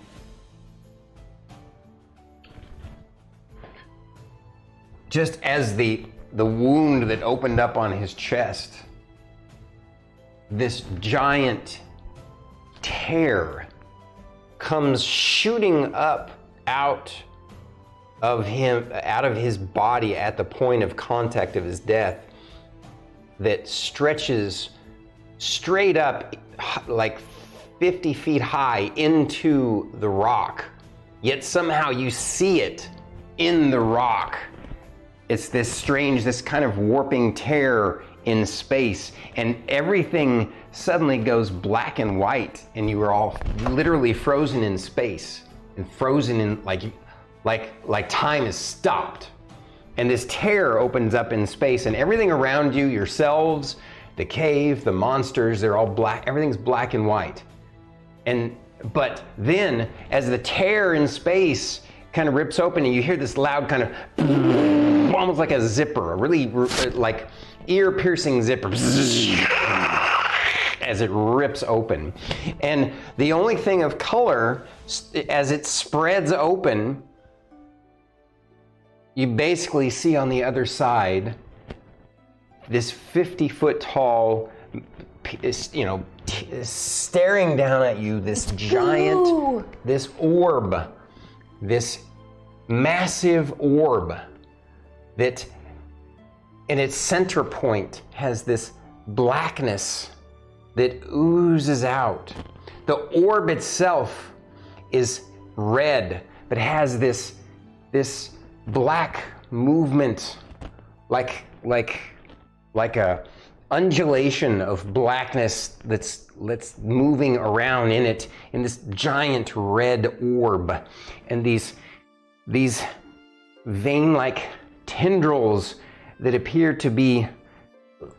just as the wound that opened up on his chest, this giant tear comes shooting up out of his body at the point of contact of his death, that stretches straight up like 50 feet high into the rock, yet somehow you see it in the rock. It's this strange, this kind of warping tear in space, and everything suddenly goes black and white, and you are all literally frozen in space, and frozen in like time is stopped. And this tear opens up in space, and everything around you, yourselves, the cave, the monsters, they're all black, everything's black and white. But then as the tear in space kind of rips open, and you hear this loud kind of almost like a zipper, a really like ear-piercing zipper as it rips open. And the only thing of color, as it spreads open, you basically see on the other side this 50-foot tall, staring down at you, this giant, this orb, this massive orb that in its center point has this blackness that oozes out. The orb itself is red, but has this black movement, like a undulation of blackness that's moving around in it, in this giant red orb, and these vein-like tendrils that appear to be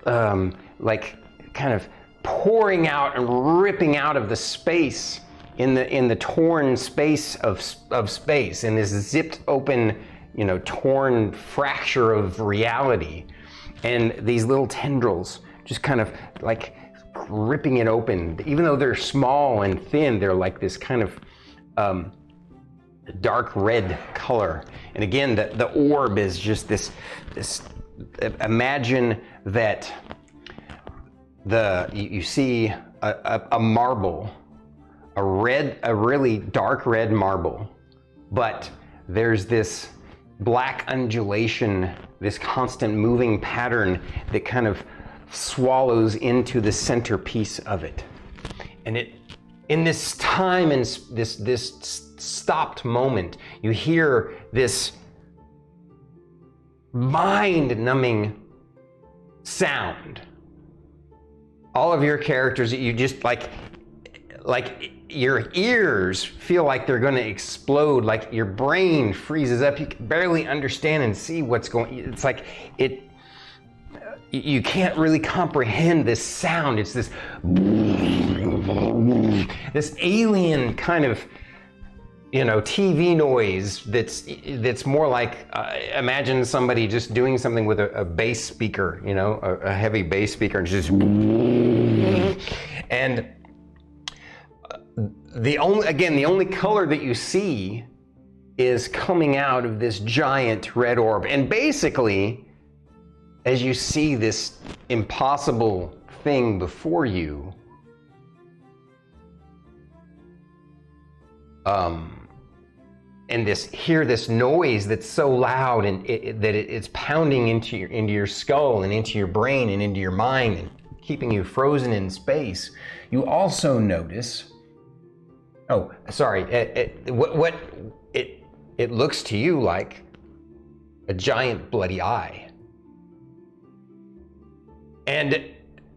like kind of pouring out and ripping out of the space in the torn space of space, in this zipped open, torn fracture of reality. And these little tendrils just kind of like ripping it open. Even though they're small and thin, they're like this kind of dark red color. And again, the orb is just this imagine that you see a marble, a really dark red marble, but there's this black undulation, this constant moving pattern that kind of swallows into the centerpiece of it. And in this time, in this stopped moment, you hear this mind-numbing sound. All of your characters, you just like your ears feel like they're going to explode, like your brain freezes up. You can barely understand and see what's going. It's like you can't really comprehend this sound. It's this alien kind of TV noise that's more like imagine somebody just doing something with a bass speaker, a heavy bass speaker, and just and the only color that you see is coming out of this giant red orb. And basically, as you see this impossible thing before you, and hear this noise that's so loud and it's pounding into your skull and into your brain and into your mind and keeping you frozen in space, you also notice. Oh, sorry. It looks to you like a giant bloody eye. And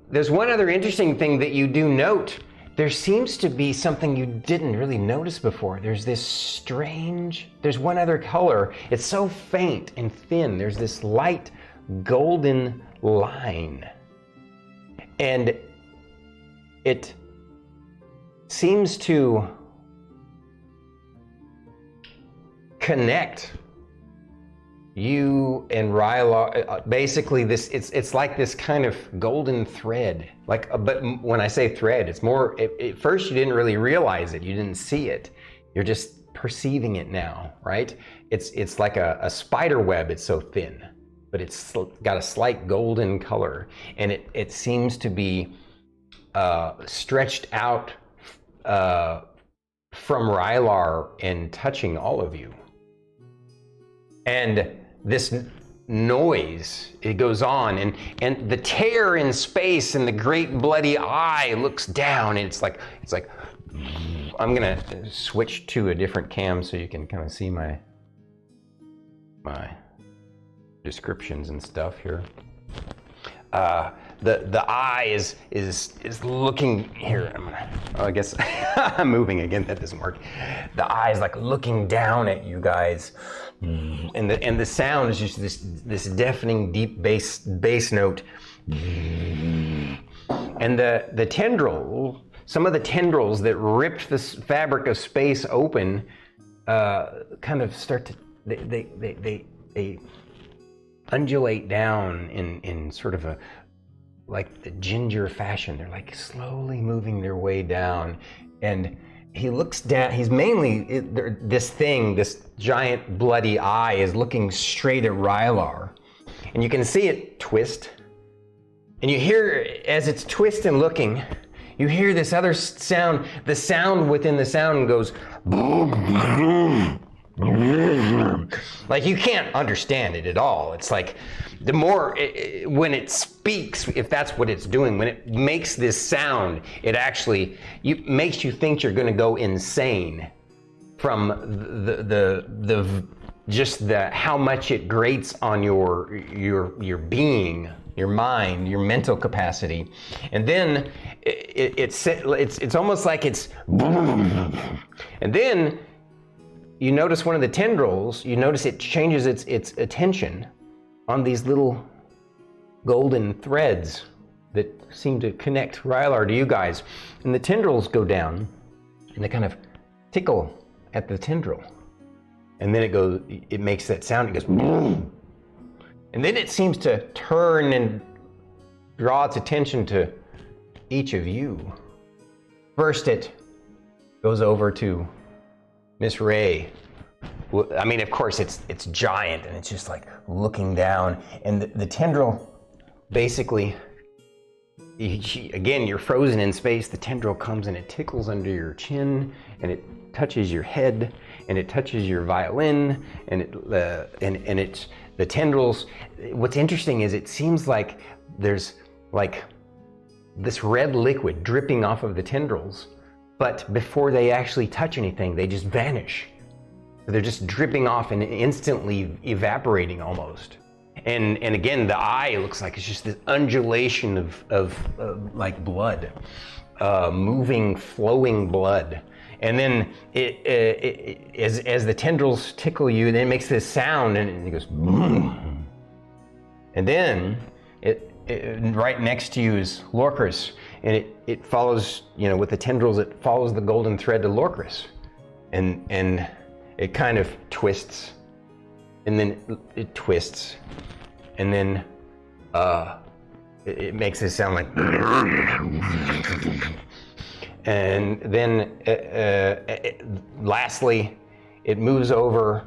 there's one other interesting thing that you do note. There seems to be something you didn't really notice before. There's one other color. It's so faint and thin. There's this light golden line. And it seems to connect you and Rylar. Basically, it's like this kind of golden thread. But when I say thread, it's more. At first, you didn't really realize it. You didn't see it. You're just perceiving it now, right? It's like a spider web. It's so thin, but it's got a slight golden color, and it seems to be stretched out from Rylar and touching all of you. And this noise, it goes on, and the tear in space and the great bloody eye looks down, and it's like I'm gonna switch to a different cam so you can kind of see my descriptions and stuff here. The eye is looking here. I guess I'm moving again. That doesn't work. The eye is like looking down at you guys, and the sound is just this deafening deep bass note. And the tendril, some of the tendrils that ripped the fabric of space open, kind of start to they undulate down in sort of a like the ginger fashion. They're like slowly moving their way down, and he looks down. He's mainly this giant bloody eye is looking straight at Rylar, and you can see it twist, and you hear as it's twisting looking, you hear this other sound. The sound within the sound goes like you can't understand it at all. It's like the more when it speaks, if that's what it's doing, when it makes this sound, it actually makes you think you're going to go insane from the how much it grates on your being, your mind, your mental capacity. And then it's almost like it's and then you notice one of the tendrils, you notice it changes its attention on these little golden threads that seem to connect Rylar to you guys. And the tendrils go down and they kind of tickle at the tendril. And then it makes that sound, it goes boom. And then it seems to turn and draw its attention to each of you. First it goes over to Miss Ray. I mean, of course, it's giant and it's just like looking down, and the tendril basically, again, you're frozen in space. The tendril comes and it tickles under your chin, and it touches your head, and it touches your violin, and it's the tendrils. What's interesting is it seems like there's like this red liquid dripping off of the tendrils, but before they actually touch anything, they just vanish. They're just dripping off and instantly evaporating almost. And again, the eye looks like it's just this undulation of like blood, moving, flowing blood. And then as the tendrils tickle you, then it makes this sound, and it goes boom. And then right next to you is Lorkris, and it follows, with the tendrils, it follows the golden thread to Lorkris, and it kind of twists, and then it twists, and then it makes this sound like, and then lastly, it moves over,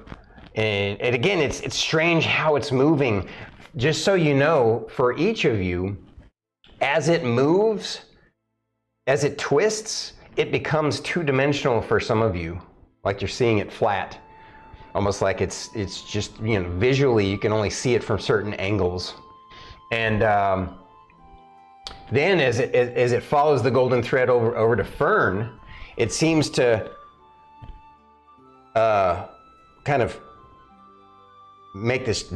and again, it's strange how it's moving. Just so you know, for each of you, as it moves, as it twists, it becomes two-dimensional for some of you. Like you're seeing it flat, almost like it's just, visually you can only see it from certain angles. And then as it follows the golden thread over to Fern, it seems to kind of make this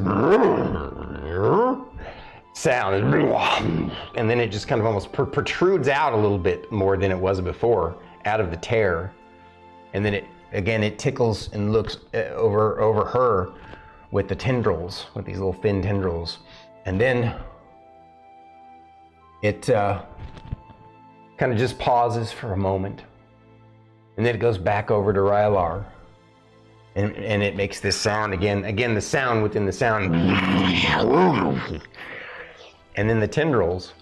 sound, and then it just kind of almost protrudes out a little bit more than it was before, out of the tear. And then it tickles and looks over her with the tendrils, with these little thin tendrils. And then it kind of just pauses for a moment. And then it goes back over to Rylar. And it makes this sound again, the sound within the sound. And then the tendrils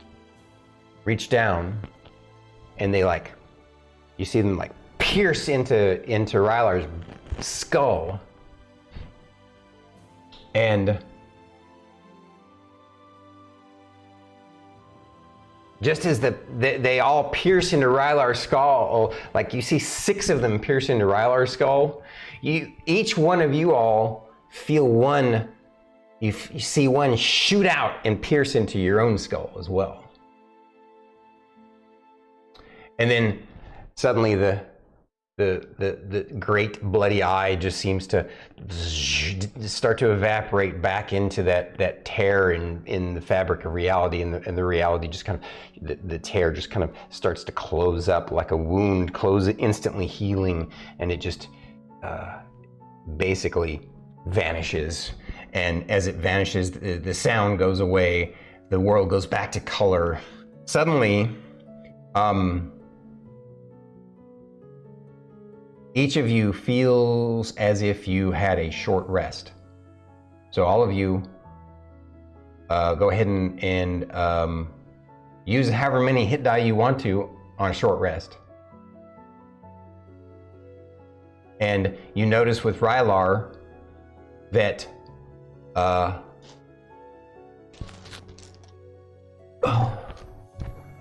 reach down, and they you see them pierce into Rylar's skull. And just as they all pierce into Rylar's skull, you see 6 of them pierce into Rylar's skull, each one of you all feel one, you see one shoot out and pierce into your own skull as well. And then suddenly the great bloody eye just seems to start to evaporate back into that tear in the fabric of reality, and the reality just kind of, the tear just kind of starts to close up like a wound, instantly healing, and it just basically vanishes. And as it vanishes, the sound goes away, the world goes back to color. Suddenly, each of you feels as if you had a short rest. So all of you go ahead and use however many hit die you want to on a short rest. And you notice with Rylar that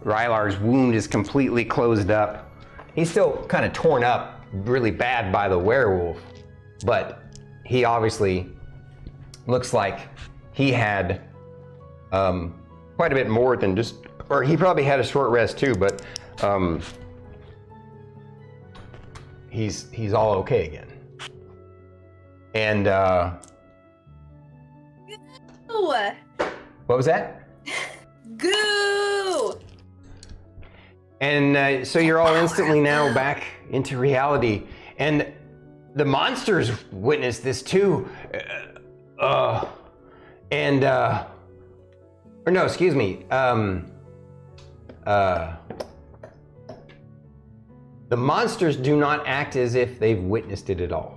Rylar's wound is completely closed up. He's still kind of torn up really bad by the werewolf, but he obviously looks like he had quite a bit more than just, or he probably had a short rest too, but he's all okay again. And what was that? Goo! And so you're all instantly now back into reality, and the monsters witness this too. Or no, excuse me. the monsters do not act as if they've witnessed it at all.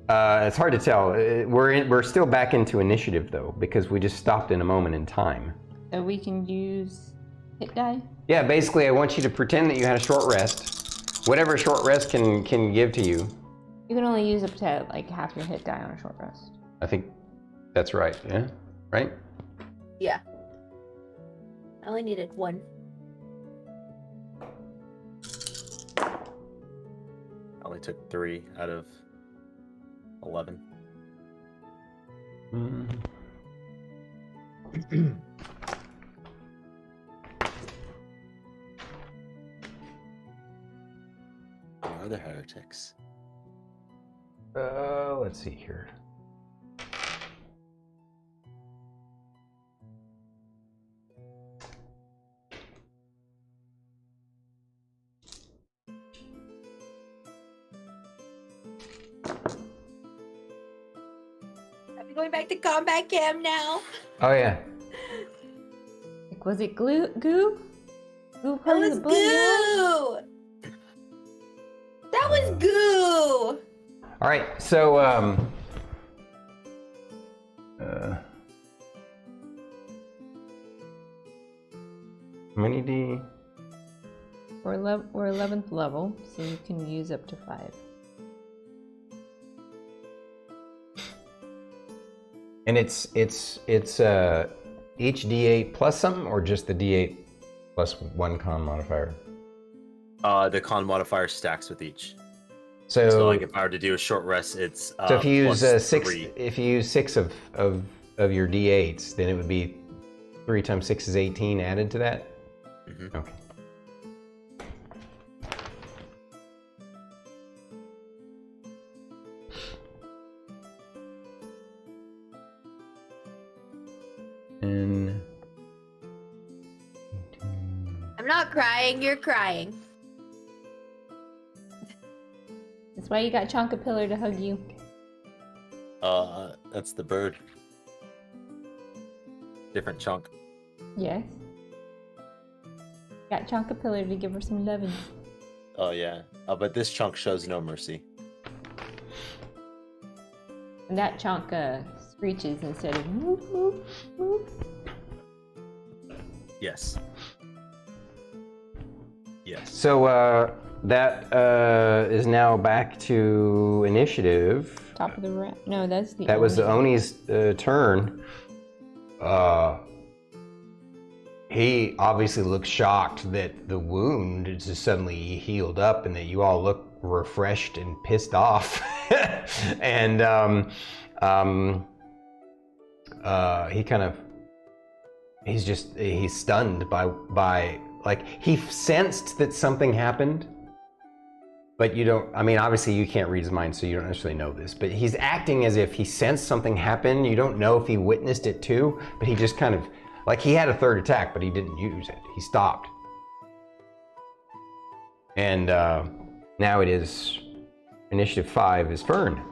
It's hard to tell. We're still back into initiative though, because we just stopped in a moment in time. So we can use hit die? Yeah, basically I want you to pretend that you had a short rest. Whatever a short rest can give to you. You can only use up to like half your hit die on a short rest. I think that's right, yeah? Right? Yeah. I only needed one. I only took 3 out of 11. Where are the heretics? Let's see here. I'm going back to combat cam now. Oh yeah. Like, was it goo? Goo That part of was the blood? goo. That was goo. All right, so how many D? We're 11th level, so you can use up to 5. And it's each D8 plus something, or just the D8 plus 1 con modifier? The con modifier stacks with each. So like if I were to do a short rest, it's so if you use plus 6, 3. if you use 6 of your D8s, then it would be 3 times 6 is 18 added to that. Mm-hmm. Okay. And I'm not crying, you're crying. That's why you got Chonka Pillar to hug you. That's the bird. Different chunk. Yes. Got Chonka Pillar to give her some loving. Oh yeah. But this chunk shows no mercy. And that Chonka screeches instead of move, move, move. Yes. Yes. so that is now back to initiative. Top of the round. No, that's the. That was the Oni. Oni's turn. He obviously looks shocked that the wound is just suddenly healed up and that you all look refreshed and pissed off. And he kind of, he's stunned by like, he sensed that something happened, but you don't, I mean, obviously you can't read his mind, so you don't necessarily know this, but he's acting as if he sensed something happen. You don't know if he witnessed it too, but he just kind of, like, he had a third attack, but he didn't use it. He stopped. And now it is initiative 5 is Fern.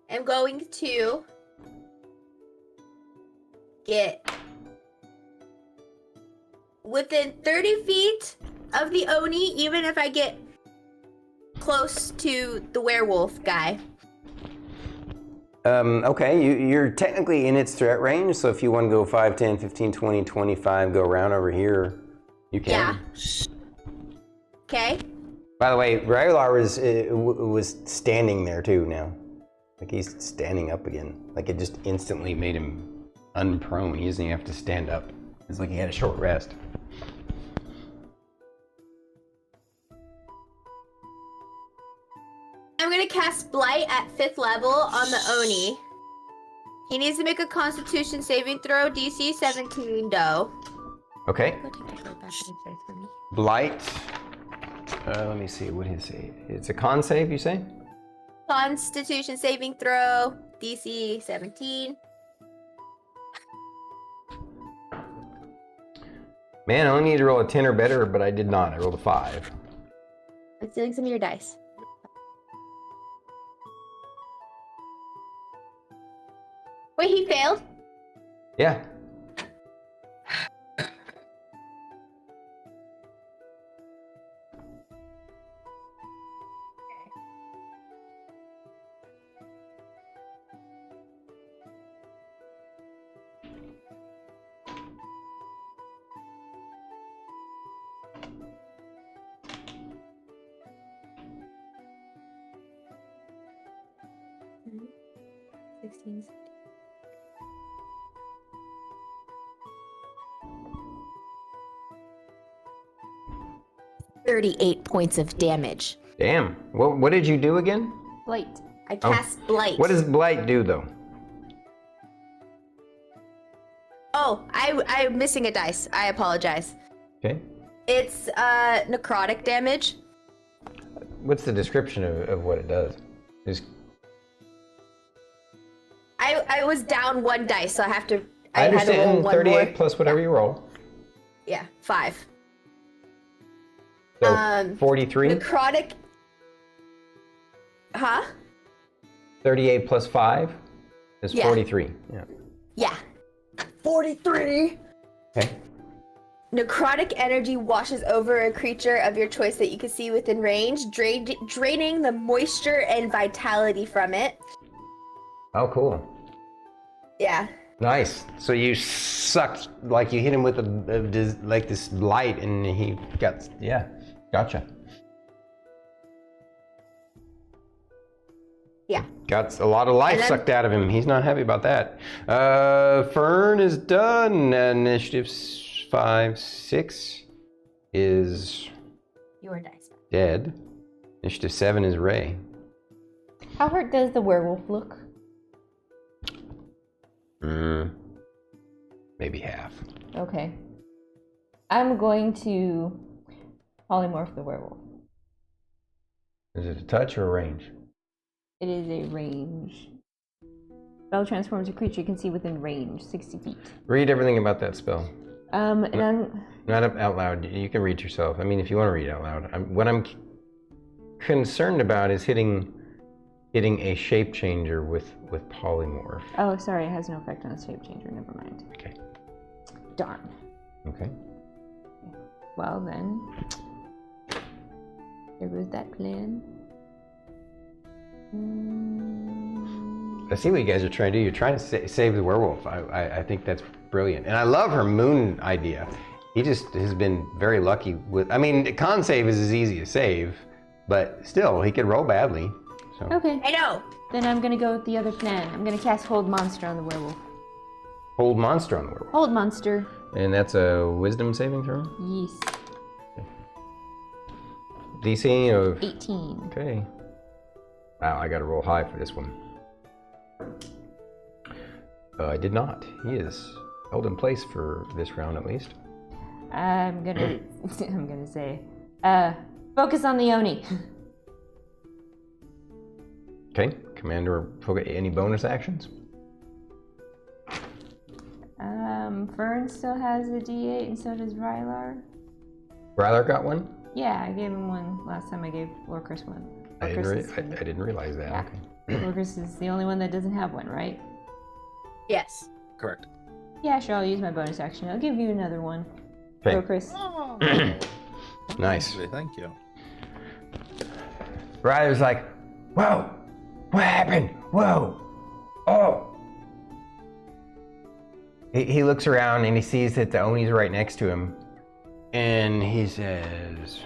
I'm going to get within 30 feet of the Oni, even if I get close to the werewolf guy. Okay, you're technically in its threat range, so if you want to go 5, 10, 15, 20, 25, go around over here, you can. Yeah. Okay. By the way, Rylar was standing there too now. Like, he's standing up again. Like, it just instantly made him unprone. He doesn't even have to stand up. It's like he had a short rest. I'm gonna cast Blight at 5th level on the Oni. He needs to make a Constitution saving throw, DC 17 though. Okay. Go take that back inside for me. Blight. Let me see, what is it? It's a con save, you say? Constitution saving throw, DC 17. Man, I only need to roll a 10 or better, but I did not. I rolled a 5. I'm stealing some of your dice. Wait, he failed? Yeah. Mhm. 16. 38 points of damage. Damn. What did you do again? Blight. I cast Blight. What does Blight do, though? Oh, I'm missing a dice. I apologize. Okay. It's necrotic damage. What's the description of what it does? Just... I was down 1 dice, so I have to. I had to understand. roll 1 38 more. plus whatever you roll. Yeah, 5. So 43? Necrotic. Huh? 38 plus 5 is Yeah. 43. Yeah. Yeah. 43. Okay. Necrotic energy washes over a creature of your choice that you can see within range, draining the moisture and vitality from it. Oh, cool. Yeah. Nice. So you sucked, like you hit him with like this light, and he got, yeah, gotcha. Yeah. Got a lot of life And then- sucked out of him. He's not happy about that. Fern is done. Initiative 5, 6 is Your dice. dead. Initiative 7 is Ray. How hurt does the werewolf look? Maybe half. Okay. I'm going to polymorph the werewolf. Is it a touch or a range? It is a range. Spell transforms a creature you can see within range, 60 feet. Read everything about that spell. And I'm... Not out loud. You can read yourself. I mean, if you want to read out loud. What I'm concerned about is hitting a shape changer with polymorph. Oh, sorry, it has no effect on the shape changer. Never mind. Okay. Darn. Okay. Well then, there goes that plan. I see what you guys are trying to do. You're trying to save the werewolf. I think that's brilliant. And I love her moon idea. He just has been very lucky with, I mean, con save is as easy as save, but still, he could roll badly. So. Okay. I know. Then I'm gonna go with the other plan. I'm gonna cast Hold Monster on the werewolf. Hold monster on the werewolf. Hold Monster. And that's a wisdom saving throw? Yes. DC of... 18. Okay. Wow, I gotta roll high for this one. I did not. He is held in place for this round at least. I'm gonna say, focus on the Oni. Okay, Commander, any bonus actions? Fern still has a D8 and so does Rylar. Rylar got one? Yeah, I gave him one last time I gave Lorkris one. I Lorkris didn't realize that. Yeah. Okay. Lorkris is the only one that doesn't have one, right? Yes. Correct. Yeah, sure, I'll use my bonus action. I'll give you another one. Okay. Lorkris. Nice. Thank you. Rylar's like, whoa, what happened? Whoa, oh. He looks around and he sees that the Oni's right next to him, and he says,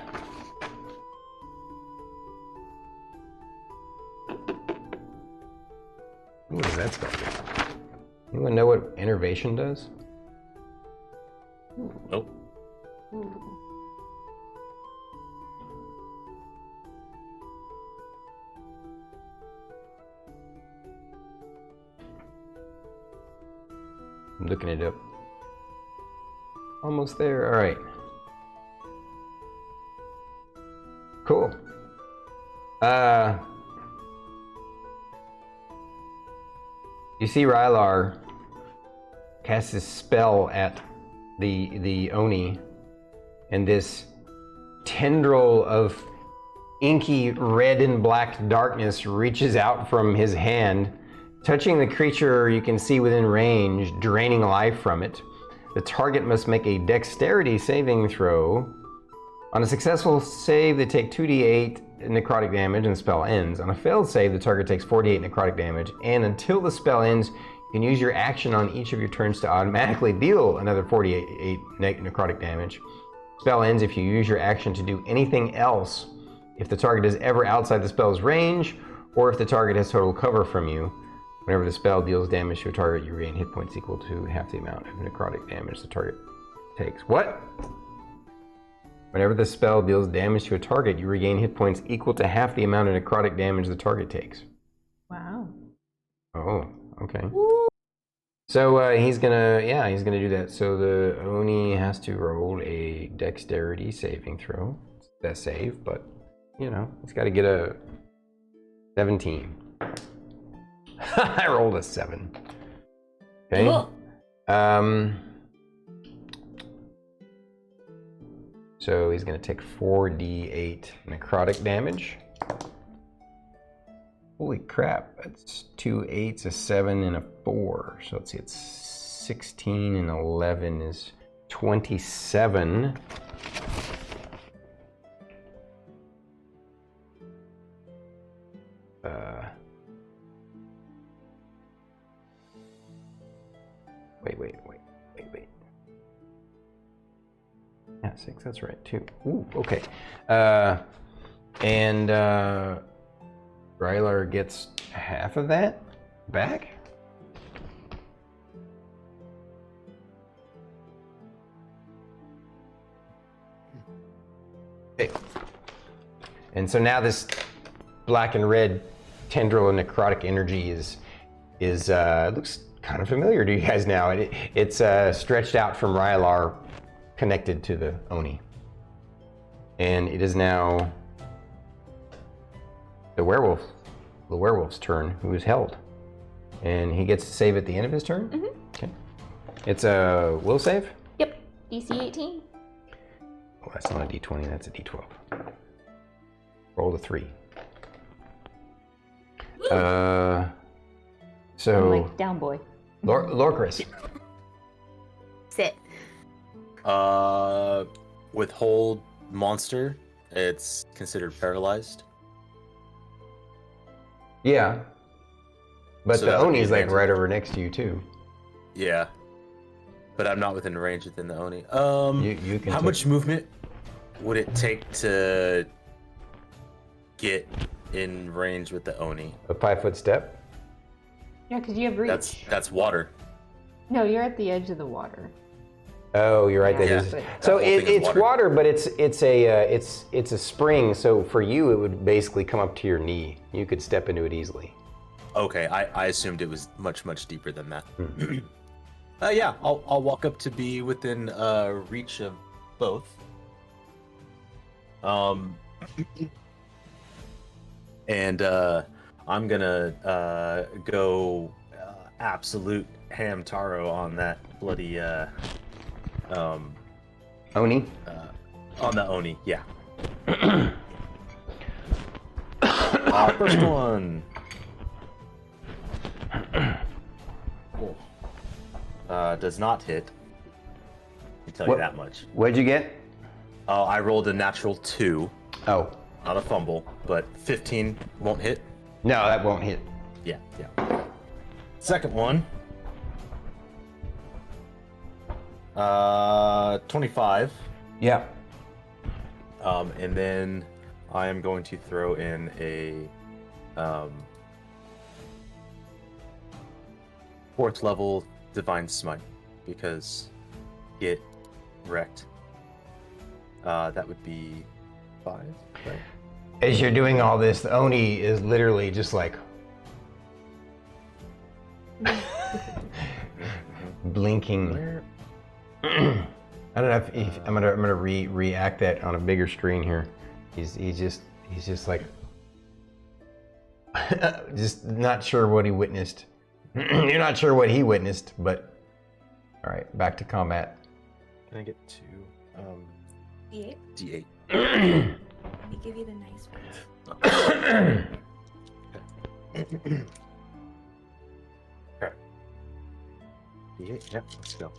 what does that spell do? Anyone know what innervation does? Nope. I'm looking it up. Almost there. All right. Cool. You see Rylar cast his spell at the Oni, and this tendril of inky red and black darkness reaches out from his hand, touching the creature you can see within range, draining life from it. The target must make a dexterity saving throw. On a successful save, they take 2d8 necrotic damage and the spell ends. On a failed save, the target takes 48 necrotic damage, and until the spell ends, you can use your action on each of your turns to automatically deal another 48 necrotic damage. Spell ends if you use your action to do anything else, if the target is ever outside the spell's range, or if the target has total cover from you. Whenever the spell deals damage to a target, you regain hit points equal to half the amount of necrotic damage the target takes. What? Whenever the spell deals damage to a target, you regain hit points equal to half the amount of necrotic damage the target takes. Wow. Oh, okay. So he's gonna do that. So the Oni has to roll a dexterity saving throw. That save, but you know, he's got to get a 17. I rolled a 7. Okay. So he's going to take 4d8 necrotic damage. Holy crap, that's 2 8s, a 7, and a 4. So let's see, it's 16 and 11 is 27. Wait. Yeah, 6, that's right, 2. Ooh, okay. And Rylar gets half of that back? Okay. And so now this black and red tendril of necrotic energy is looks kind of familiar to you guys now. It's stretched out from Rylar, connected to the Oni. And it is now the werewolf's turn, who is held. And he gets to save at the end of his turn? Mm-hmm. Okay. It's a will save? Yep. DC 18. Oh, that's not a d20, that's a d12. Roll a 3. So I'm like, down boy. Lorkris. Sit. Withhold monster. It's considered paralyzed. Yeah. But So the that would be Oni's like advantage. right over next to you too. Yeah. But I'm not within range within the Oni. You can How take- much movement would it take to get in range with the Oni? A 5-foot step? Yeah, because you have reach. That's water. No, you're at the edge of the water. Oh, you're right. That Yeah. is. But- So That whole thing is it's water, but it's a spring. So for you, it would basically come up to your knee. You could step into it easily. Okay, I assumed it was much deeper than that. Yeah, I'll walk up to be within reach of both. And I'm gonna go absolute ham taro on that bloody Oni? on the Oni, yeah. First one. Cool. Does not hit. I can tell What- you that much. What'd you get? I rolled a natural 2, Oh, not a fumble, but 15 won't hit. no, that won't hit. Yeah. Second one. 25. Yeah. And then I am going to throw in a 4th level Divine Smite because get wrecked. That would be 5, right? As you're doing all this, the Oni is literally just like blinking. Where? I don't know if I'm gonna react that on a bigger screen here. He's just like just not sure what he witnessed. You're not sure what he witnessed, but all right, back to combat. Can I get 2? D8. D8. Let me give you the nice ones. Okay. D8. Yep. Let's go.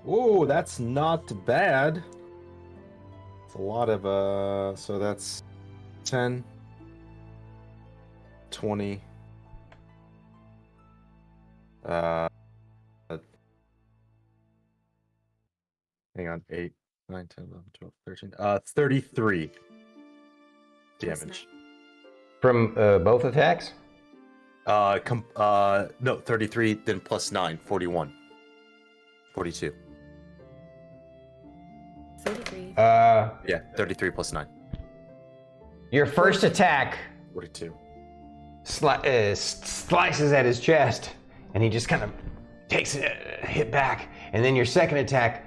Whoa, that's not bad. It's a lot of so that's 10, 20. Hang on, 8, 9, 10, 11, 12, 13. 33 damage. From both attacks? No, 33, then plus 9, 41. 42. 33. Yeah, 33 plus 9. Your first attack 42. slices at his chest, and he just kind of takes a hit back. And then your second attack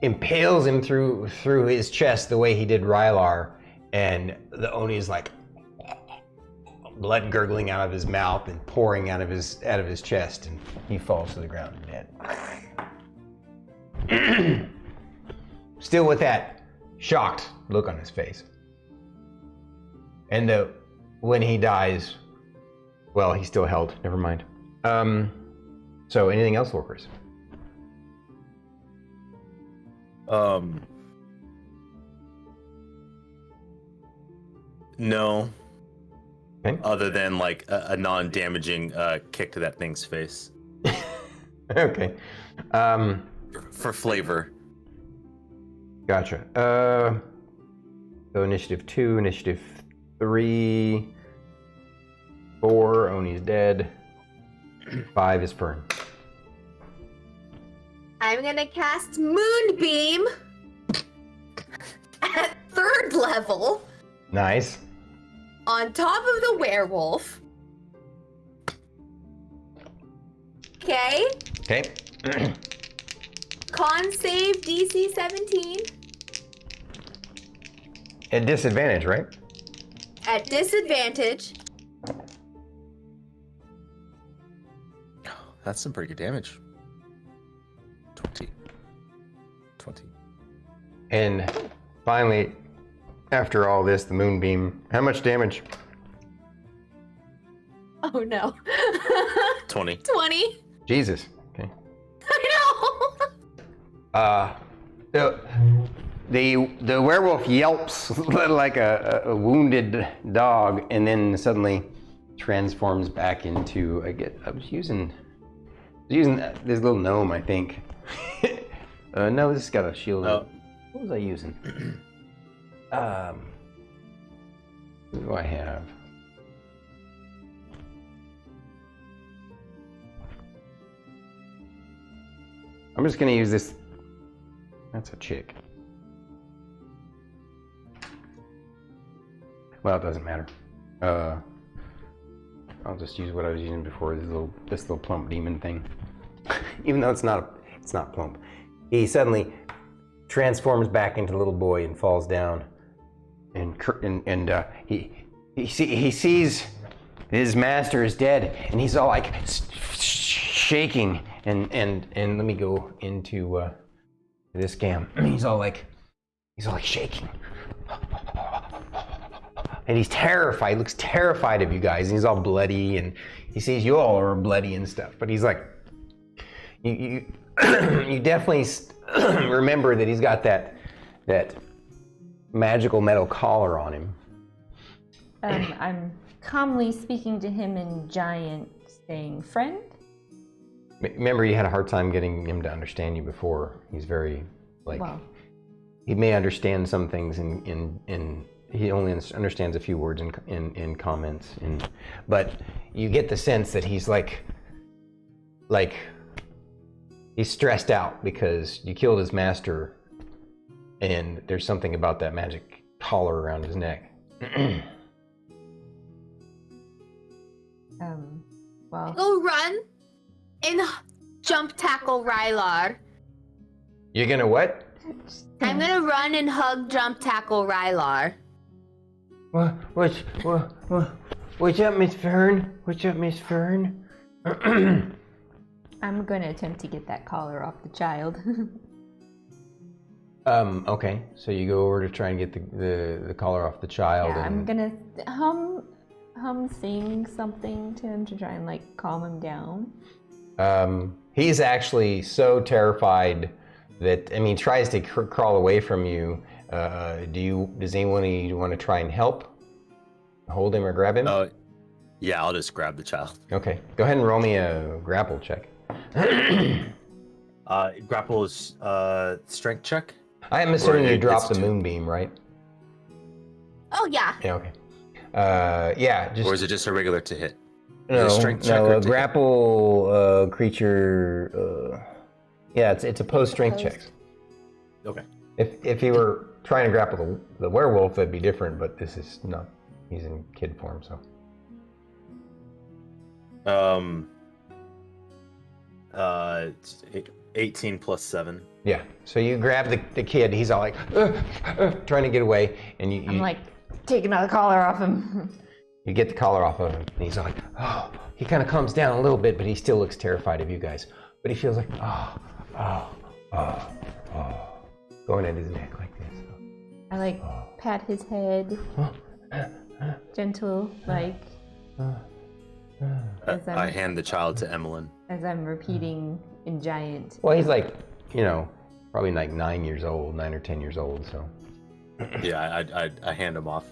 impales him through his chest the way he did Rylar, and the Oni is like blood gurgling out of his mouth and pouring out of his chest, and he falls to the ground dead. Still with that shocked look on his face. And when he dies, well, he's still held. Never mind. So anything else, Lorkris? No. Okay. Other than like a non-damaging kick to that thing's face. Okay. For flavor. Gotcha. So initiative 2, initiative 3, 4, Oni's dead. 5 is Fern. I'm gonna cast Moonbeam at 3rd level Nice. on top of the werewolf. Okay. Okay. Con save DC 17 At disadvantage, right? at disadvantage. That's some pretty good damage. 20. And finally, after all this, the moonbeam. How much damage? Oh no. 20. 20. Jesus. Okay. I know. The werewolf yelps like a wounded dog, and then suddenly transforms back into. I was using this little gnome, I think. No, this has got a shield. Oh. What was I using? What do I have? I'm just gonna use this. That's a chick. Well, it doesn't matter. I'll just use what I was using before. This little plump demon thing. Even though it's not plump. He suddenly transforms back into a little boy and falls down, and he sees his master is dead, and he's all like shaking, and let me go into this cam. He's all like shaking, and he's terrified. He looks terrified of you guys, and he's all bloody, and he sees you all are bloody and stuff. But he's like, you definitely remember that he's got that magical metal collar on him. I'm calmly speaking to him in Giant, saying, "Friend." Remember, you had a hard time getting him to understand you before. He's very Wow. He may understand some things in he only understands a few words in comments, but you get the sense that he's like he's stressed out because you killed his master, and there's something about that magic collar around his neck. Well, Go run and jump tackle Rylar. You're gonna what? I'm gonna run and hug jump tackle Rylar. What's up, Miss Fern? What's up, Miss Fern? I'm gonna attempt to get that collar off the child. Okay, so you go over to try and get the collar off the child. Yeah, and... I'm gonna sing something to him to try and like calm him down. He's actually so terrified that, I mean, he tries to crawl away from you. Does anyone want to try and help? Hold him or grab him? Yeah, I'll just grab the child. Okay, go ahead and roll me a grapple check. Grapple is strength check. I am assuming you it's dropped the two. moonbeam, right? Oh yeah. Yeah, okay. Yeah, just... Or is it just a regular to hit? No, strength check or a to grapple creature... yeah, it's opposed strength checks. Okay. If he were trying to grapple the werewolf, that'd be different, but this is not... He's in kid form, so... It's 18 plus 7. Yeah, so you grab the kid, he's all like, trying to get away, and you I'm like taking the collar off him. you get the collar off of him, and he's all like, oh, he kind of calms down a little bit, but he still looks terrified of you guys. But he feels like, going at his neck like this. I like pat his head, gentle, like I hand the child to Emillynn. as I'm repeating in giant. Well, he's like, probably like 9 years old, 9 or 10 years old, so. Yeah, I hand him off.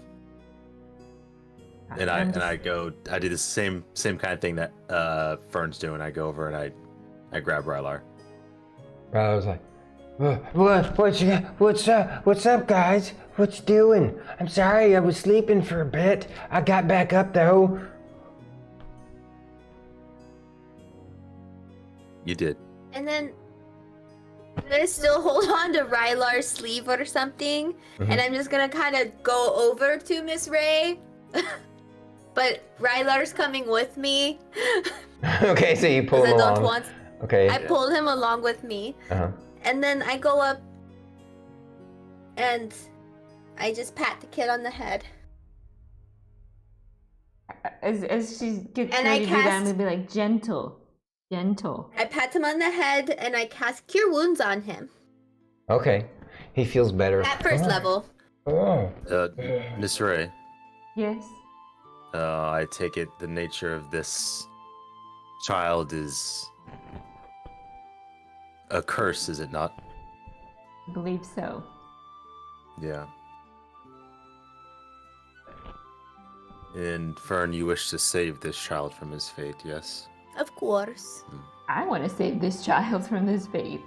And I go. I do the same kind of thing that Fern's doing. I go over and I grab Rylar. I was like, what's up, guys? What you doing? I'm sorry, I was sleeping for a bit. I got back up though. You did. And then I'm gonna still hold on to Rylar's sleeve or something, and I'm just gonna kind of go over to Miss Ray. But Rylar's coming with me. Okay, so you pull him I along. don't want. Okay. I pulled him along with me, and then I go up, and I just pat the kid on the head. As she gets And ready I to do that, I'm cast- gonna be like gentle. I pat him on the head, and I cast Cure Wounds on him Okay, he feels better. at first level. Oh. Miss Ray, Yes. I take it the nature of this child is a curse, is it not? I believe so. Yeah. And Fern, you wish to save this child from his fate, yes? Of course. I want to save this child from this fate.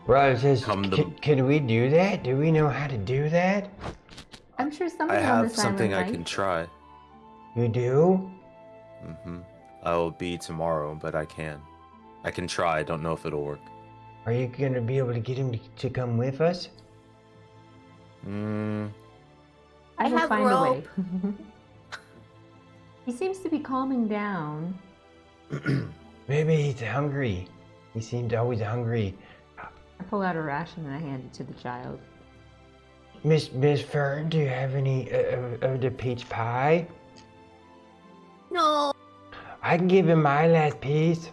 Right, says, Come the- can we do that? Do we know how to do that? I'm sure something I on have this something I island can try. You do? I will be tomorrow, but I can. I can try. I don't know if it'll work. Are you gonna be able to get him to come with us? I I will have find a way. rope. He seems to be calming down. Maybe he's hungry. He seemed always hungry. I pull out a ration and I hand it to the child. Miss Fern, do you have any of the peach pie? No, I can give him my last piece.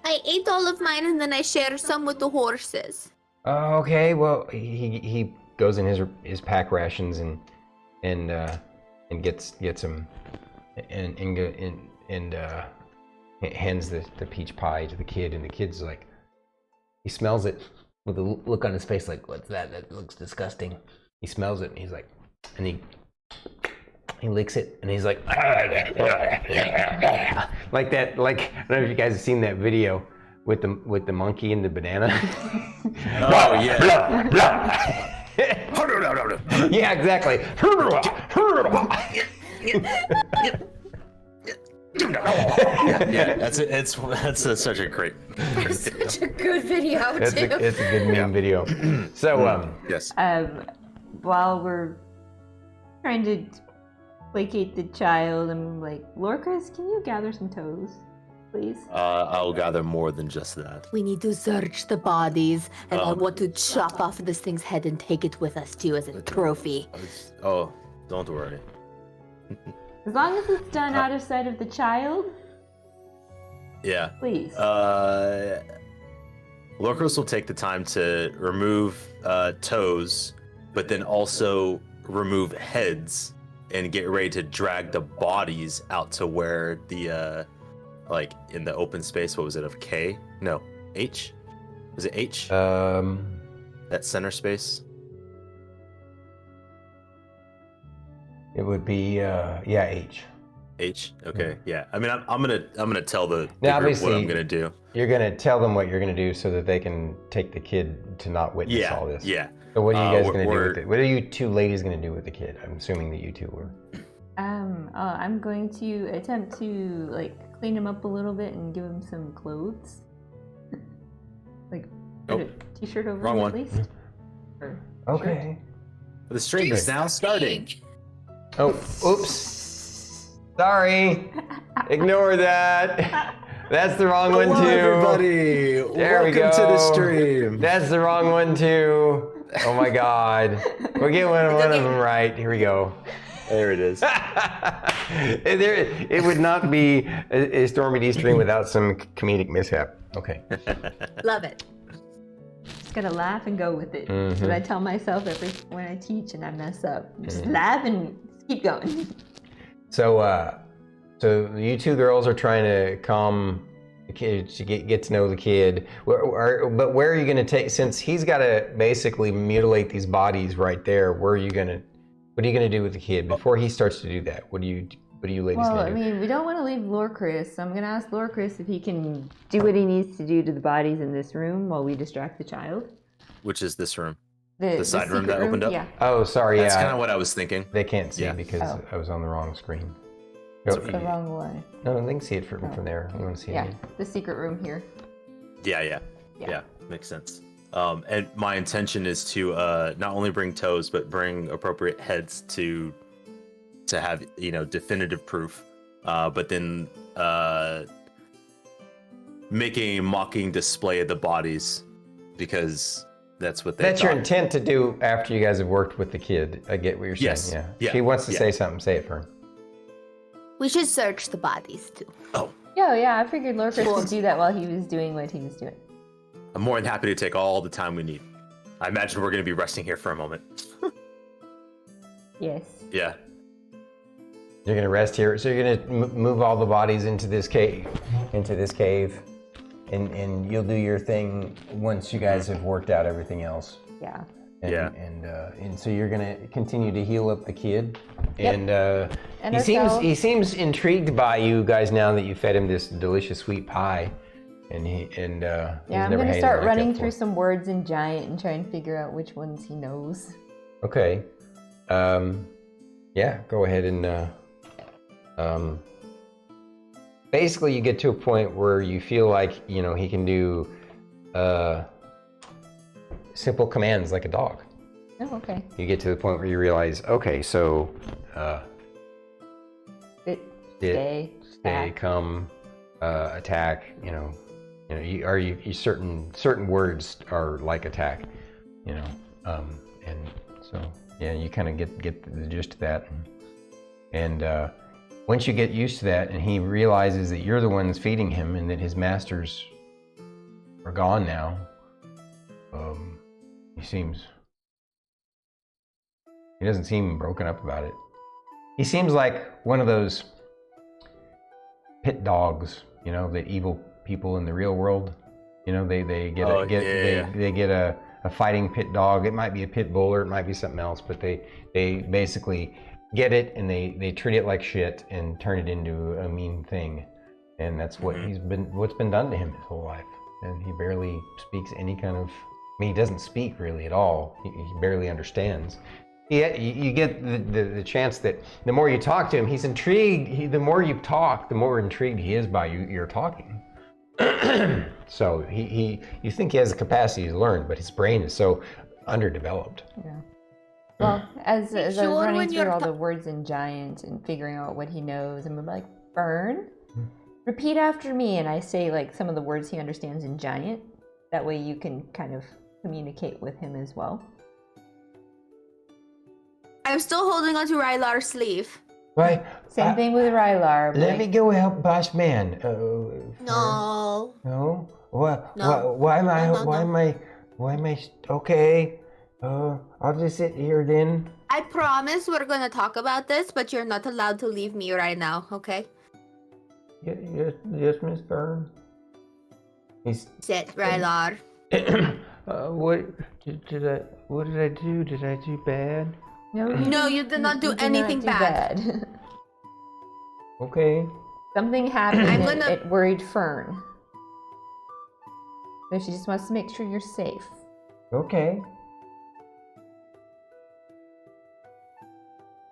I ate all of mine, and then I shared some with the horses. Oh, okay. Well, he goes in his pack rations and gets him and hands the peach pie to the kid, and the kid's like, he smells it with a look on his face like, what's that? That looks disgusting. He smells it and he's like, and he licks it and he's like, like that. Like, I don't know if you guys have seen that video with the monkey and the banana. Oh, yeah. Yeah, exactly. Yeah, that's such a great. Such a good video, It's too. a good meme video. So, Yes. While we're trying to placate the child, I'm like, Lorkris, can you gather some toes, please? I'll gather more than just that. We need to search the bodies, and I Um, want to chop off this thing's head and take it with us, too, as a trophy. Oh, don't worry. As long as it's done out of sight of the child, Yeah. please. Lorkris will take the time to remove toes, but then also remove heads and get ready to drag the bodies out to where the like in the open space. What was it, of K? No, H. Was it H? That center space. It would be yeah, H. H. Okay. Yeah. I mean, I'm gonna tell the Now, group what obviously, I'm gonna do. You're gonna tell them what you're gonna do so that they can take the kid to not witness all this. Yeah. So what are you guys gonna do we're- with it? What are you two ladies gonna do with the kid? I'm assuming that you two were. I'm going to attempt to like clean him up a little bit and give him some clothes. Like put a t-shirt over Wrong him one. at least. Or Okay. The stream is now starting. Oh, oops. Sorry. Ignore that. That's the wrong one too. Hello, everybody. There we Welcome go. to the stream. That's the wrong one too. Oh my God. We're getting one of them right. Here we go. There it is. It would not be a StormyD stream without some comedic mishap. Okay. Love it. just gotta laugh and go with it. That's Mhm. what I tell myself when I teach and I mess up. Just laugh and keep going. So, so you two girls are trying to calm the kid, to get to know the kid. But where are you going to take, since he's got to basically mutilate these bodies right there? What are you going to do with the kid before he starts to do that? What are you ladies Well, going I to do? mean, we don't want to leave Lorkris, so I'm going to ask Lorkris if he can do what he needs to do to the bodies in this room while we distract the child. Which is this room? The side room secret that opened up? Yeah. Oh, sorry. That's Yeah, kind of what I was thinking. they can't see Yeah. because Oh. I was on the wrong screen. It's the wrong one. No, they can see it from there. You want to see Yeah, it? the secret room here. Yeah. Makes sense. And my intention is to not only bring toes, but bring appropriate heads to have definitive proof. But then make a mocking display of the bodies, because that's what they. That's your thought. intent to do after you guys have worked with the kid. I get what you're saying. Yes. Yeah. Yeah. She wants to Yeah. say something. Say it, Fern. We should search the bodies too. Yeah, I figured Lorkris Sure. could do that while he was doing what he was doing. I'm more than happy to take all the time we need. I imagine we're going to be resting here for a moment. Yes. Yeah. You're gonna rest here. So you're gonna move all the bodies into this cave, and you'll do your thing once you guys have worked out everything else. Yeah. And, Yeah. And so you're gonna continue to heal up the kid, and And he seems intrigued by you guys now that you fed him this delicious sweet pie, and he's Yeah, I'm never gonna hated start like running that through before. some words in Giant and try and figure out which ones he knows. Okay. Yeah, go ahead and basically you get to a point where you feel like, he can do simple commands like a dog. Oh, okay. You get to the point where you realize, okay, so Stay. stay, back. come, attack, you certain words are like attack, and so yeah, you kind of get the gist of that, and once you get used to that, and he realizes that you're the ones feeding him, and that his masters are gone now, he doesn't seem broken up about it. He seems like one of those pit dogs, that evil people in the real world, they get a fighting pit dog. It might be a pit bull or it might be something else, but they basically get it and they treat it like shit and turn it into a mean thing. And that's what what's been done to him his whole life. And he barely speaks any kind of, he doesn't speak really at all. He barely understands. You get the chance that the more you talk to him, he's intrigued. The more you talk, the more intrigued he is by your talking. So you think he has the capacity to learn, but his brain is so underdeveloped. Yeah. Well, as I was sure running when through you're all the words in Giant and figuring out what he knows, I'm like, Fern, repeat after me, and I say like some of the words he understands in Giant. That way you can kind of communicate with him as well. I'm still holding onto Rylar's sleeve. Right. Same thing with Rylar. Let me go help Boss Man. No. No? What? No. Why am I? No, no, no. Why am I? Okay. I'll just sit here then. I promise we're gonna talk about this, but you're not allowed to leave me right now, okay? Yes, Miss Fern. Sit, Rylar. What did I? What did I do? Did I do bad? No, you did not do anything bad. Okay. Something happened I'm and gonna- it worried Fern. So she just wants to make sure you're safe. Okay.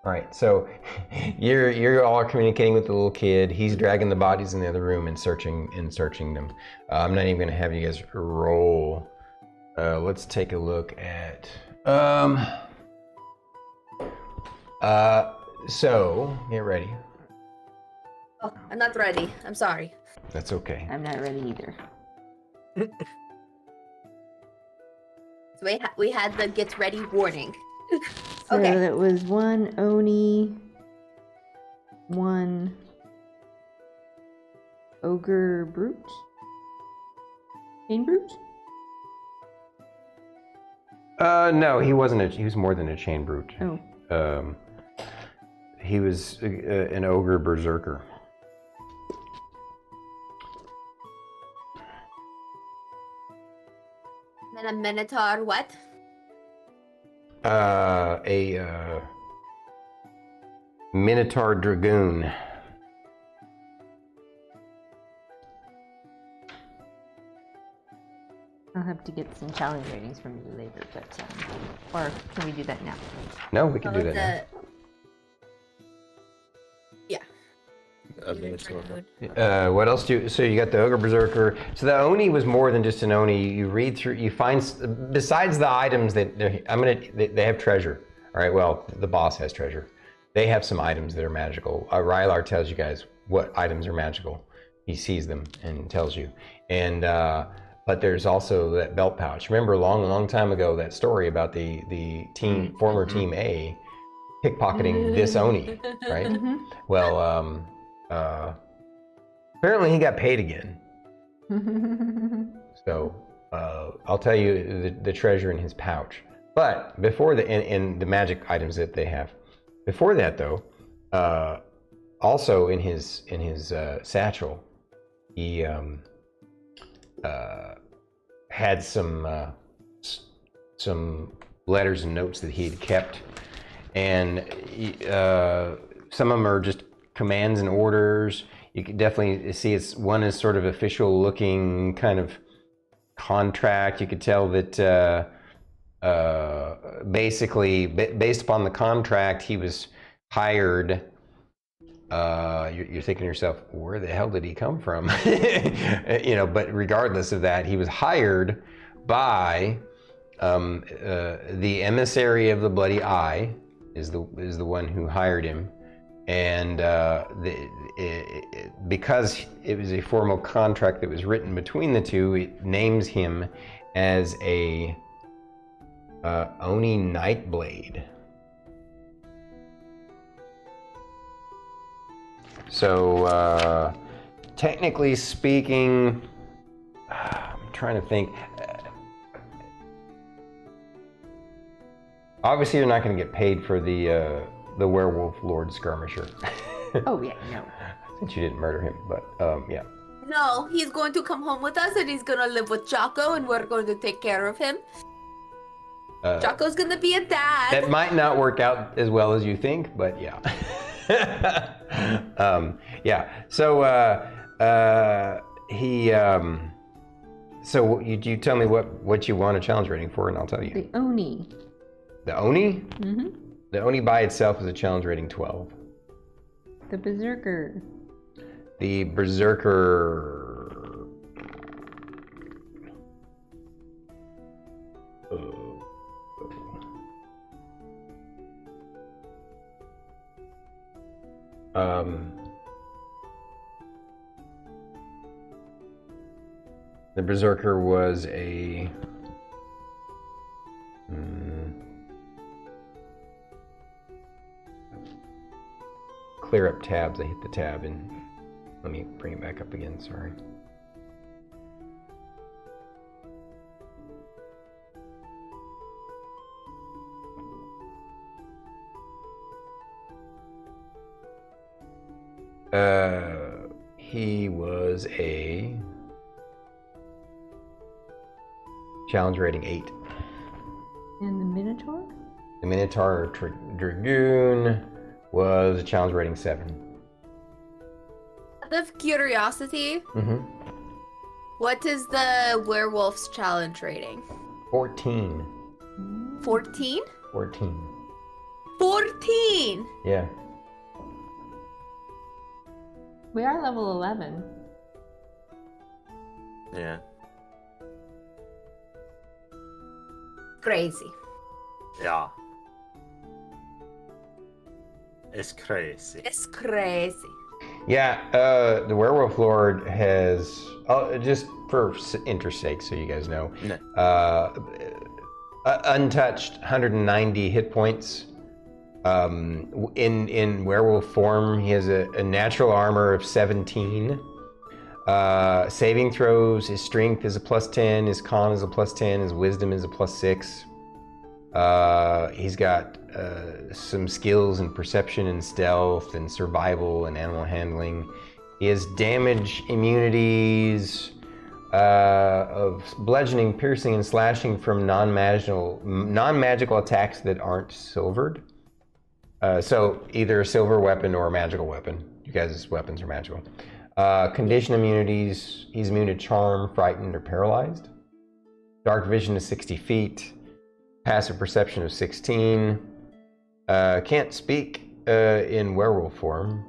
All right, so you're all communicating with the little kid. He's dragging the bodies in the other room and searching them. I'm not even going to have you guys roll. Let's take a look at. So get ready. Oh, I'm not ready. I'm sorry. That's okay. I'm not ready either. So we had the get ready warning. So Okay. that was 1 Oni, 1 Ogre Brute? Chain Brute? No, he wasn't. He was more than a chain brute. Oh. He was an ogre berserker. Then a minotaur. What? A Minotaur Dragoon. I'll have to get some challenge ratings from you later, but or can we do that now? No, we can do Oh, that now. What else do you, so you got the Ogre Berserker. So the Oni was more than just an Oni. You read through, you find, besides the items that, they have treasure. All right, well, the boss has treasure. They have some items that are magical. Rylar tells you guys what items are magical. He sees them and tells you. And, but there's also that belt pouch. Remember a long time ago, that story about the team, former Team A pickpocketing this Oni, right? Well, apparently he got paid again. So I'll tell you the treasure in his pouch. But before in the magic items that they have, before that though, also in his satchel, he had some letters and notes that he had kept, and some of them are just commands and orders. You can definitely see one is sort of official looking kind of contract. You could tell that basically based upon the contract he was hired. You're thinking to yourself, where the hell did he come from? But regardless of that, he was hired by the emissary of the Bloody Eye is the one who hired him. And because it was a formal contract that was written between the two, it names him as a Oni Nightblade. So technically speaking, I'm trying to think. Obviously, you're not going to get paid for the werewolf lord skirmisher. Oh yeah, no. Since you didn't murder him, but yeah. No, he's going to come home with us and he's gonna live with Jocko and we're going to take care of him. Jocko's gonna be a dad. That might not work out as well as you think, but yeah. Yeah. So so you tell me what you want a challenge rating for, and I'll tell you. The Oni. The Oni? Mm-hmm. The Oni by itself is a challenge rating 12. The Berserker. The Berserker. The Berserker was a clear up tabs. I hit the tab and let me bring it back up again. Sorry. He was a challenge rating 8. And the Minotaur? The Minotaur Dragoon was a challenge rating 7. Out of curiosity, Mm-hmm. what is the werewolf's challenge rating? 14. 14? 14. 14! Yeah. We are level 11. Yeah. Crazy. Yeah. It's crazy. It's crazy. Yeah, the Werewolf Lord has, just for interest sake, so you guys know, No. untouched 190 hit points. In werewolf form, he has a natural armor of 17. Saving throws, his strength is a +10, his con is a +10, his wisdom is a +6. He's got some skills in perception and stealth and survival and animal handling. He has damage immunities of bludgeoning, piercing, and slashing from non-magical attacks that aren't silvered. So either a silver weapon or a magical weapon. You guys' weapons are magical. Condition immunities, he's immune to charm, frightened, or paralyzed. Dark vision is 60 feet. Passive perception of 16. Can't speak in werewolf form.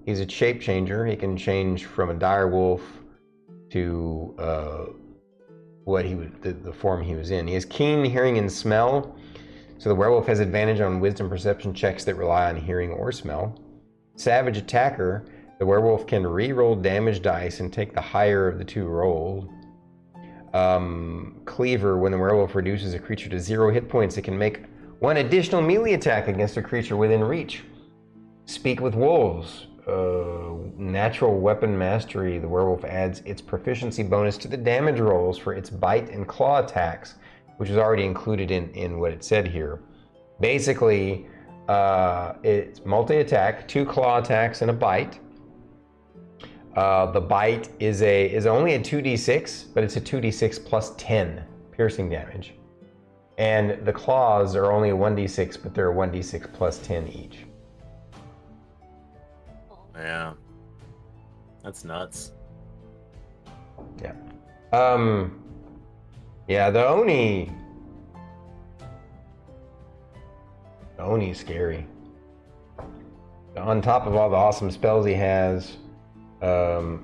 He's a shape changer. He can change from a dire wolf to what he was, the form he was in. He has keen hearing and smell. So the werewolf has advantage on wisdom perception checks that rely on hearing or smell. Savage attacker. The werewolf can re-roll damage dice and take the higher of the 2 rolled. Cleaver. When the werewolf reduces a creature to 0 hit points, it can make 1 additional melee attack against a creature within reach. Speak with wolves. Natural weapon mastery. The werewolf adds its proficiency bonus to the damage rolls for its bite and claw attacks, which is already included in what it said here. Basically, it's multi-attack, 2 claw attacks and a bite. The bite is only a 2d6, but it's a 2d6 plus 10 piercing damage. And the claws are only a 1d6, but they're a 1d6 plus 10 each. Yeah. That's nuts. Yeah. Yeah, the Oni. The Oni's scary. On top of all the awesome spells he has. Oh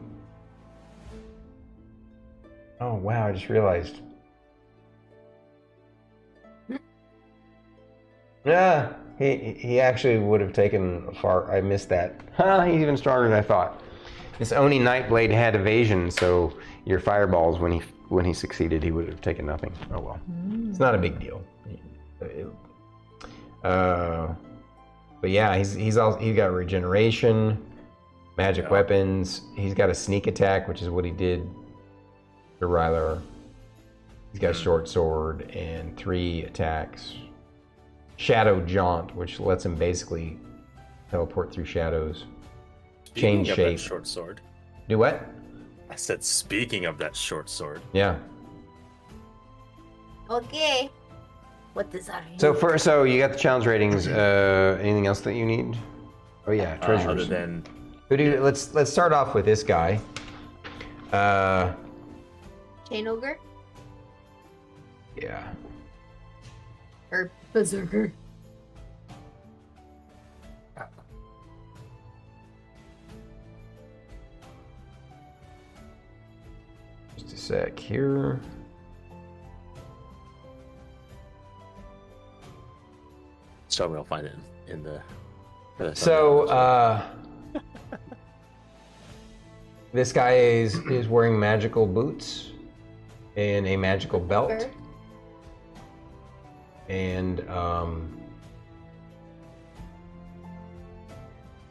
wow, I just realized. Yeah, he actually would have taken far. I missed that. He's even stronger than I thought. This Oni Nightblade had evasion, so your fireballs, when he succeeded, he would have taken nothing. Oh well, it's not a big deal. But yeah, he's got regeneration, magic weapons. He's got a sneak attack, which is what he did to Rylar. He's got a short sword and 3 attacks. Shadow Jaunt, which lets him basically teleport through shadows. Change Speaking of shape. that short sword. Do what? I said, speaking of that short sword. Yeah. Okay. What does that mean? So you got the challenge ratings. Anything else that you need? Oh yeah, treasures. Other than Let's start off with this guy. Chain Ogre? Yeah. Or Berserker? Just a sec here. Stormy will find it in the. So this guy is wearing magical boots and a magical belt. Sure. And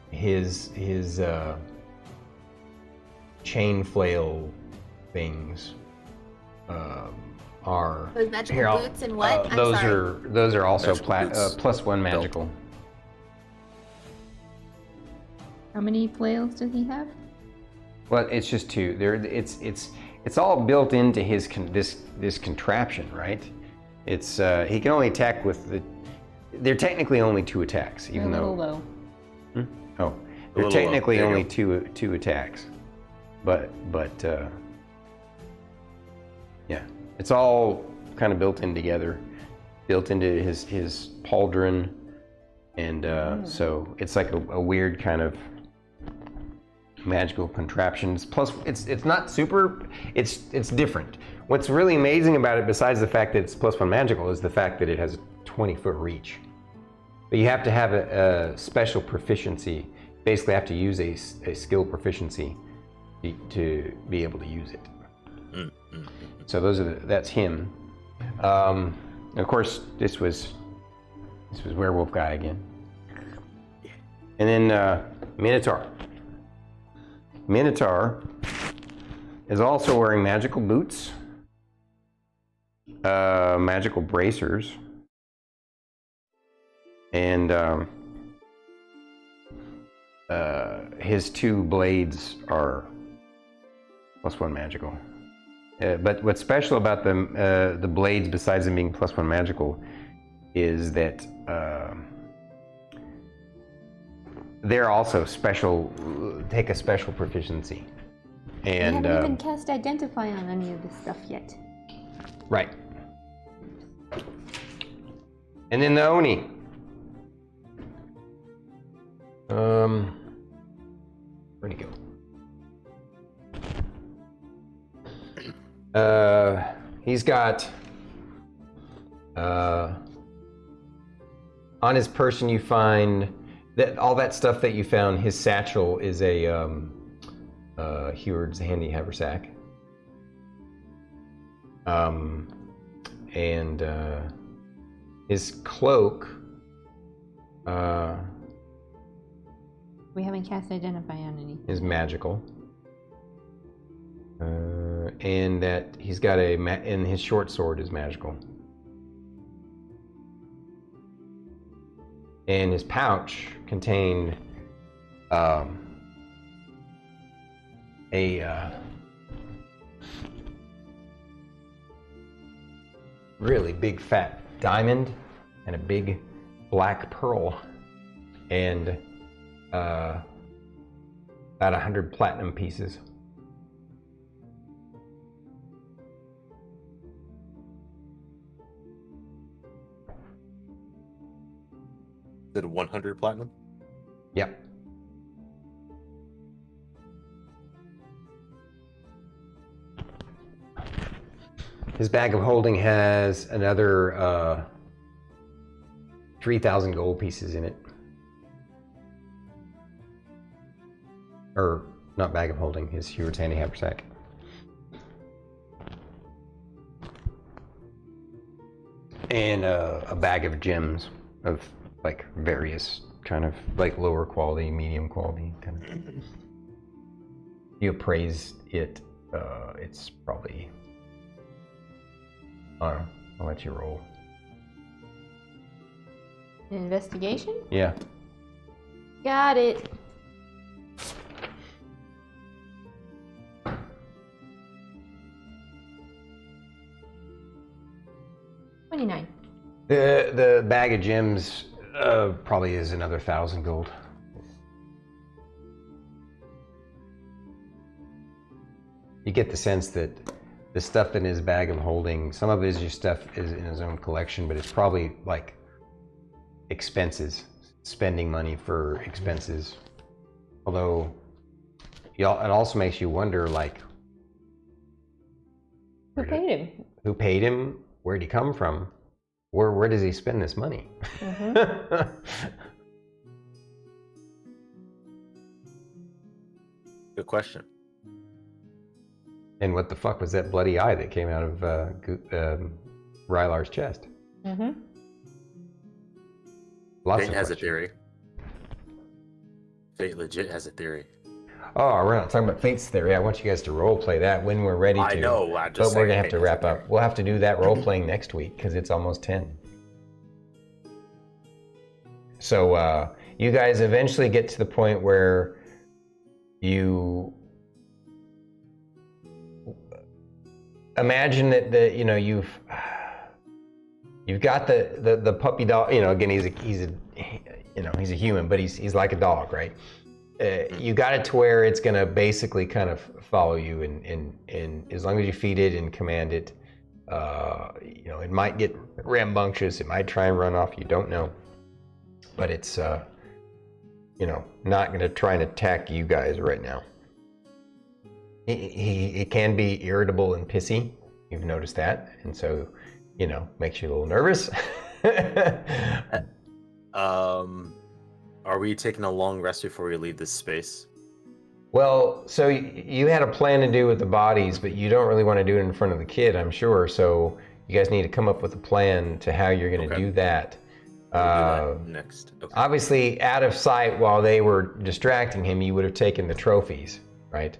his chain flail things are Those magical here, boots and what? I'm those sorry. those are also Magical boots. +1 magical. How many flails does he have? Well, it's just 2. It's all built into his this contraption, right? It's he can only attack with the. They're technically only 2 attacks, even They're a though. little low. Oh, they're technically only two attacks, but yeah, it's all kind of built in together, built into his pauldron, and so it's like a weird kind of magical contraptions. Plus, it's not super. It's different. What's really amazing about it, besides the fact that it's +1 magical, is the fact that it has a 20-foot reach. But you have to have a special proficiency. Basically, have to use a skill proficiency to be able to use it. So that's him. Of course, this was Werewolf Guy again. And then Minotaur. Minotaur is also wearing magical boots, magical bracers, and his 2 blades are +1 magical. But what's special about the blades, besides them being +1 magical, is that they're also special. Take a special proficiency, and We haven't even cast Identify on any of this stuff yet. right. And then the Oni. Where'd he go? He's got on his person you find that all that stuff that you found. His satchel is a Heward's handy haversack, and his cloak. We haven't cast Identify on any. Is magical. And that he's got and his short sword is magical. And his pouch contained a really big fat diamond and a big black pearl and about 100 platinum pieces. Is it 100 platinum? Yep. His bag of holding has another 3,000 gold pieces in it. Or, not bag of holding, his Heward's handy haversack. And a bag of gems of like various kind of like lower quality, medium quality kind of. You appraise it, it's probably, I don't know, I'll let you roll. An investigation? Yeah. Got it. $29. The bag of gems probably is another 1,000 gold. You get the sense that the stuff in his bag of holding, some of his stuff is in his own collection, but it's probably like expenses, spending money for expenses. Although, it also makes you wonder, like, Who paid him? who paid him? Where'd he come from? Where does he spend this money? Good question. And what the fuck was that bloody eye that came out of Rylar's chest? Lots Fate of has a questions. theory. Fate legit has a theory. Oh, we're not talking about Fate's theory. I want you guys to role play that when we're ready to. I know. I'm just But we're saying gonna have Fate to has a wrap up. theory. We'll have to do that role playing next week because it's almost 10. So you guys eventually get to the point where you imagine that you've got the puppy dog. Again, he's a human, but he's like a dog, right? You got it to where it's gonna basically kind of follow you, and as long as you feed it and command it, it might get rambunctious. It might try and run off. You don't know, but it's not gonna try and attack you guys right now. It can be irritable and pissy. You've noticed that, and so makes you a little nervous. Are we taking a long rest before we leave this space? Well, so you had a plan to do with the bodies, but you don't really want to do it in front of the kid, I'm sure. So you guys need to come up with a plan to how you're going to do that. We'll do that next. Okay. Obviously, out of sight while they were distracting him, you would have taken the trophies, right?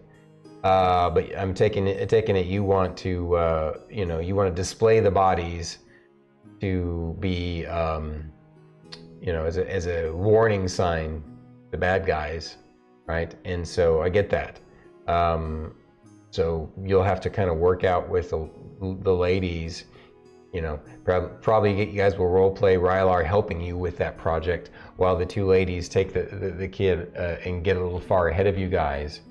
But I'm taking it. You want to, you want to display the bodies to be, as a warning sign, the bad guys, right? And so I get that. So you'll have to kind of work out with the ladies. Probably you guys will role play Rylar helping you with that project, while the two ladies take the kid and get a little far ahead of you guys,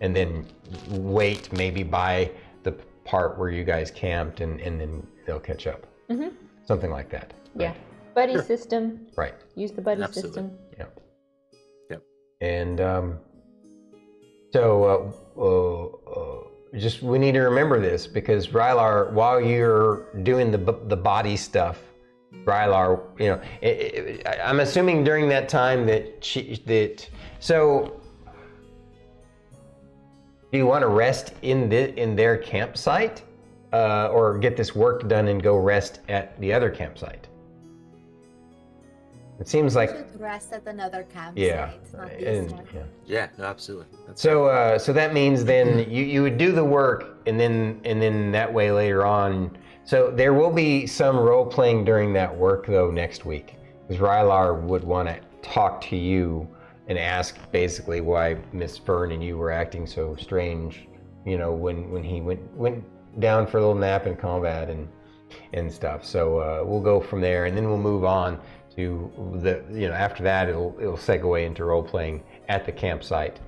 and then wait maybe by the part where you guys camped, and then they'll catch up. Mm-hmm. Something like that. Yeah. Buddy system. Right. Use the buddy Absolutely. system. Yep. And just we need to remember this, because Rylar, while you're doing the body stuff, Rylar, I'm assuming during that time so do you want to rest in their campsite, or get this work done and go rest at the other campsite? It seems like should rest at another campsite. yeah, Not this and one. Yeah, no, absolutely. That's so that means then you would do the work, and then that way later on. So there will be some role playing during that work though next week, because Rylar would want to talk to you and ask basically why Miss Fern and you were acting so strange, when he went down for a little nap in combat and stuff. So we'll go from there, and then we'll move on to after that it'll segue into role playing at the campsite.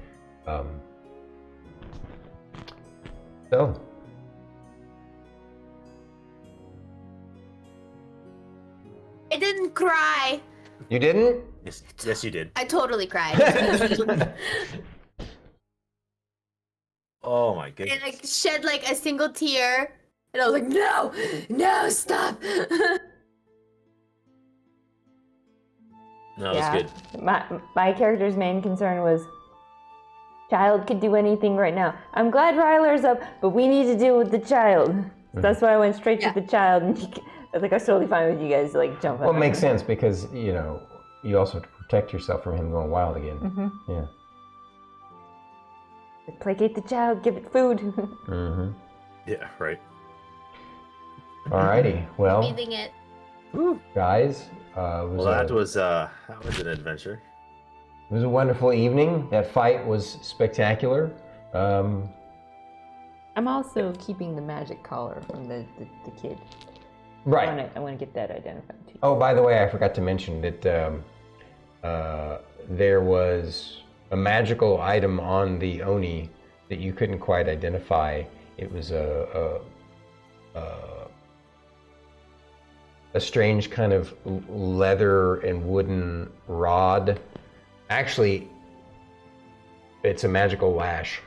So I didn't cry. you didn't? Yes, you did. I totally cried. Oh my goodness. And I shed like a single tear. And I was like, no, stop. No, it was good. My character's main concern was, child could do anything right now. I'm glad Rylar's up, but we need to deal with the child. So that's why I went straight to the child. And I was like, I was totally fine with you guys jumping. Well, it makes sense, because you also have to protect yourself from him going wild again. Mm-hmm. Yeah. Placate the child, give it food. Mm-hmm. Yeah, right. Alrighty. Well, Feeding it. guys, That was an adventure. it was a wonderful evening. That fight was spectacular. I'm also keeping the magic collar from the kid. Right. I want to get that identified too. Oh, by the way, I forgot to mention that there was a magical item on the Oni that you couldn't quite identify. It was a strange kind of leather and wooden rod. Actually, it's a magical lash.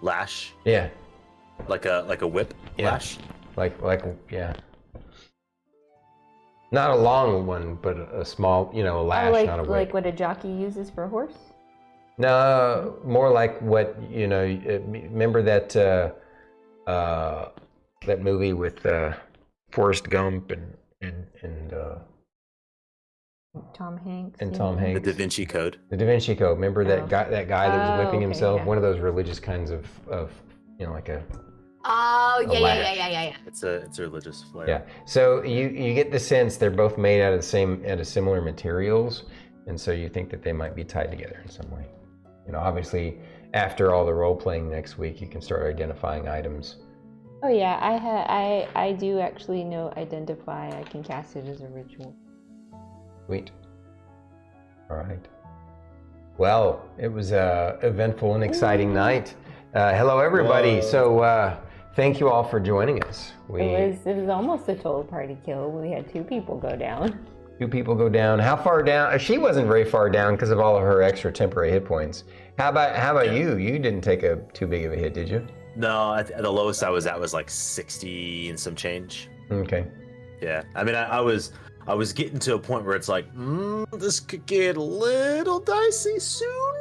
Lash, Yeah. like a whip Yeah. lash. Like yeah. Not a long one, but a small, a lash, not a whip. like what a jockey uses for a horse? No, more like what remember that that movie with Forrest Gump and Tom Hanks. Tom The Hanks. Da Vinci Code. The Da Vinci Code. Remember that guy that was whipping okay, himself? yeah. One of those religious kinds of like a Oh, A lash. yeah. It's a religious flair. yeah. So you get the sense they're both made out of similar materials, and so you think that they might be tied together in some way. Obviously, after all the role playing next week, you can start identifying items. Oh yeah, I do actually know identify. I can cast it as a ritual. Sweet. All right. Well, it was a eventful and exciting night. Hello, everybody. Whoa. So, thank you all for joining us. It was almost a total party kill. We had 2 people go down. 2 people go down. How far down? She wasn't very far down because of all of her extra temporary hit points. How about you? You didn't take too big of a hit, did you? No, at the lowest I was at was like 60 and some change. Okay. Yeah, I mean, I was getting to a point where it's like, this could get a little dicey soon.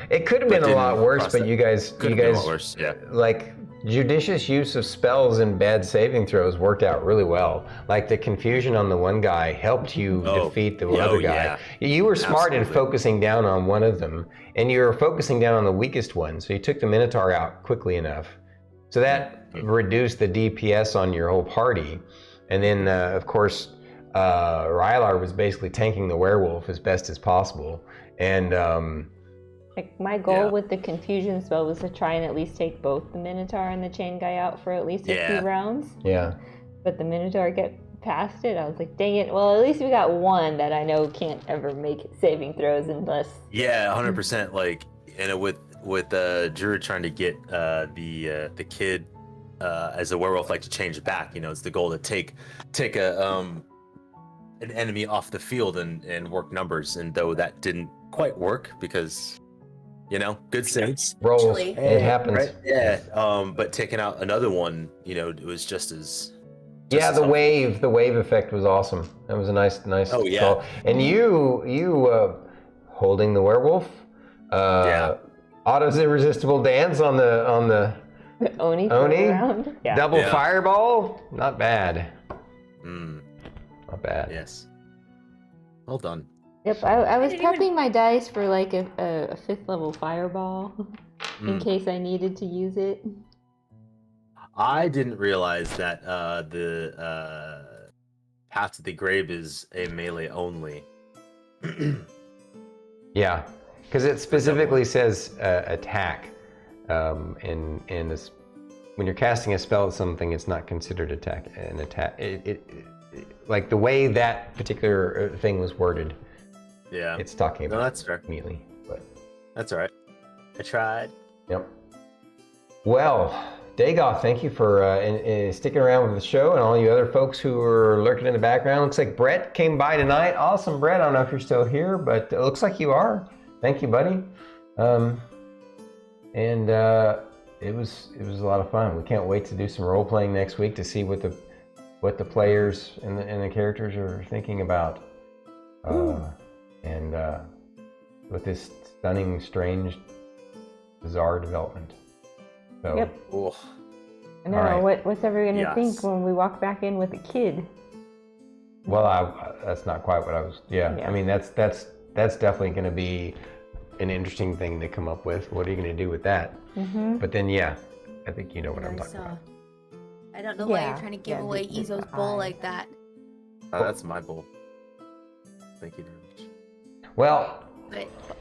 It could have been a lot worse, but you guys, Worse, yeah. like judicious use of spells and bad saving throws worked out really well. Like the confusion on the one guy helped you defeat the other guy. Yeah. You were smart in focusing down on one of them, and you were focusing down on the weakest one, so you took the Minotaur out quickly enough. So that reduced the DPS on your whole party. And then, of course, Rylar was basically tanking the werewolf as best as possible. And like my goal with the confusion spell was to try and at least take both the Minotaur and the chain guy out for at least a few rounds. Yeah. But the Minotaur get past it. I was like, dang it. Well, at least we got one that I know can't ever make saving throws unless. Yeah, 100%. Like, and with Druid trying to get the kid as a werewolf, like to change back. It's the goal to take an enemy off the field and work numbers. And though that didn't quite work because. Good saves. Rolls. It happens. Right? Yeah. But taking out another one, it was just as. Yeah, the wave effect was awesome. That was a nice Oh yeah. call. And you holding the werewolf. Auto's irresistible dance on the Oni. Yeah. Double fireball. Not bad. Not bad. Yes. Well done. Yep, I was prepping my dice for like a 5th level fireball in case I needed to use it. I didn't realize that the Path to the Grave is a melee only. Yeah, because it specifically says attack, and this, when you're casting a spell at something, it's not considered an attack. It like the way that particular thing was worded. Yeah, it's talking about. No, that's fair. Immediately, but that's all right. I tried. Yep. Well, Dagoth, thank you for sticking around with the show, and all you other folks who are lurking in the background. Looks like Brett came by tonight. Awesome, Brett. I don't know if you're still here, but it looks like you are. Thank you, buddy. And it was a lot of fun. We can't wait to do some role playing next week to see what the players and the characters are thinking about. And with this stunning, strange, bizarre development. So, yep. Ooh. I know. What's everyone gonna think when we walk back in with a kid? Well, that's not quite what I was. Yeah. I mean, that's definitely going to be an interesting thing to come up with. What are you going to do with that? Mm-hmm. But then, I think you know what I'm talking about. I don't know why you're trying to give away Izo's bowl like that. That's my bowl. Thank you very much. Well,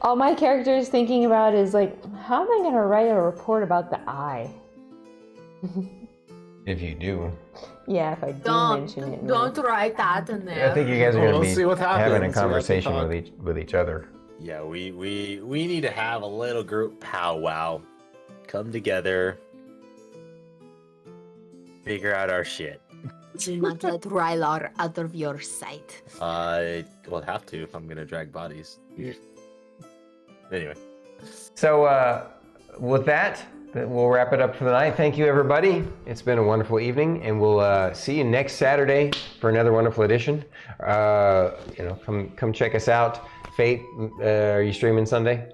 all my character is thinking about is like, how am I going to write a report about the eye? If you do. Yeah, if I do mention it. Don't write that in there. I think you guys are going to be having a See conversation with each other. Yeah, we need to have a little group powwow. Come together. Figure out our shit. Do not let Rylar out of your sight. I will have to if I'm going to drag bodies. Anyway. So, with that, we'll wrap it up for the night. Thank you, everybody. It's been a wonderful evening, and we'll see you next Saturday for another wonderful edition. Come check us out. Fate, are you streaming Sunday?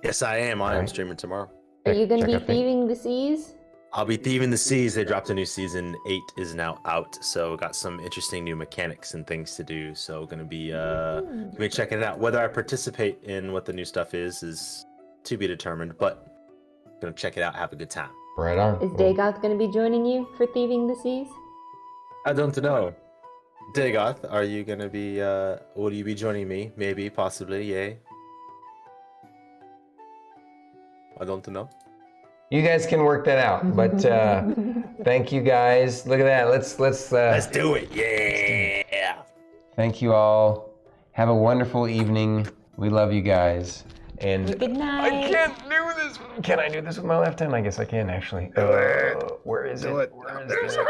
Yes, I am. I am streaming tomorrow. Are you going to be thieving the seas? I'll be thieving the seas. They dropped a new season. 8 is now out, so got some interesting new mechanics and things to do. So gonna be checking it out. Whether I participate in what the new stuff is to be determined, but gonna check it out. Have a good time. Right on. Is Dagoth going to be joining you for thieving the seas? I don't know. Dagoth, are you gonna be? Will you be joining me? Maybe, possibly, yay. I don't know. You guys can work that out, but thank you guys. Look at that. Let's do it, yeah. Thank you all. Have a wonderful evening. We love you guys. And Good night. I can't do this. Can I do this with my left hand? I guess I can actually. Where is it? Where is it?